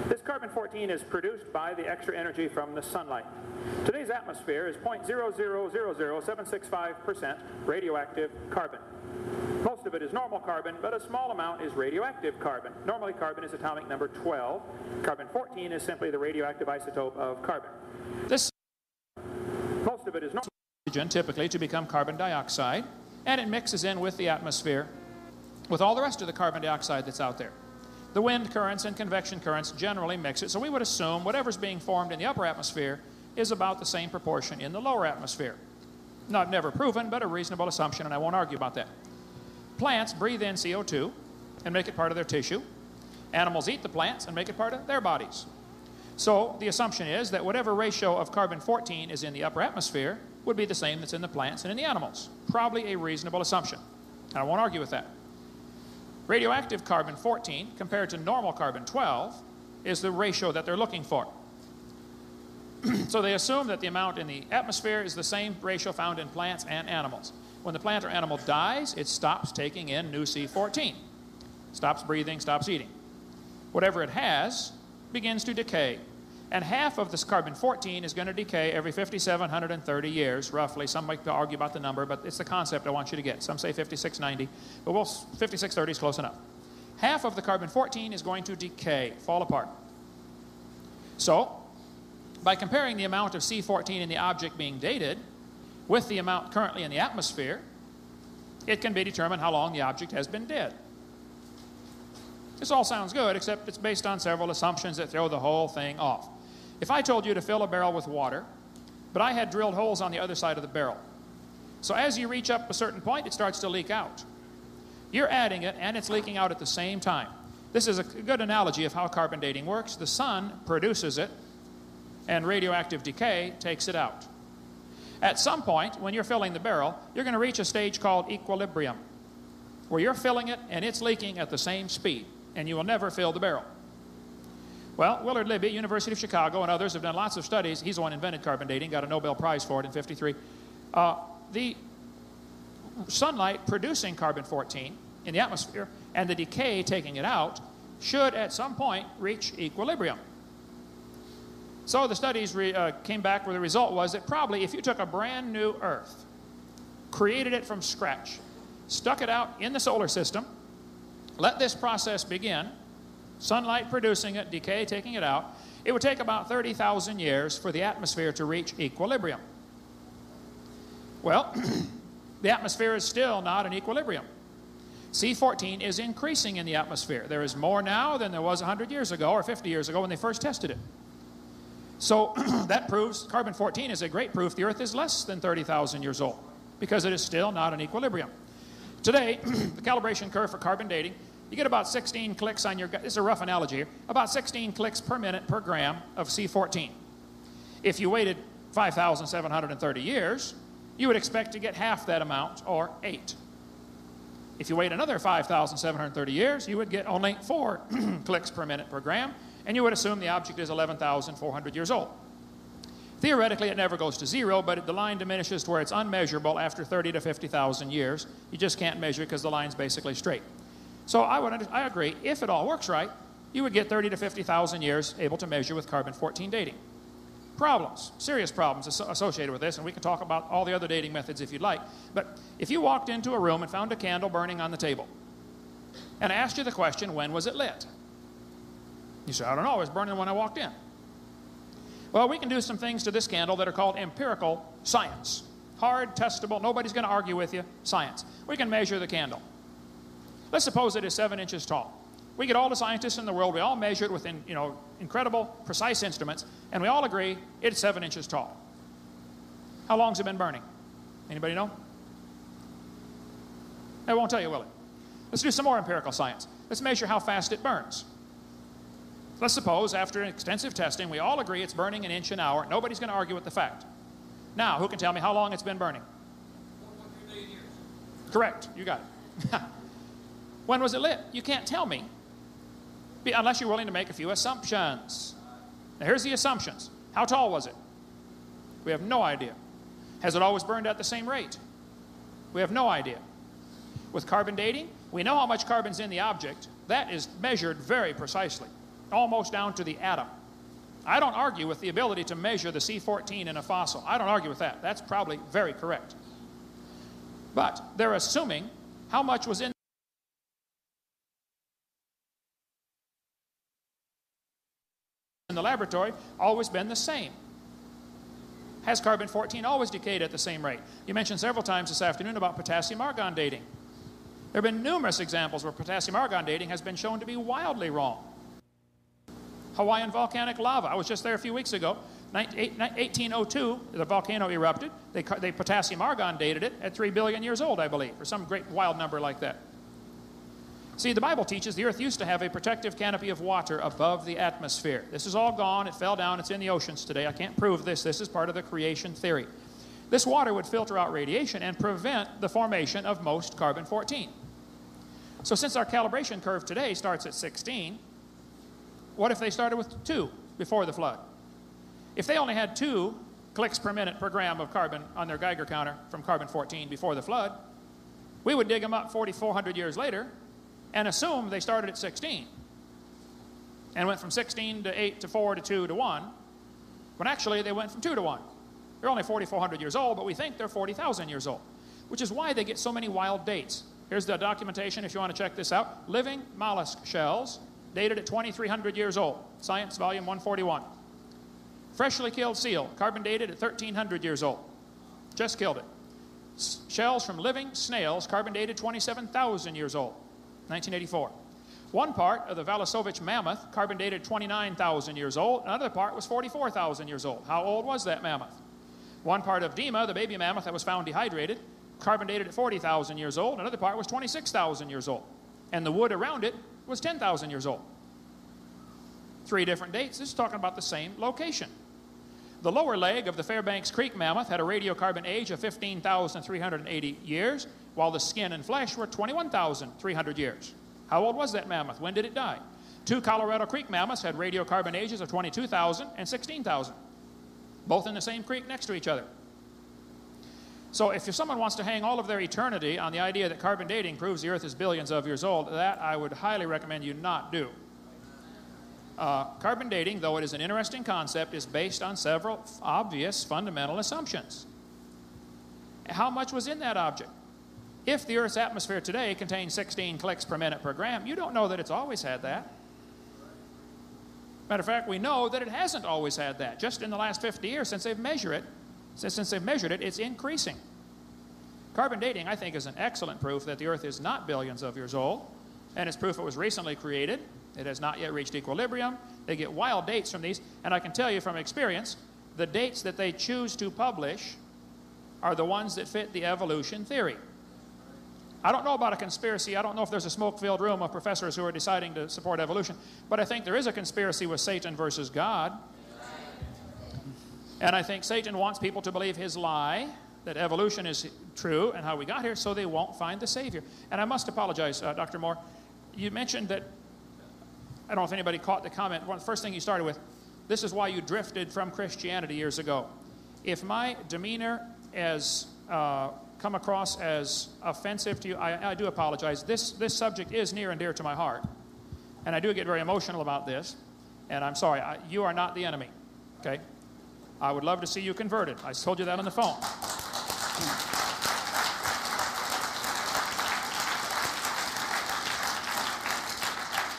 This carbon-14 is produced by the extra energy from the sunlight. Today's atmosphere is 0.0000765% radioactive carbon. Most of it is normal carbon, but a small amount is radioactive carbon. Normally carbon is atomic number 12. Carbon-14 is simply the radioactive isotope of carbon. Most of it is normal oxygen, typically, to become carbon dioxide, and it mixes in with the atmosphere with all the rest of the carbon dioxide that's out there. The wind currents and convection currents generally mix it, so we would assume whatever's being formed in the upper atmosphere is about the same proportion in the lower atmosphere. Not never proven, but a reasonable assumption, and I won't argue about that. Plants breathe in CO2 and make it part of their tissue. Animals eat the plants and make it part of their bodies. So the assumption is that whatever ratio of carbon-14 is in the upper atmosphere would be the same that's in the plants and in the animals. Probably a reasonable assumption, and I won't argue with that. Radioactive carbon-14 compared to normal carbon-12 is the ratio that they're looking for. So they assume that the amount in the atmosphere is the same ratio found in plants and animals. When the plant or animal dies, it stops taking in new C14. Stops breathing, stops eating. Whatever it has begins to decay. And half of this carbon-14 is going to decay every 5,730 years, roughly. Some might argue about the number, but it's the concept I want you to get. Some say 5,690, but 5,630 is close enough. Half of the carbon-14 is going to decay, fall apart. So, by comparing the amount of C14 in the object being dated with the amount currently in the atmosphere, it can be determined how long the object has been dead. This all sounds good, except it's based on several assumptions that throw the whole thing off. If I told you to fill a barrel with water, but I had drilled holes on the other side of the barrel, so as you reach up a certain point, it starts to leak out. You're adding it, and it's leaking out at the same time. This is a good analogy of how carbon dating works. The sun produces it, and radioactive decay takes it out. At some point, when you're filling the barrel, you're going to reach a stage called equilibrium, where you're filling it and it's leaking at the same speed, and you will never fill the barrel. Well, Willard Libby, University of Chicago, and others have done lots of studies. He's the one who invented carbon dating, got a Nobel Prize for it in '53. The sunlight producing carbon-14 in the atmosphere and the decay taking it out should at some point reach equilibrium. So the studies came back where the result was that probably if you took a brand new Earth, created it from scratch, stuck it out in the solar system, let this process begin, sunlight producing it, decay taking it out, it would take about 30,000 years for the atmosphere to reach equilibrium. Well, the atmosphere is still not in equilibrium. C14 is increasing in the atmosphere. There is more now than there was 100 years ago or 50 years ago when they first tested it. So that proves carbon-14 is a great proof the Earth is less than 30,000 years old because it is still not in equilibrium. Today, the calibration curve for carbon dating, you get about 16 clicks on your, this is a rough analogy here, about 16 clicks per minute per gram of C14. If you waited 5,730 years, you would expect to get half that amount, or 8. If you wait another 5,730 years, you would get only 4 clicks per minute per gram, and you would assume the object is 11,400 years old. Theoretically, it never goes to 0, but the line diminishes to where it's unmeasurable after 30 to 50,000 years. You just can't measure it because the line's basically straight. So I agree, if it all works right, you would get 30 to 50,000 years able to measure with carbon-14 dating. Problems, serious problems associated with this, and we can talk about all the other dating methods if you'd like, but if you walked into a room and found a candle burning on the table, and I asked you the question, when was it lit? You say, I don't know, it was burning when I walked in. Well, we can do some things to this candle that are called empirical science. Hard, testable, nobody's going to argue with you, science. We can measure the candle. Let's suppose it is 7 inches tall. We get all the scientists in the world, we all measure it with incredible, precise instruments, and we all agree it's 7 inches tall. How long has it been burning? Anybody know? I won't tell you, will it? Let's do some more empirical science. Let's measure how fast it burns. Let's suppose, after extensive testing, we all agree it's burning an inch an hour. Nobody's going to argue with the fact. Now, who can tell me how long it's been burning? 1.3 million years. Correct. You got it. When was it lit? You can't tell me, unless you're willing to make a few assumptions. Now, here's the assumptions. How tall was it? We have no idea. Has it always burned at the same rate? We have no idea. With carbon dating, we know how much carbon's in the object. That is measured very precisely, almost down to the atom. I don't argue with the ability to measure the C14 in a fossil. I don't argue with that. That's probably very correct. But they're assuming How much was in the laboratory? Always been the same. Has carbon-14 always decayed at the same rate? You mentioned several times this afternoon about potassium-argon dating. There have been numerous examples where potassium-argon dating has been shown to be wildly wrong. Hawaiian volcanic lava. I was just there a few weeks ago. 1802, the volcano erupted. They potassium-argon dated it at 3 billion years old, I believe, or some great wild number like that. See, the Bible teaches the earth used to have a protective canopy of water above the atmosphere. This is all gone. It fell down. It's in the oceans today. I can't prove this. This is part of the creation theory. This water would filter out radiation and prevent the formation of most carbon-14. So since our calibration curve today starts at 16, what if they started with 2 before the flood? If they only had 2 clicks per minute per gram of carbon on their Geiger counter from carbon-14 before the flood, we would dig them up 4,400 years later and assume they started at 16 and went from 16 to 8 to 4 to 2 to 1, when actually they went from 2 to 1. They're only 4,400 years old, but we think they're 40,000 years old, which is why they get so many wild dates. Here's the documentation if you want to check this out. Living mollusk shells dated at 2,300 years old. Science, volume 141. Freshly killed seal, carbon dated at 1,300 years old. Just killed it. Shells from living snails, carbon dated 27,000 years old. 1984. One part of the Valasovich mammoth, carbon dated 29,000 years old. Another part was 44,000 years old. How old was that mammoth? One part of Dima, the baby mammoth that was found dehydrated, carbon dated at 40,000 years old. Another part was 26,000 years old. And the wood around it was 10,000 years old. 3 different dates. This is talking about the same location. The lower leg of the Fairbanks Creek mammoth had a radiocarbon age of 15,380 years, while the skin and flesh were 21,300 years. How old was that mammoth? When did it die? 2 Colorado Creek mammoths had radiocarbon ages of 22,000 and 16,000, both in the same creek next to each other. So if someone wants to hang all of their eternity on the idea that carbon dating proves the earth is billions of years old, that I would highly recommend you not do. Carbon dating, though it is an interesting concept, is based on several obvious fundamental assumptions. How much was in that object? If the Earth's atmosphere today contains 16 clicks per minute per gram, you don't know that it's always had that. Matter of fact, we know that it hasn't always had that. Just in the last 50 years since they've measured it, it's increasing. Carbon dating, I think, is an excellent proof that the Earth is not billions of years old, and it's proof it was recently created. It has not yet reached equilibrium. They get wild dates from these, and I can tell you from experience, the dates that they choose to publish are the ones that fit the evolution theory. I don't know about a conspiracy. I don't know if there's a smoke-filled room of professors who are deciding to support evolution, but I think there is a conspiracy with Satan versus God. And I think Satan wants people to believe his lie, that evolution is true and how we got here, so they won't find the Savior. And I must apologize, Dr. Moore. You mentioned that, I don't know if anybody caught the comment, the first thing you started with, this is why you drifted from Christianity years ago. If my demeanor has come across as offensive to you, I do apologize. This subject is near and dear to my heart, and I do get very emotional about this, and I'm sorry. You are not the enemy, okay? I would love to see you converted. I told you that on the phone.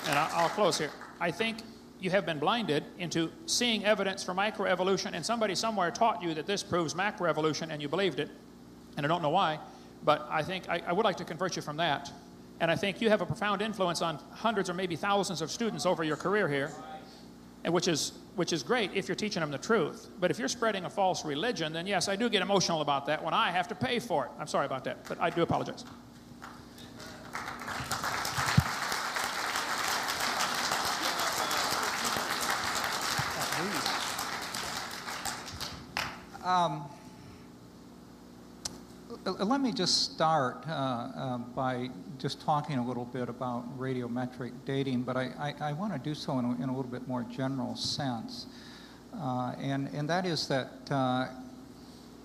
And I'll close here. I think you have been blinded into seeing evidence for microevolution, and somebody somewhere taught you that this proves macroevolution, and you believed it. And I don't know why, but I think I would like to convert you from that. And I think you have a profound influence on hundreds or maybe thousands of students over your career here, and which is great if you're teaching them the truth. But if you're spreading a false religion, then yes, I do get emotional about that when I have to pay for it. I'm sorry about that, but I do apologize. Let me just start by just talking a little bit about radiometric dating, but I want to do so in a little bit more general sense. And that is that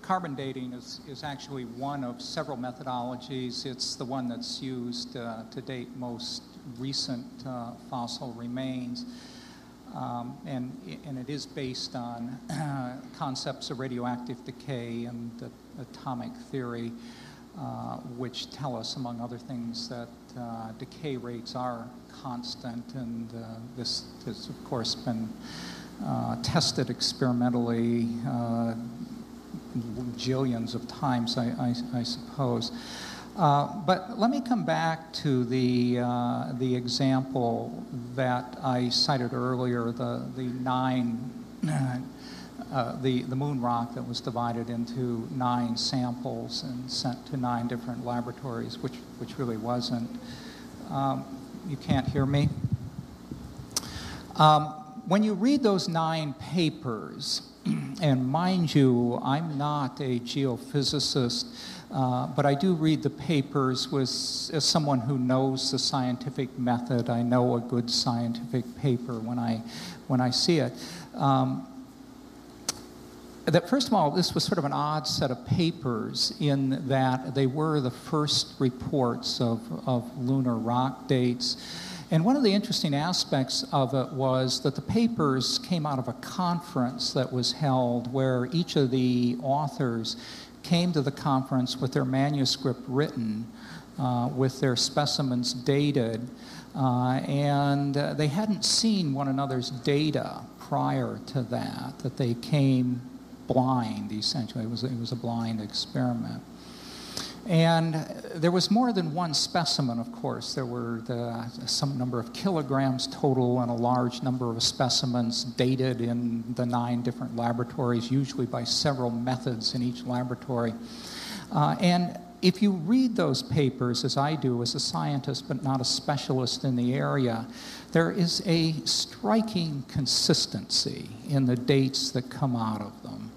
carbon dating is actually one of several methodologies. It's the one that's used to date most recent fossil remains. And it is based on concepts of radioactive decay and atomic theory. which tell us, among other things, that decay rates are constant, and this has, of course, been tested experimentally jillions of times, I suppose. But let me come back to the example that I cited earlier, the moon rock that was divided into 9 samples and sent to 9 different laboratories, which really wasn't. You can't hear me? When you read those 9 papers, and mind you, I'm not a geophysicist, but I do read the papers as someone who knows the scientific method. I know a good scientific paper when I see it. That first of all, this was sort of an odd set of papers in that they were the first reports of lunar rock dates. And one of the interesting aspects of it was that the papers came out of a conference that was held where each of the authors came to the conference with their manuscript written, with their specimens dated, and they hadn't seen one another's data prior to that they came blind, essentially. It was a blind experiment. And there was more than one specimen, of course. There were some number of kilograms total and a large number of specimens dated in the 9 different laboratories, usually by several methods in each laboratory. And if you read those papers, as I do as a scientist but not a specialist in the area, there is a striking consistency in the dates that come out of them.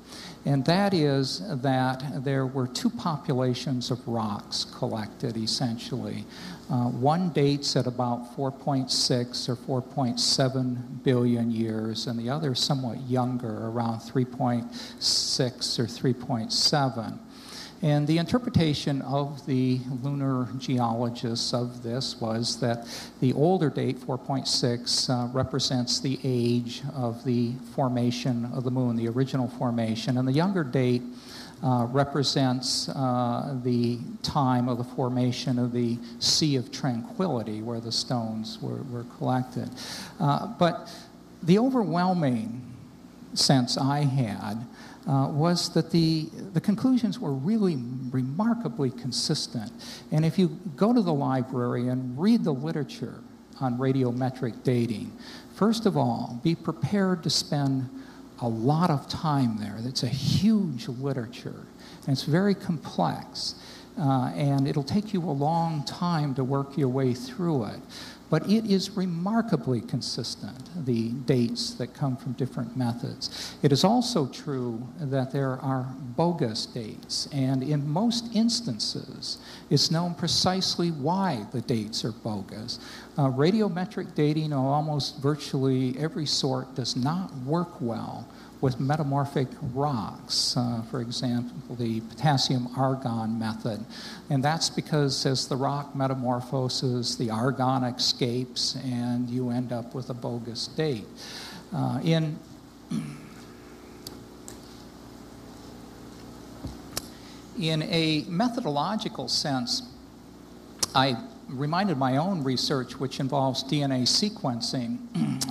And that is that there were 2 populations of rocks collected, essentially. One dates at about 4.6 or 4.7 billion years, and the other somewhat younger, around 3.6 or 3.7. And the interpretation of the lunar geologists of this was that the older date, 4.6, represents the age of the formation of the moon, the original formation, and the younger date represents the time of the formation of the Sea of Tranquility, where the stones were collected. But the overwhelming sense I had was that the conclusions were really remarkably consistent. And if you go to the library and read the literature on radiometric dating, first of all, be prepared to spend a lot of time there. It's a huge literature, and it's very complex. And it'll take you a long time to work your way through it. But it is remarkably consistent, the dates that come from different methods. It is also true that there are bogus dates, and in most instances, it's known precisely why the dates are bogus. Radiometric dating of almost virtually every sort does not work well with metamorphic rocks, for example, the potassium-argon method. And that's because as the rock metamorphoses, the argon escapes, and you end up with a bogus date. In a methodological sense, I reminded my own research, which involves DNA sequencing,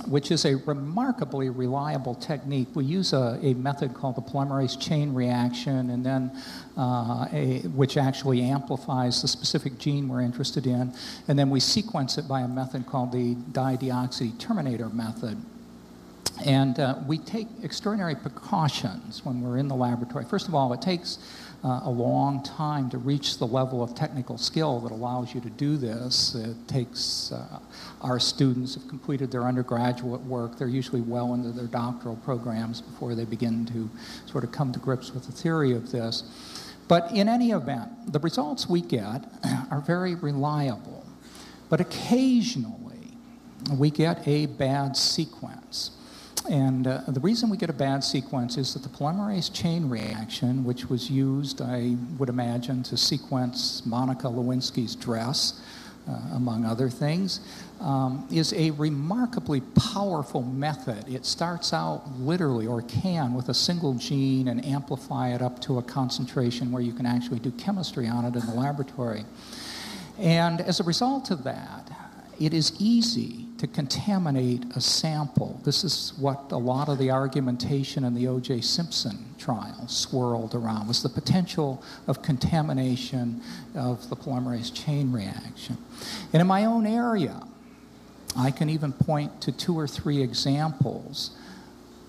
which is a remarkably reliable technique. We use a method called the polymerase chain reaction, and then which actually amplifies the specific gene we're interested in, and then we sequence it by a method called the dideoxy terminator method. And we take extraordinary precautions when we're in the laboratory. First of all, it takes a long time to reach the level of technical skill that allows you to do this. It takes, our students have completed their undergraduate work. They're usually well into their doctoral programs before they begin to sort of come to grips with the theory of this. But in any event, the results we get are very reliable. But occasionally, we get a bad sequence. And the reason we get a bad sequence is that the polymerase chain reaction, which was used, I would imagine, to sequence Monica Lewinsky's dress, among other things, is a remarkably powerful method. It starts out literally, or can, with a single gene and amplify it up to a concentration where you can actually do chemistry on it in the laboratory. And as a result of that, it is easy to contaminate a sample. This is what a lot of the argumentation in the O.J. Simpson trial swirled around, was the potential of contamination of the polymerase chain reaction. And in my own area, I can even point to 2 or 3 examples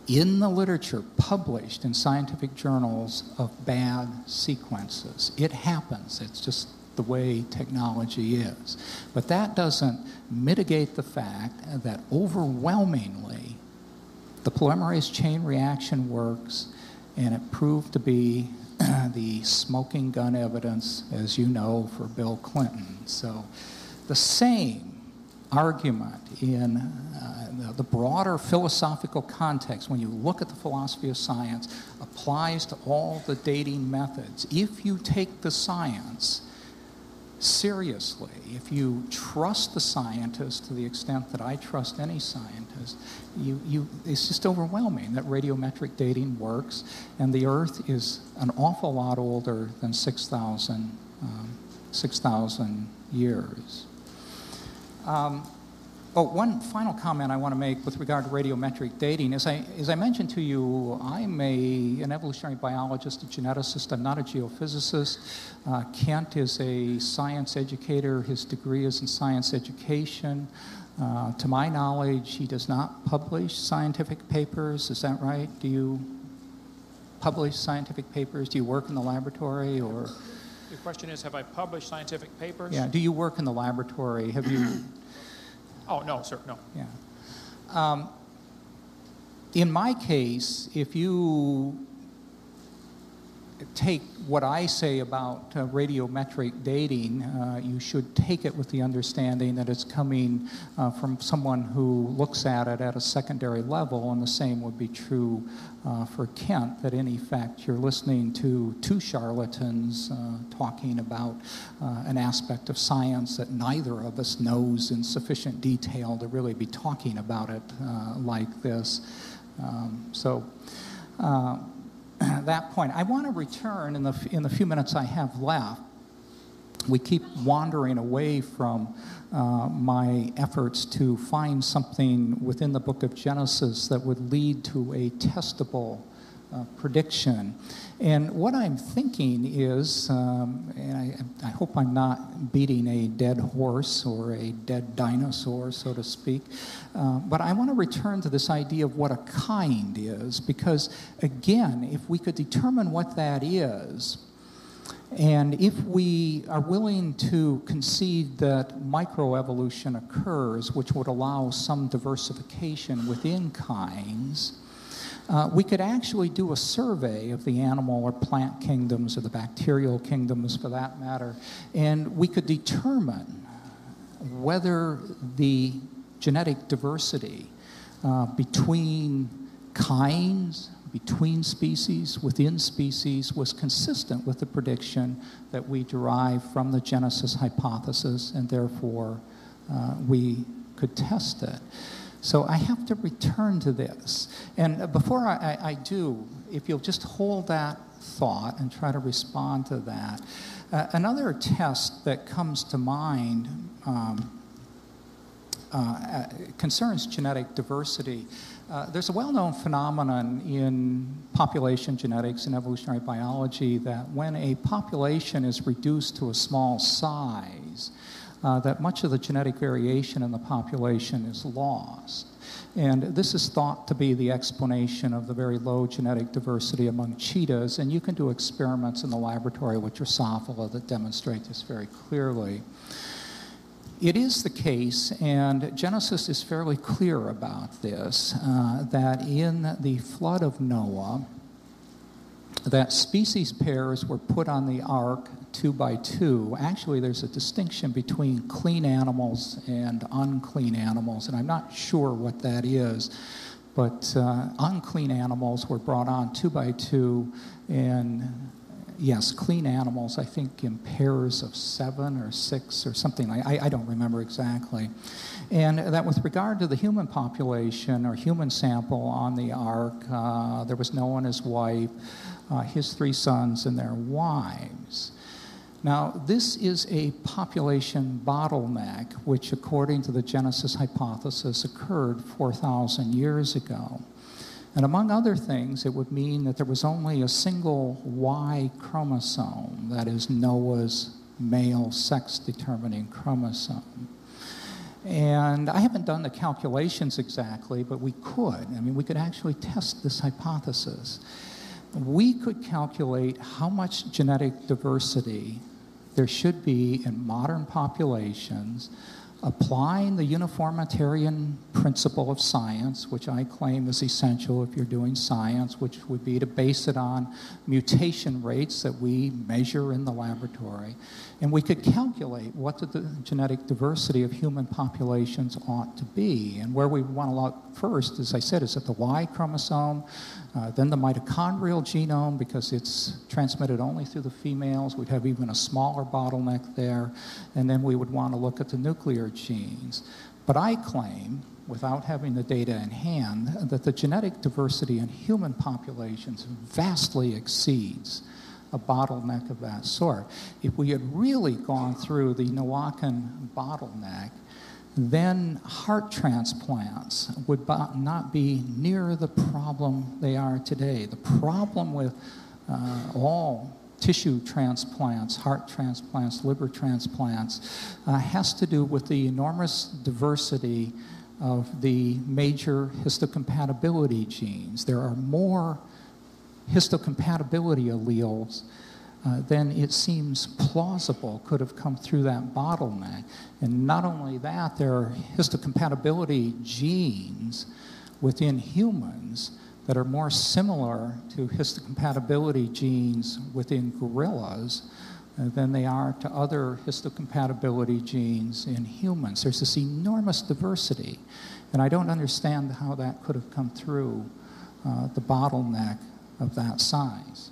in the literature published in scientific journals of bad sequences. It happens. It's just the way technology is. But that doesn't mitigate the fact that overwhelmingly the polymerase chain reaction works, and it proved to be the smoking gun evidence, as you know, for Bill Clinton. So the same argument in the broader philosophical context, when you look at the philosophy of science, applies to all the dating methods. If you take the science seriously, if you trust the scientist to the extent that I trust any scientist, it's just overwhelming that radiometric dating works, and the Earth is an awful lot older than 6,000 years. One final comment I want to make with regard to radiometric dating. As I mentioned to you, I'm an evolutionary biologist, a geneticist. I'm not a geophysicist. Kent is a science educator. His degree is in science education. To my knowledge, he does not publish scientific papers. Is that right? Do you publish scientific papers? Do you work in the laboratory, or? The question is, have I published scientific papers? Yeah. Do you work in the laboratory? Have you? Oh, no, sir, no. Yeah. In my case, if you take what I say about radiometric dating, you should take it with the understanding that it's coming from someone who looks at it at a secondary level, and the same would be true for Kent, that in effect you're listening to 2 charlatans talking about an aspect of science that neither of us knows in sufficient detail to really be talking about it like this. That point, I want to return in the few minutes I have left. We keep wandering away from my efforts to find something within the book of Genesis that would lead to a testable prediction. And what I'm thinking is, and I hope I'm not beating a dead horse or a dead dinosaur, so to speak, but I want to return to this idea of what a kind is, because, again, if we could determine what that is, and if we are willing to concede that microevolution occurs, which would allow some diversification within kinds, we could actually do a survey of the animal or plant kingdoms, or the bacterial kingdoms for that matter, and we could determine whether the genetic diversity between kinds, between species, within species, was consistent with the prediction that we derive from the Genesis hypothesis, and therefore we could test it. So I have to return to this. And before I do, if you'll just hold that thought and try to respond to that. Another test that comes to mind concerns genetic diversity. There's a well-known phenomenon in population genetics and evolutionary biology that when a population is reduced to a small size, that much of the genetic variation in the population is lost. And this is thought to be the explanation of the very low genetic diversity among cheetahs, and you can do experiments in the laboratory with Drosophila that demonstrate this very clearly. It is the case, and Genesis is fairly clear about this, that in the flood of Noah, that species pairs were put on the ark 2 by 2. Actually, there's a distinction between clean animals and unclean animals, and I'm not sure what that is, but unclean animals were brought on 2 by 2, and yes, clean animals, I think in pairs of 7 or 6 or something like I don't remember exactly. And that with regard to the human population or human sample on the ark, there was Noah and his wife, his 3 sons and their wives. Now, this is a population bottleneck, which according to the Genesis hypothesis occurred 4,000 years ago. And among other things, it would mean that there was only a single Y chromosome, that is Noah's male sex-determining chromosome. And I haven't done the calculations exactly, but we could. I mean, we could actually test this hypothesis. We could calculate how much genetic diversity there should be in modern populations, applying the uniformitarian principle of science, which I claim is essential if you're doing science, which would be to base it on mutation rates that we measure in the laboratory. And we could calculate what the genetic diversity of human populations ought to be. And where we want to look first, as I said, is at the Y chromosome, then the mitochondrial genome, because it's transmitted only through the females. We'd have even a smaller bottleneck there. And then we would want to look at the nuclear genes. But I claim, without having the data in hand, that the genetic diversity in human populations vastly exceeds a bottleneck of that sort. If we had really gone through the Noachian bottleneck, then heart transplants would not be near the problem they are today. The problem with all tissue transplants, heart transplants, liver transplants, has to do with the enormous diversity of the major histocompatibility genes. There are more histocompatibility alleles then it seems plausible could have come through that bottleneck. And not only that, there are histocompatibility genes within humans that are more similar to histocompatibility genes within gorillas than they are to other histocompatibility genes in humans. There's this enormous diversity, and I don't understand how that could have come through the bottleneck of that size.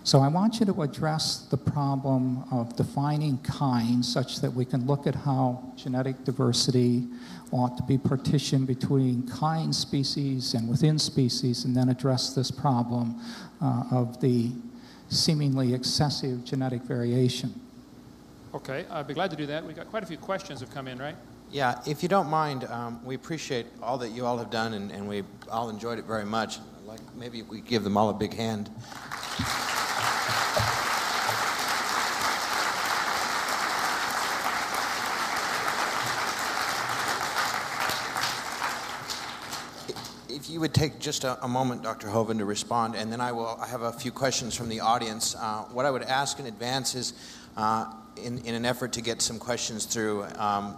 So I want you to address the problem of defining kinds such that we can look at how genetic diversity ought to be partitioned between kind species and within species, and then address this problem of the seemingly excessive genetic variation. Okay, I'd be glad to do that. We've got quite a few questions have come in, right? Yeah, if you don't mind, we appreciate all that you all have done, and we all enjoyed it very much. Like maybe we give them all a big hand. If you would take just a moment, Dr. Hovind, to respond, and then I have a few questions from the audience. What I would ask in advance is, in an effort to get some questions through,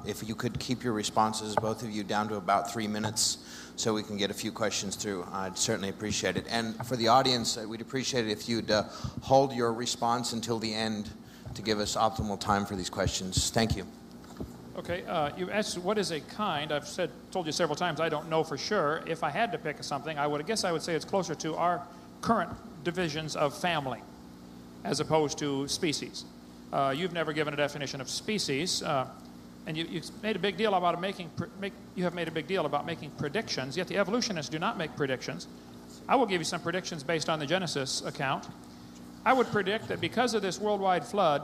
if you could keep your responses, both of you, down to about 3 minutes so we can get a few questions through. I'd certainly appreciate it. And for the audience, we'd appreciate it if you'd hold your response until the end to give us optimal time for these questions. Thank you. Okay, you asked what is a kind. I've told you several times I don't know for sure. If I had to pick something, I guess I would say it's closer to our current divisions of family as opposed to species. You've never given a definition of species, and you made a big deal about making predictions, yet the evolutionists do not make predictions. I will give you some predictions based on the Genesis account. I would predict that because of this worldwide flood,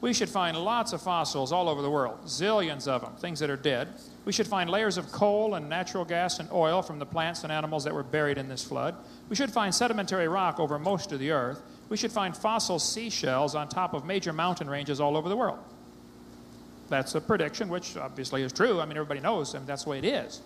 we should find lots of fossils all over the world, zillions of them, things that are dead. We should find layers of coal and natural gas and oil from the plants and animals that were buried in this flood. We should find sedimentary rock over most of the earth. We should find fossil seashells on top of major mountain ranges all over the world. That's a prediction, which obviously is true. I mean, everybody knows, and that's the way it is.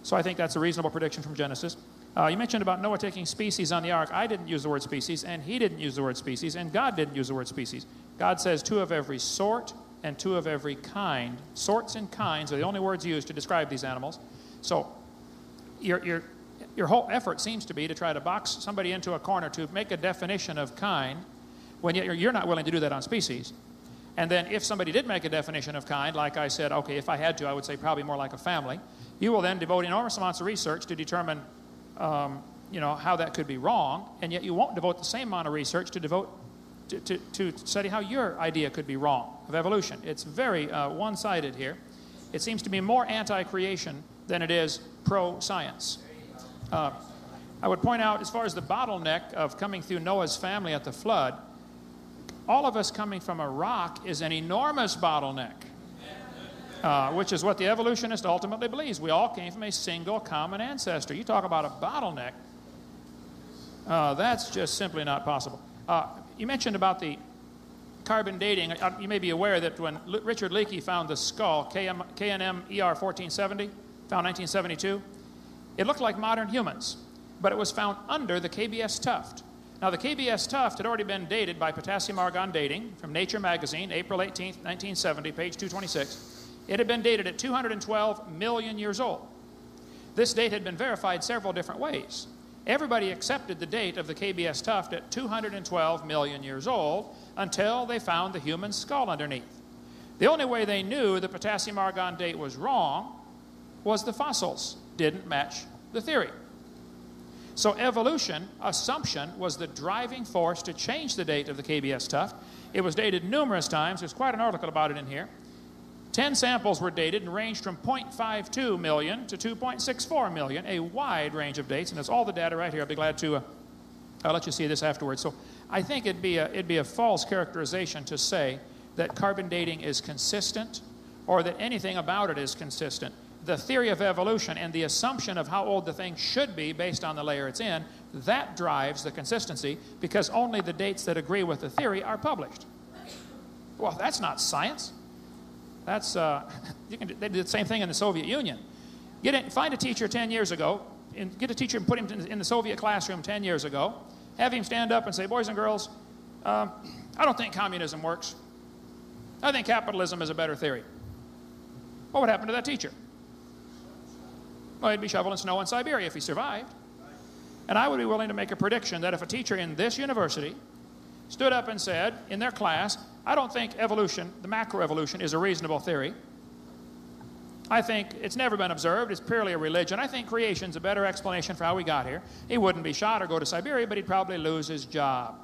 So I think that's a reasonable prediction from Genesis. You mentioned about Noah taking species on the ark. I didn't use the word species, and he didn't use the word species, and God didn't use the word species. God says 2 of every sort and 2 of every kind. Sorts and kinds are the only words used to describe these animals. So your whole effort seems to be to try to box somebody into a corner to make a definition of kind, when yet you're not willing to do that on species. And then if somebody did make a definition of kind, like I said, okay, if I had to, I would say probably more like a family, you will then devote enormous amounts of research to determine how that could be wrong, and yet you won't devote the same amount of research to to study how your idea could be wrong of evolution. It's very one-sided here. It seems to be more anti-creation than it is pro-science. I would point out, as far as the bottleneck of coming through Noah's family at the flood, all of us coming from a rock is an enormous bottleneck, which is what the evolutionist ultimately believes. We all came from a single common ancestor. You talk about a bottleneck, that's just simply not possible. You mentioned about the carbon dating. You may be aware that when Richard Leakey found the skull, KNM ER 1470, found 1972, it looked like modern humans, but it was found under the KBS tuft. Now, the KBS tuft had already been dated by potassium-argon dating from Nature magazine, April 18, 1970, page 226. It had been dated at 212 million years old. This date had been verified several different ways. Everybody accepted the date of the KBS tuft at 212 million years old until they found the human skull underneath. The only way they knew the potassium-argon date was wrong was the fossils didn't match the theory. So evolution, assumption, was the driving force to change the date of the KBS tuft. It was dated numerous times. There's quite an article about it in here. 10 samples were dated and ranged from 0.52 million to 2.64 million, a wide range of dates, and that's all the data right here. I'll be glad to I'll let you see this afterwards. So I think it'd be a false characterization to say that carbon dating is consistent or that anything about it is consistent. The theory of evolution and the assumption of how old the thing should be based on the layer it's in, that drives the consistency because only the dates that agree with the theory are published. Well, that's not science. That's, they did the same thing in the Soviet Union. Find a teacher 10 years ago, and get a teacher and put him in the Soviet classroom 10 years ago, have him stand up and say, boys and girls, I don't think communism works. I think capitalism is a better theory. What would happen to that teacher? Well, he'd be shoveling snow in Siberia if he survived. And I would be willing to make a prediction that if a teacher in this university stood up and said in their class, I don't think evolution, the macroevolution, is a reasonable theory. I think it's never been observed. It's purely a religion. I think creation's a better explanation for how we got here. He wouldn't be shot or go to Siberia, but he'd probably lose his job.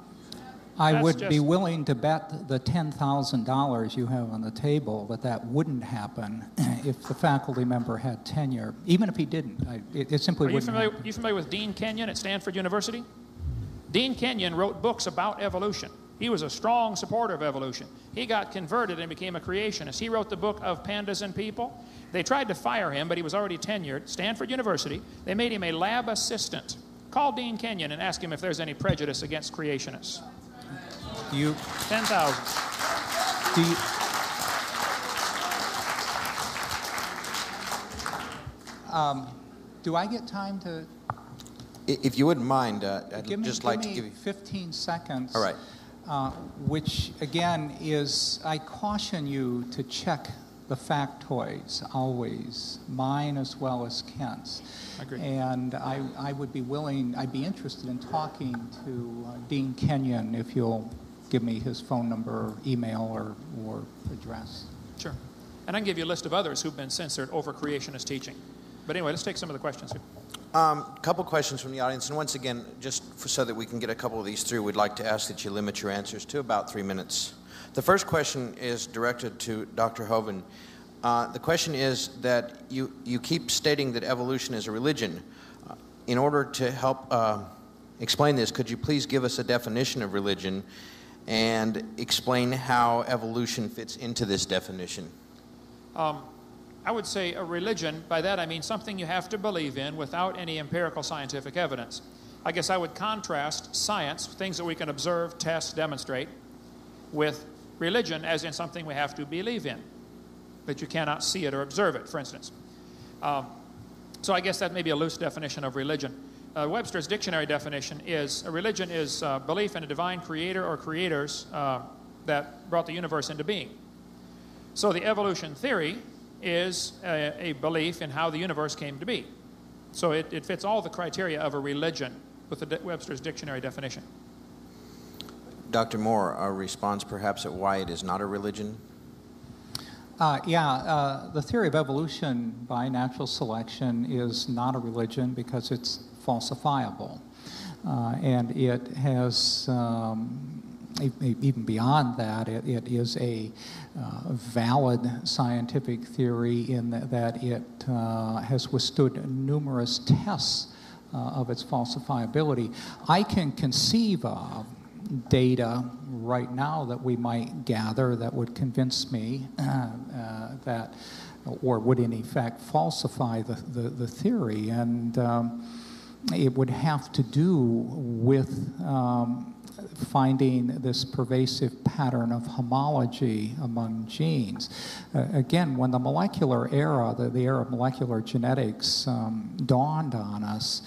I would be willing to bet the $10,000 you have on the table that wouldn't happen if the faculty member had tenure. Even if he didn't, it simply wouldn't happen. Are you familiar with Dean Kenyon at Stanford University? Dean Kenyon wrote books about evolution. He was a strong supporter of evolution. He got converted and became a creationist. He wrote the book of Pandas and People. They tried to fire him, but he was already tenured. Stanford University, they made him a lab assistant. Call Dean Kenyon and ask him if there's any prejudice against creationists. 10,000. Do I get time to? If you wouldn't mind, I'd just like to give you 15 seconds. All right. Which again is, I caution you to check the factoids always, mine as well as Kent's. I agree. And I'd be interested in talking to Dean Kenyon if you'll give me his phone number, email, or address. Sure. And I can give you a list of others who've been censored over creationist teaching. But anyway, let's take some of the questions here. A couple questions from the audience, and once again, so that we can get a couple of these through, we'd like to ask that you limit your answers to about 3 minutes. The first question is directed to Dr. Hovind. The question is that you keep stating that evolution is a religion. In order to help explain this, could you please give us a definition of religion and explain how evolution fits into this definition? I would say a religion, by that I mean something you have to believe in without any empirical scientific evidence. I guess I would contrast science, things that we can observe, test, demonstrate, with religion as in something we have to believe in, but you cannot see it or observe it, for instance. So I guess that may be a loose definition of religion. Webster's dictionary definition is, a religion is belief in a divine creator or creators that brought the universe into being. So the evolution theory is a belief in how the universe came to be. So it fits all the criteria of a religion with the Webster's dictionary definition. Dr. Moore, a response perhaps at why it is not a religion? The theory of evolution by natural selection is not a religion because it's falsifiable. And it has even beyond that, it is a valid scientific theory in that it has withstood numerous tests of its falsifiability. I can conceive of data right now that we might gather that would convince me that, or would in effect falsify the theory, and it would have to do with finding this pervasive pattern of homology among genes. Again, when the molecular era, the era of molecular genetics dawned on us,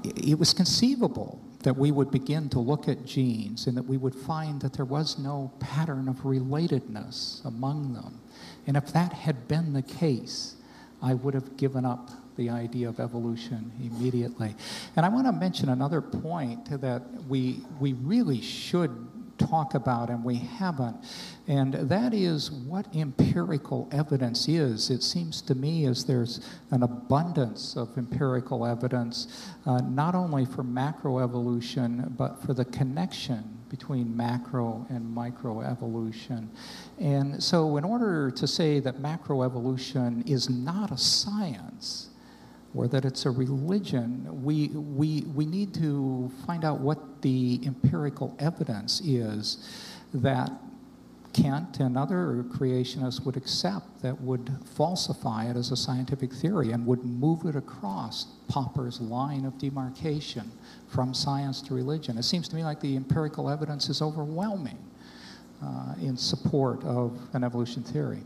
it was conceivable that we would begin to look at genes and that we would find that there was no pattern of relatedness among them. And if that had been the case, I would have given up the idea of evolution immediately. And I want to mention another point that we really should talk about and we haven't, and that is what empirical evidence is. It seems to me as there's an abundance of empirical evidence, not only for macroevolution, but for the connection between macro and microevolution. And so in order to say that macroevolution is not a science, or that it's a religion, we need to find out what the empirical evidence is that Kent and other creationists would accept, that would falsify it as a scientific theory and would move it across Popper's line of demarcation from science to religion. It seems to me like the empirical evidence is overwhelming in support of an evolution theory.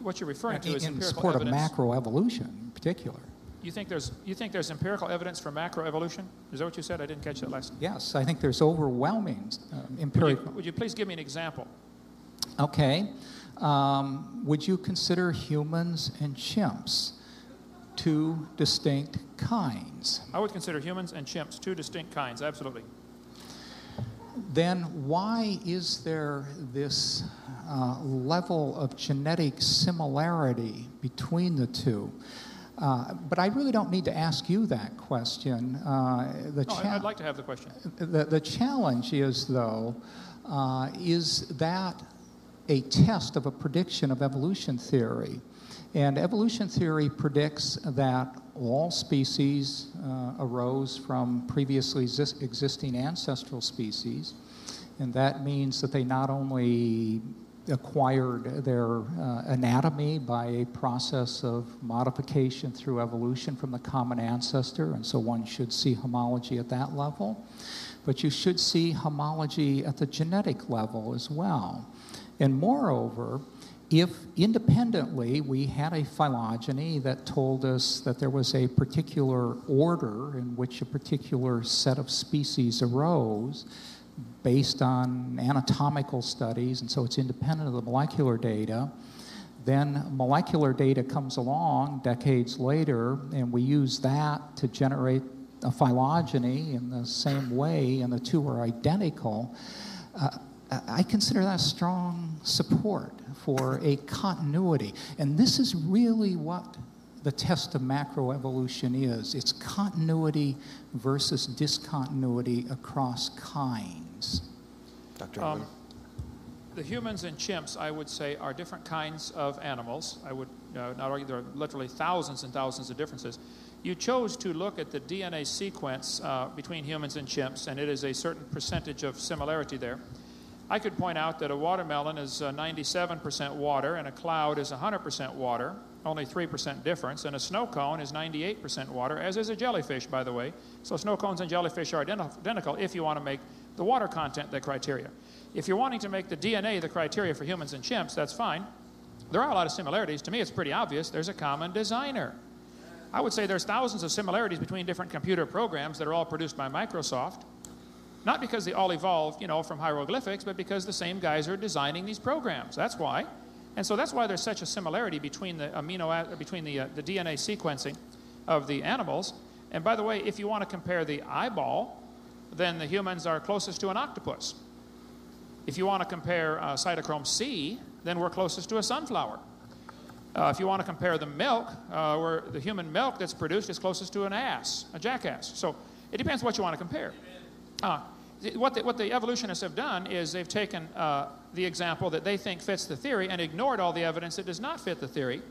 What you're referring to is in empirical support evidence. of macroevolution in particular. You think there's empirical evidence for macroevolution? Is that what you said? I didn't catch that last. Yes, I think there's overwhelming empirical. Would you please give me an example? Okay. Would you consider humans and chimps two distinct kinds? I would consider humans and chimps two distinct kinds, absolutely. Then why is there this level of genetic similarity between the two? But I really don't need to ask you that question. I'd like to have the question. The challenge is, though, is that a test of a prediction of evolution theory? And evolution theory predicts that all species arose from previously existing ancestral species, and that means that they not only acquired their anatomy by a process of modification through evolution from the common ancestor, and so one should see homology at that level, but you should see homology at the genetic level as well. And moreover, if independently we had a phylogeny that told us that there was a particular order in which a particular set of species arose based on anatomical studies, and so it's independent of the molecular data, then molecular data comes along decades later, and we use that to generate a phylogeny in the same way, and the two are identical. I consider that strong support for a continuity. And this is really what the test of macroevolution is. It's continuity versus discontinuity across kinds. Dr. Hovind. The humans and chimps, I would say, are different kinds of animals. I would not argue there are literally thousands and thousands of differences. You chose to look at the DNA sequence between humans and chimps, and it is a certain percentage of similarity there. I could point out that a watermelon is 97% water, and a cloud is 100% water, only 3% difference, and a snow cone is 98% water, as is a jellyfish, by the way. So snow cones and jellyfish are identical if you want to make the water content the criteria. If you're wanting to make the DNA the criteria for humans and chimps, that's fine. There are a lot of similarities. To me, it's pretty obvious. There's a common designer. I would say there's thousands of similarities between different computer programs that are all produced by Microsoft. Not because they all evolved, from hieroglyphics, but because the same guys are designing these programs. That's why. And so that's why there's such a similarity between the the DNA sequencing of the animals. And by the way, if you want to compare the eyeball, then the humans are closest to an octopus. If you want to compare cytochrome C, then we're closest to a sunflower. If you want to compare the milk, where the human milk that's produced is closest to an ass, a jackass. So it depends what you want to compare. what the evolutionists have done is they've taken the example that they think fits the theory and ignored all the evidence that does not fit the theory.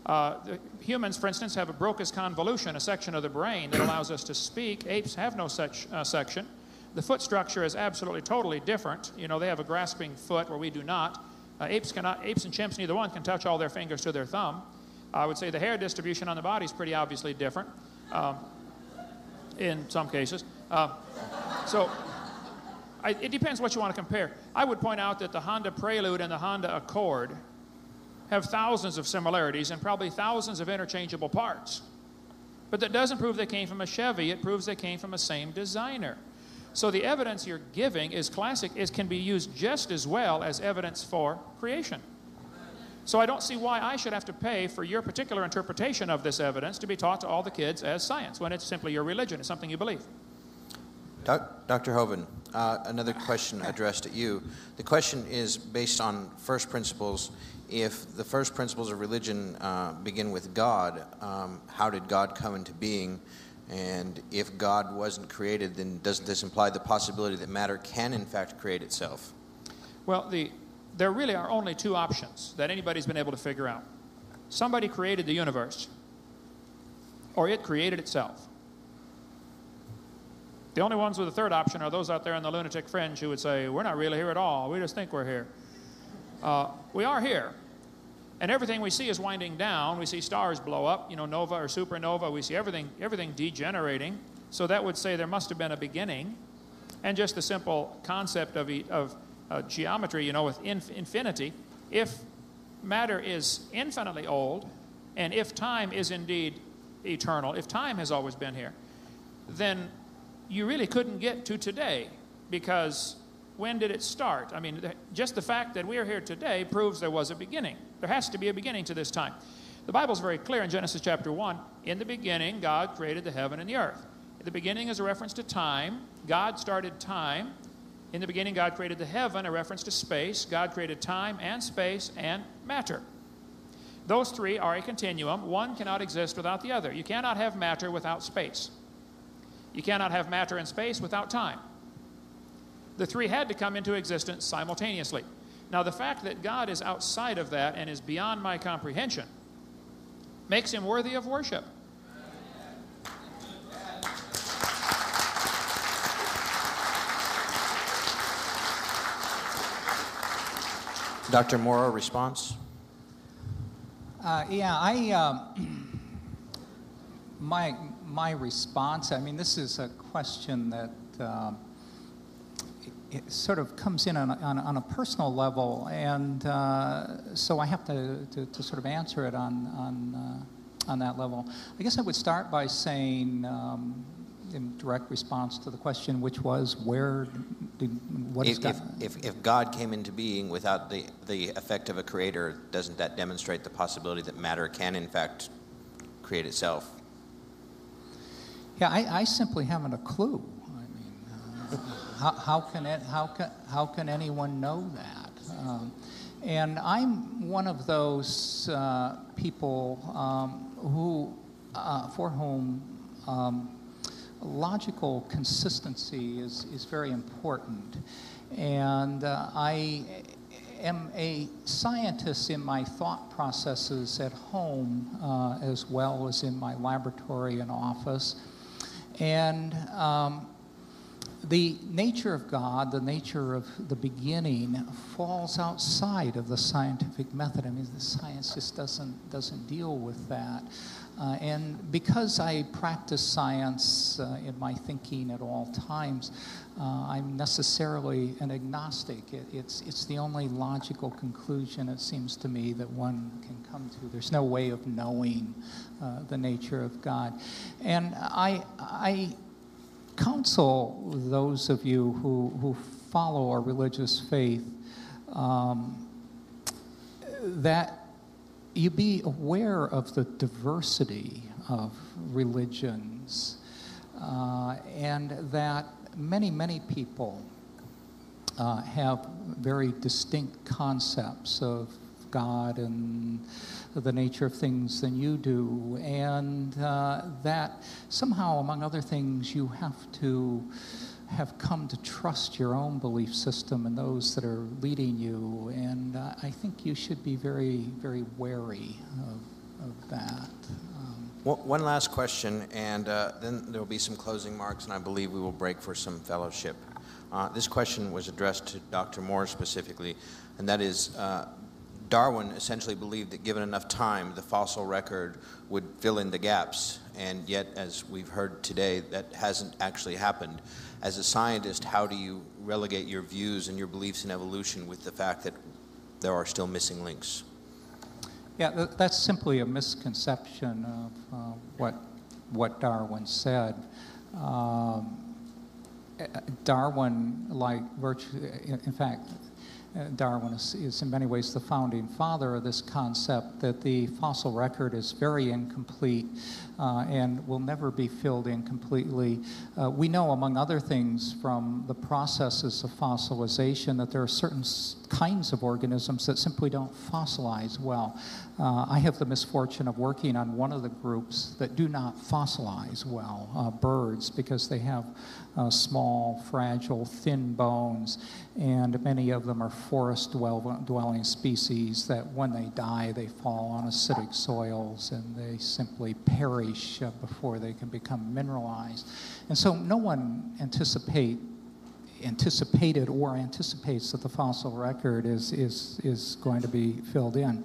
The humans, for instance, have a Broca's convolution, a section of the brain that allows us to speak. Apes have no such section. The foot structure is absolutely, totally different. You know, they have a grasping foot where we do not. Apes and chimps, neither one can touch all their fingers to their thumb. I would say the hair distribution on the body is pretty obviously different in some cases. It depends what you want to compare. I would point out that the Honda Prelude and the Honda Accord have thousands of similarities and probably thousands of interchangeable parts. But that doesn't prove they came from a Chevy. It proves they came from the same designer. So the evidence you're giving is classic. It can be used just as well as evidence for creation. So I don't see why I should have to pay for your particular interpretation of this evidence to be taught to all the kids as science, when it's simply your religion. It's something you believe. Dr. Hovind, another question addressed at you. The question is based on first principles. If the first principles of religion begin with God, how did God come into being? And if God wasn't created, then doesn't this imply the possibility that matter can in fact create itself? Well, there really are only two options that anybody's been able to figure out. Somebody created the universe, or it created itself. The only ones with a third option are those out there on the lunatic fringe who would say, we're not really here at all, we just think we're here. We are here. And everything we see is winding down. We see stars blow up, you know, nova or supernova. We see everything degenerating. So that would say there must have been a beginning. And just the simple concept of geometry, you know, with infinity, if matter is infinitely old, and if time is indeed eternal, if time has always been here, then you really couldn't get to today, because when did it start? I mean, just the fact that we are here today proves there was a beginning. There has to be a beginning to this time. The Bible's very clear in Genesis chapter 1. In the beginning, God created the heaven and the earth. The beginning is a reference to time. God started time. In the beginning, God created the heaven, a reference to space. God created time and space and matter. Those three are a continuum. One cannot exist without the other. You cannot have matter without space. You cannot have matter and space without time. The three had to come into existence simultaneously. Now, the fact that God is outside of that and is beyond my comprehension makes him worthy of worship. Dr. Moore, a response? My response, I mean, this is a question that it sort of comes in on a personal level, and so I have to sort of answer it on that level. I guess I would start by saying, in direct response to the question, which was, what is God? If God came into being without the effect of a creator, doesn't that demonstrate the possibility that matter can in fact create itself? Yeah, I simply haven't a clue. I mean, how can anyone know that? And I'm one of those people for whom logical consistency is very important. And I am a scientist in my thought processes at home as well as in my laboratory and office. And the nature of God, the nature of the beginning, falls outside of the scientific method. I mean, the science just doesn't deal with that. And because I practice science in my thinking at all times, I'm necessarily an agnostic. It's the only logical conclusion, it seems to me, that one can come to. There's no way of knowing the nature of God. And I counsel those of you who follow our religious faith that you be aware of the diversity of religions, and that many people have very distinct concepts of God and the nature of things than you do, and that somehow, among other things, you have to have come to trust your own belief system and those that are leading you, and I think you should be very, very wary of that. One last question, and then there will be some closing remarks, and I believe we will break for some fellowship. This question was addressed to Dr. Moore specifically, and that is, Darwin essentially believed that given enough time, the fossil record would fill in the gaps, and yet, as we've heard today, that hasn't actually happened. As a scientist, how do you relegate your views and your beliefs in evolution with the fact that there are still missing links? Yeah, that's simply a misconception of what Darwin said. Darwin, in fact, Darwin is in many ways the founding father of this concept that the fossil record is very incomplete and will never be filled in completely. We know, among other things, from the processes of fossilization that there are certain kinds of organisms that simply don't fossilize well. I have the misfortune of working on one of the groups that do not fossilize well, birds, because they have small, fragile, thin bones, and many of them are forest-dwelling species that when they die, they fall on acidic soils and they simply perish before they can become mineralized. And so no one anticipated or anticipates that the fossil record is going to be filled in.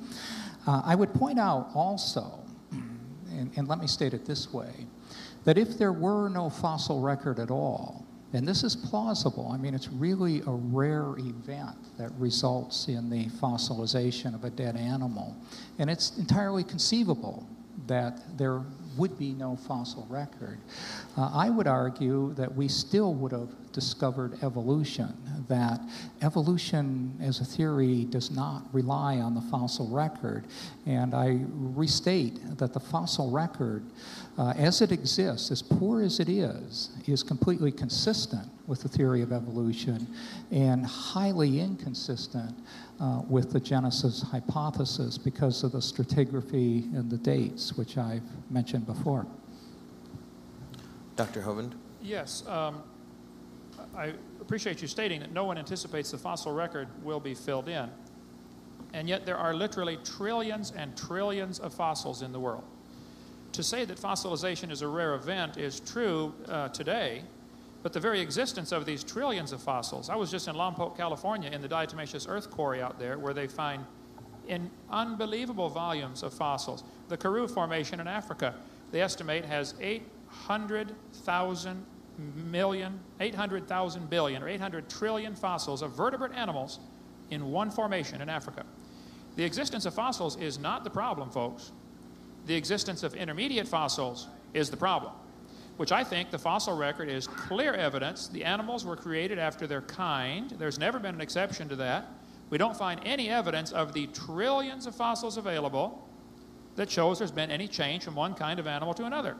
I would point out also, and let me state it this way, that if there were no fossil record at all, and this is plausible, I mean, it's really a rare event that results in the fossilization of a dead animal, and it's entirely conceivable that there would be no fossil record. I would argue that we still would have discovered evolution, that evolution as a theory does not rely on the fossil record. And I restate that the fossil record, as it exists, as poor as it is completely consistent with the theory of evolution and highly inconsistent with the Genesis hypothesis because of the stratigraphy and the dates, which I've mentioned before. Dr. Hovind? Yes. I appreciate you stating that no one anticipates the fossil record will be filled in. And yet there are literally trillions and trillions of fossils in the world. To say that fossilization is a rare event is true today, but the very existence of these trillions of fossils. I was just in Lompoc, California, in the diatomaceous earth quarry out there, where they find in unbelievable volumes of fossils. The Karoo Formation in Africa, they estimate, has 800,000 billion, or 800 trillion fossils of vertebrate animals in one formation in Africa. The existence of fossils is not the problem, folks. The existence of intermediate fossils is the problem, which I think the fossil record is clear evidence the animals were created after their kind. There's never been an exception to that. We don't find any evidence of the trillions of fossils available that shows there's been any change from one kind of animal to another.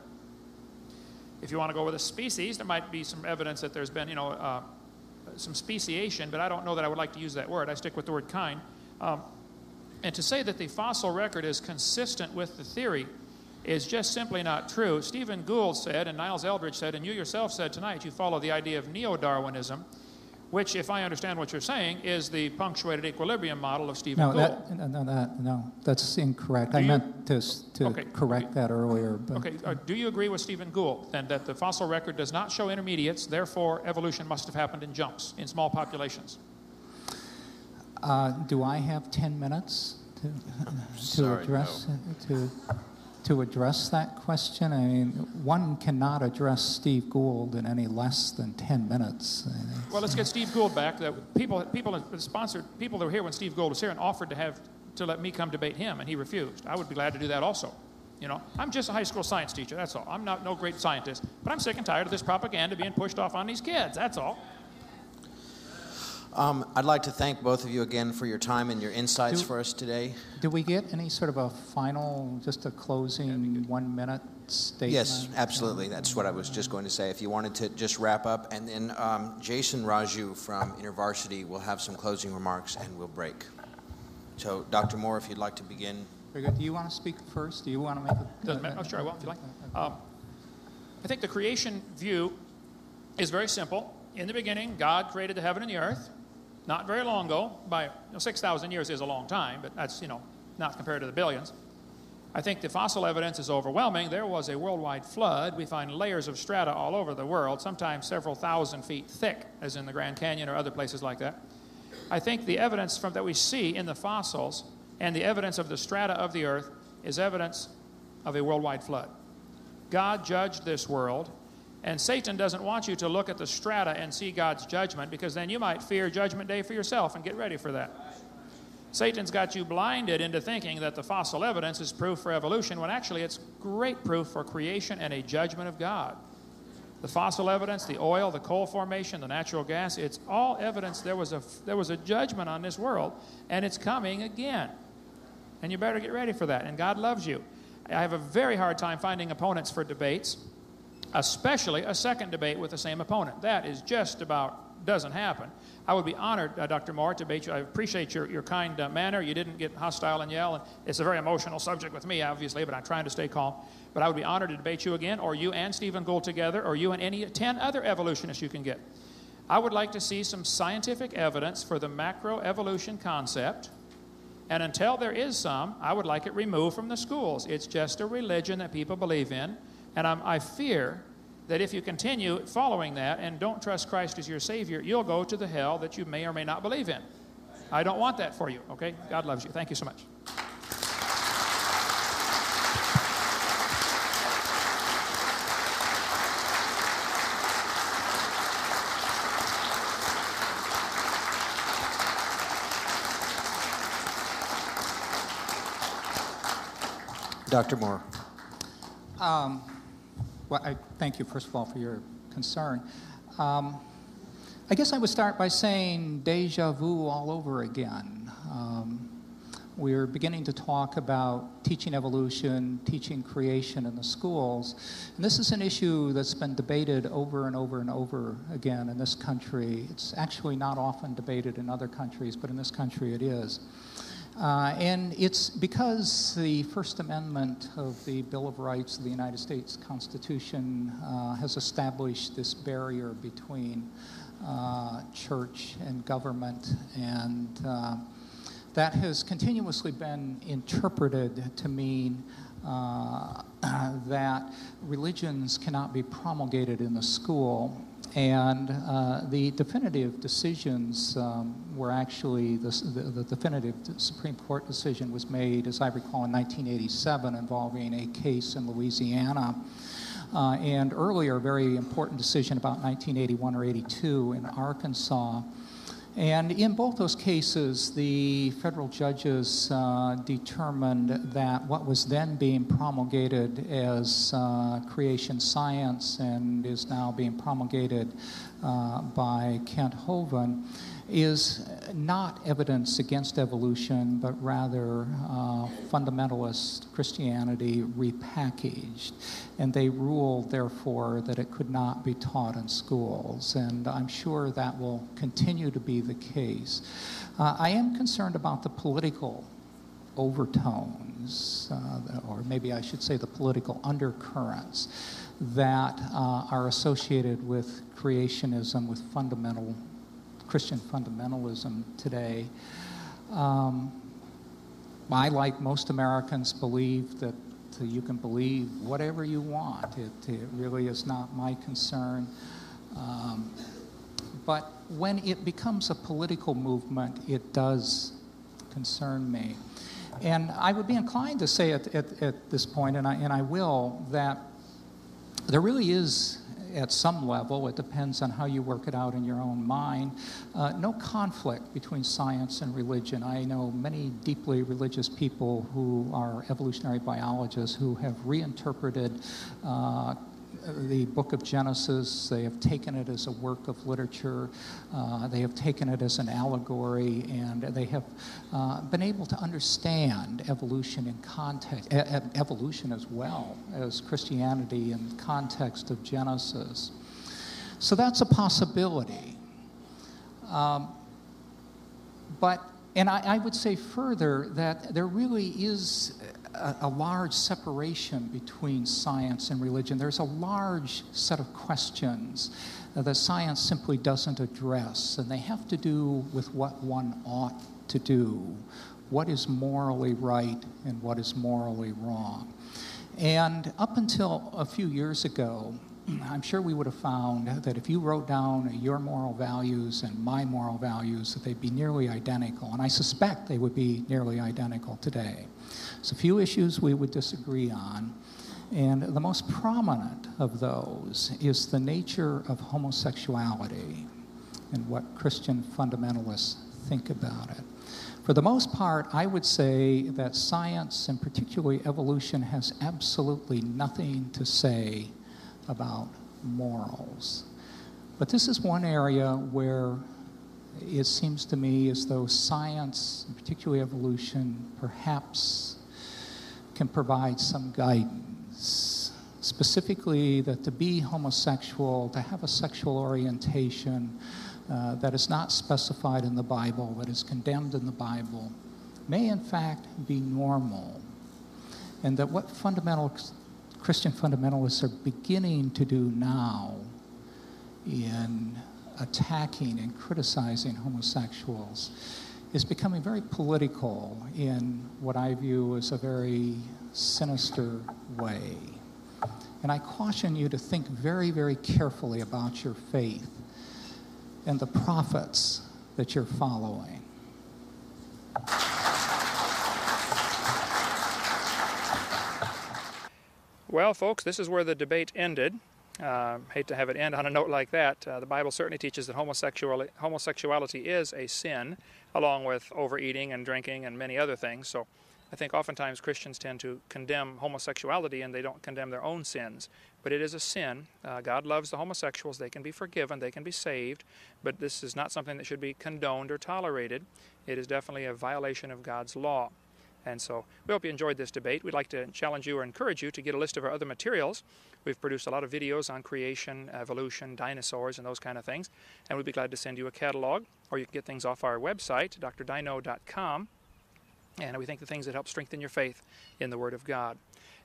If you want to go with a species, there might be some evidence that there's been, some speciation, but I don't know that I would like to use that word. I stick with the word kind. And to say that the fossil record is consistent with the theory is just simply not true. Stephen Gould said, and Niles Eldredge said, and you yourself said tonight, you follow the idea of neo-Darwinism, which, if I understand what you're saying, is the punctuated equilibrium model of Stephen Gould. No, that's incorrect. I meant to correct that earlier. But. Okay, do you agree with Stephen Gould, then, that the fossil record does not show intermediates, therefore evolution must have happened in jumps, in small populations? Do I have 10 minutes to address that question? I mean, one cannot address Steve Gould in any less than 10 minutes. Well, let's get Steve Gould back. People that were here when Steve Gould was here and offered to let me come debate him, and he refused. I would be glad to do that also. You know, I'm just a high school science teacher, that's all. I'm no great scientist, but I'm sick and tired of this propaganda being pushed off on these kids, that's all. I'd like to thank both of you again for your time and your insights for us today. Do we get any sort of a final, just a closing 1 minute statement? Yes, absolutely. That's what I was just going to say. If you wanted to just wrap up, and then Jason Raju from InterVarsity will have some closing remarks, and we'll break. So, Dr. Moore, if you'd like to begin. Very good. Do you want to speak first? Do you want to make a... Doesn't matter. Oh, sure, I will, if you like. I think the creation view is very simple. in the beginning, God created the heaven and the earth, not very long ago. By 6,000 years is a long time, but that's, not compared to the billions. I think the fossil evidence is overwhelming. There was a worldwide flood. We find layers of strata all over the world, sometimes several thousand feet thick, as in the Grand Canyon or other places like that. I think the evidence that we see in the fossils and the evidence of the strata of the earth is evidence of a worldwide flood. God judged this world, and Satan doesn't want you to look at the strata and see God's judgment, because then you might fear Judgment Day for yourself and get ready for that. Satan's got you blinded into thinking that the fossil evidence is proof for evolution, when actually it's great proof for creation and a judgment of God. The fossil evidence, the oil, the coal formation, the natural gas, it's all evidence there was a judgment on this world, and it's coming again. And you better get ready for that, and God loves you. I have a very hard time finding opponents for debates, especially a second debate with the same opponent. That is just about doesn't happen. I would be honored, Dr. Moore, to debate you. I appreciate your kind manner. You didn't get hostile and yell. And it's a very emotional subject with me, obviously, but I'm trying to stay calm. But I would be honored to debate you again, or you and Stephen Gould together, or you and any 10 other evolutionists you can get. I would like to see some scientific evidence for the macroevolution concept. And until there is some, I would like it removed from the schools. It's just a religion that people believe in. And I fear that if you continue following that and don't trust Christ as your Savior, you'll go to the hell that you may or may not believe in. I don't want that for you, okay? God loves you. Thank you so much. Dr. Moore. Well, I thank you, first of all, for your concern. I guess I would start by saying deja vu all over again. We're beginning to talk about teaching evolution, teaching creation in the schools. And this is an issue that's been debated over and over and over again in this country. It's actually not often debated in other countries, but in this country it is. And it's because the First Amendment of the Bill of Rights of the United States Constitution has established this barrier between church and government, and that has continuously been interpreted to mean that religions cannot be promulgated in the school. And the definitive decisions were actually, the definitive Supreme Court decision was made, as I recall, in 1987 involving a case in Louisiana. And earlier, a very important decision about 1981 or 82 in Arkansas. And in both those cases, the federal judges determined that what was then being promulgated as creation science and is now being promulgated by Kent Hovind is not evidence against evolution, but rather fundamentalist Christianity repackaged. And they ruled, therefore, that it could not be taught in schools. And I'm sure that will continue to be the case. I am concerned about the political overtones, or maybe I should say the political undercurrents that are associated with creationism, with Christian fundamentalism today. I, like most Americans, believe that you can believe whatever you want. It really is not my concern. But when it becomes a political movement, it does concern me. And I would be inclined to say at this point, and I will, that there really is, at some level, it depends on how you work it out in your own mind, no conflict between science and religion. I know many deeply religious people who are evolutionary biologists who have reinterpreted the book of Genesis. They have taken it as a work of literature. They have taken it as an allegory, and they have been able to understand evolution in context, evolution as well as Christianity in the context of Genesis. So that's a possibility. And I would say further that there really is a large separation between science and religion. There's a large set of questions that science simply doesn't address, and they have to do with what one ought to do, what is morally right and what is morally wrong. And up until a few years ago, I'm sure we would have found that if you wrote down your moral values and my moral values, that they'd be nearly identical. And I suspect they would be nearly identical today. There's a few issues we would disagree on. And the most prominent of those is the nature of homosexuality and what Christian fundamentalists think about it. For the most part, I would say that science, and particularly evolution, has absolutely nothing to say about morals. But this is one area where it seems to me as though science, and particularly evolution, perhaps can provide some guidance. Specifically, that to be homosexual, to have a sexual orientation that is not specified in the Bible, that is condemned in the Bible, may in fact be normal. And that what Christian fundamentalists are beginning to do now in attacking and criticizing homosexuals is becoming very political in what I view as a very sinister way. And I caution you to think very, very carefully about your faith and the prophets that you're following. Well, folks, this is where the debate ended. Hate to have it end on a note like that. The Bible certainly teaches that homosexuality is a sin, along with overeating and drinking and many other things. So I think oftentimes Christians tend to condemn homosexuality and they don't condemn their own sins. But it is a sin. God loves the homosexuals. They can be forgiven. They can be saved. But this is not something that should be condoned or tolerated. It is definitely a violation of God's law. And so we hope you enjoyed this debate. We'd like to challenge you or encourage you to get a list of our other materials. We've produced a lot of videos on creation, evolution, dinosaurs, and those kind of things. And we'd be glad to send you a catalog, or you can get things off our website, drdino.com. And we think the things that help strengthen your faith in the Word of God.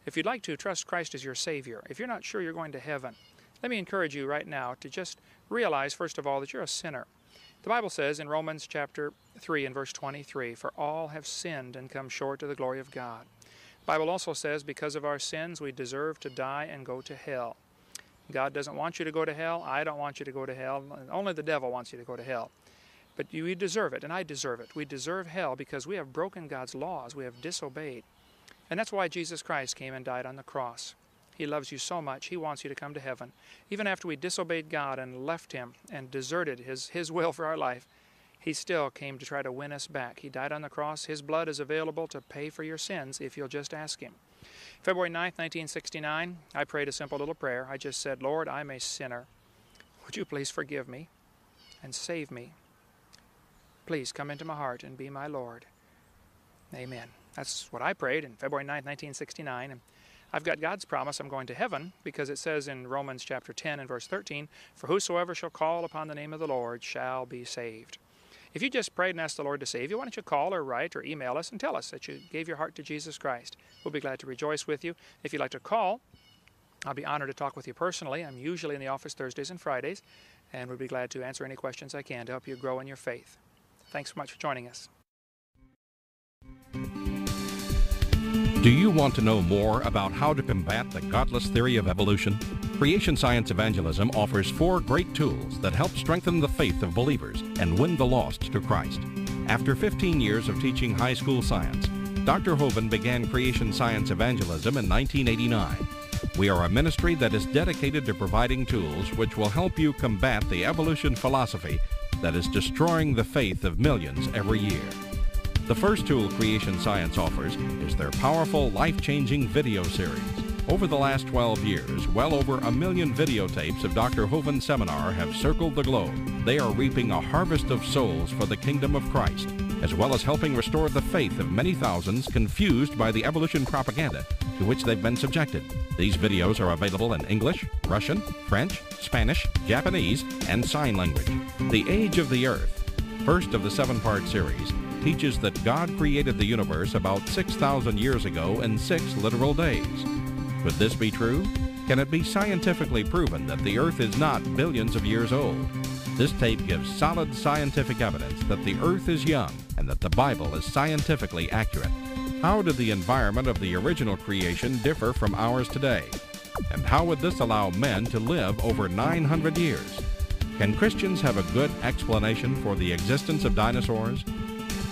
If you'd like to trust Christ as your Savior, if you're not sure you're going to heaven, let me encourage you right now to just realize, first of all, that you're a sinner. The Bible says in Romans chapter 3 and verse 23, "For all have sinned and come short of the glory of God." The Bible also says, because of our sins, we deserve to die and go to hell. God doesn't want you to go to hell. I don't want you to go to hell. Only the devil wants you to go to hell. But you deserve it, and I deserve it. We deserve hell because we have broken God's laws. We have disobeyed. And that's why Jesus Christ came and died on the cross. He loves you so much, He wants you to come to heaven. Even after we disobeyed God and left Him and deserted His will for our life, He still came to try to win us back. He died on the cross. His blood is available to pay for your sins if you'll just ask Him. February 9th, 1969, I prayed a simple little prayer. I just said, "Lord, I'm a sinner. Would you please forgive me and save me? Please come into my heart and be my Lord." Amen. That's what I prayed in February 9th, 1969. And I've got God's promise I'm going to heaven because it says in Romans chapter 10 and verse 13, "For whosoever shall call upon the name of the Lord shall be saved." If you just prayed and asked the Lord to save you, why don't you call or write or email us and tell us that you gave your heart to Jesus Christ. We'll be glad to rejoice with you. If you'd like to call, I'll be honored to talk with you personally. I'm usually in the office Thursdays and Fridays, and we'll be glad to answer any questions I can to help you grow in your faith. Thanks so much for joining us. Do you want to know more about how to combat the godless theory of evolution? Creation Science Evangelism offers 4 great tools that help strengthen the faith of believers and win the lost to Christ. After 15 years of teaching high school science, Dr. Hovind began Creation Science Evangelism in 1989. We are a ministry that is dedicated to providing tools which will help you combat the evolution philosophy that is destroying the faith of millions every year. The first tool Creation Science offers is their powerful, life-changing video series. Over the last 12 years, well over 1 million videotapes of Dr. Hovind's seminar have circled the globe. They are reaping a harvest of souls for the kingdom of Christ, as well as helping restore the faith of many thousands confused by the evolution propaganda to which they've been subjected. These videos are available in English, Russian, French, Spanish, Japanese, and sign language. The Age of the Earth, first of the 7-part series, teaches that God created the universe about 6,000 years ago in 6 literal days. Could this be true? Can it be scientifically proven that the Earth is not billions of years old? This tape gives solid scientific evidence that the Earth is young and that the Bible is scientifically accurate. How did the environment of the original creation differ from ours today? And how would this allow men to live over 900 years? Can Christians have a good explanation for the existence of dinosaurs?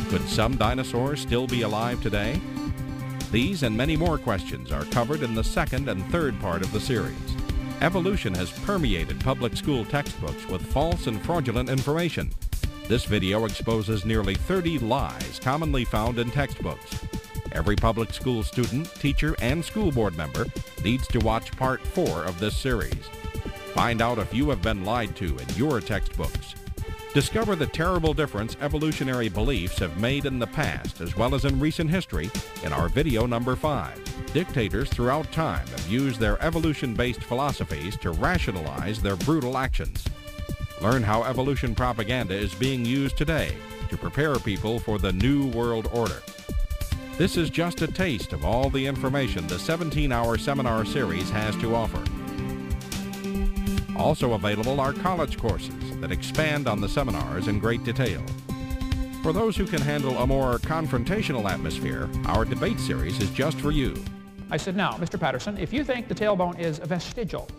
Could some dinosaurs still be alive today? These and many more questions are covered in the second and third part of the series. Evolution has permeated public school textbooks with false and fraudulent information. This video exposes nearly 30 lies commonly found in textbooks. Every public school student, teacher, and school board member needs to watch part 4 of this series. Find out if you have been lied to in your textbooks. Discover the terrible difference evolutionary beliefs have made in the past as well as in recent history in our video number 5. Dictators throughout time have used their evolution-based philosophies to rationalize their brutal actions. Learn how evolution propaganda is being used today to prepare people for the New World Order. This is just a taste of all the information the 17-hour seminar series has to offer. Also available are college courses that expand on the seminars in great detail. For those who can handle a more confrontational atmosphere, our debate series is just for you. I said, now, Mr. Patterson, if you think the tailbone is vestigial,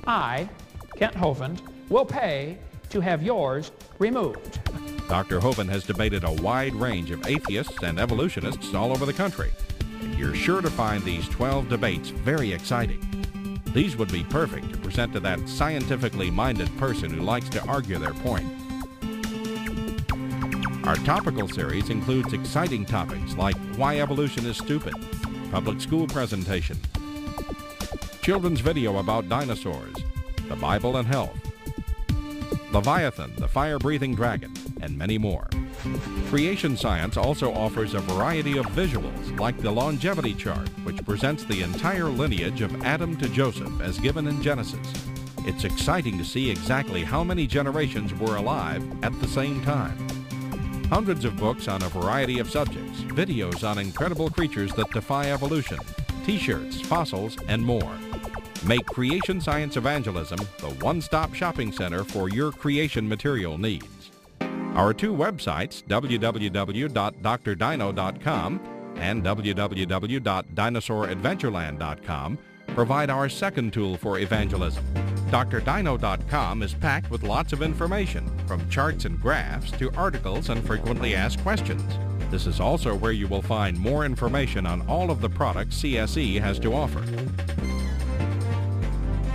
I, Kent Hovind, will pay to have yours removed. Dr. Hovind has debated a wide range of atheists and evolutionists all over the country, and you're sure to find these 12 debates very exciting. These would be perfect to present to that scientifically minded person who likes to argue their point. Our topical series includes exciting topics like why evolution is stupid, public school presentation, children's video about dinosaurs, the Bible and health, Leviathan, the fire-breathing dragon, and many more. Creation Science also offers a variety of visuals, like the longevity chart, which presents the entire lineage of Adam to Joseph as given in Genesis. It's exciting to see exactly how many generations were alive at the same time. Hundreds of books on a variety of subjects, videos on incredible creatures that defy evolution, t-shirts, fossils, and more. Make Creation Science Evangelism the one-stop shopping center for your creation material needs. Our 2 websites, www.drdino.com and www.dinosauradventureland.com, provide our second tool for evangelism. drdino.com is packed with lots of information, from charts and graphs to articles and frequently asked questions. This is also where you will find more information on all of the products CSE has to offer.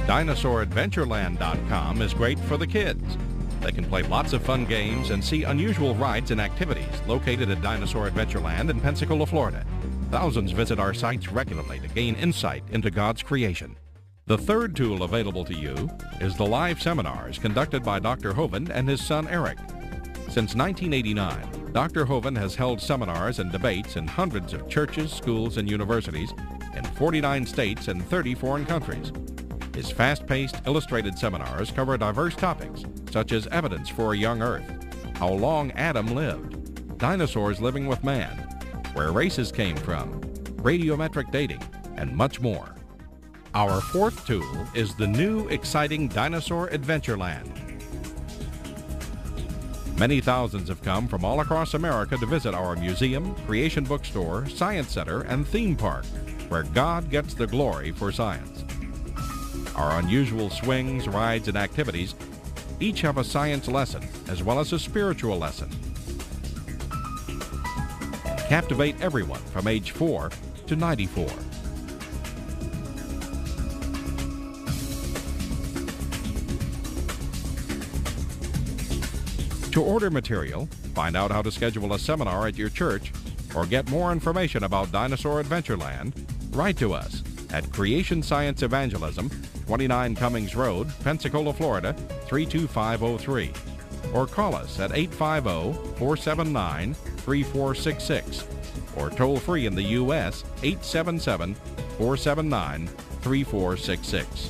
Dinosauradventureland.com is great for the kids. They can play lots of fun games and see unusual rides and activities located at Dinosaur Adventureland in Pensacola, Florida. Thousands visit our sites regularly to gain insight into God's creation. The third tool available to you is the live seminars conducted by Dr. Hovind and his son Eric. Since 1989, Dr. Hovind has held seminars and debates in hundreds of churches, schools, and universities in 49 states and 30 foreign countries. His fast-paced, illustrated seminars cover diverse topics, such as evidence for a young Earth, how long Adam lived, dinosaurs living with man, where races came from, radiometric dating, and much more. Our fourth tool is the new, exciting Dinosaur Adventureland. Many thousands have come from all across America to visit our museum, creation bookstore, science center, and theme park, where God gets the glory for science. Our unusual swings, rides, and activities each have a science lesson as well as a spiritual lesson. And captivate everyone from age 4 to 94. To order material, find out how to schedule a seminar at your church, or get more information about Dinosaur Adventureland, write to us at Creation Science Evangelism, 29 Cummings Road, Pensacola, Florida, 32503, or call us at 850-479-3466, or toll free in the U.S. 877-479-3466.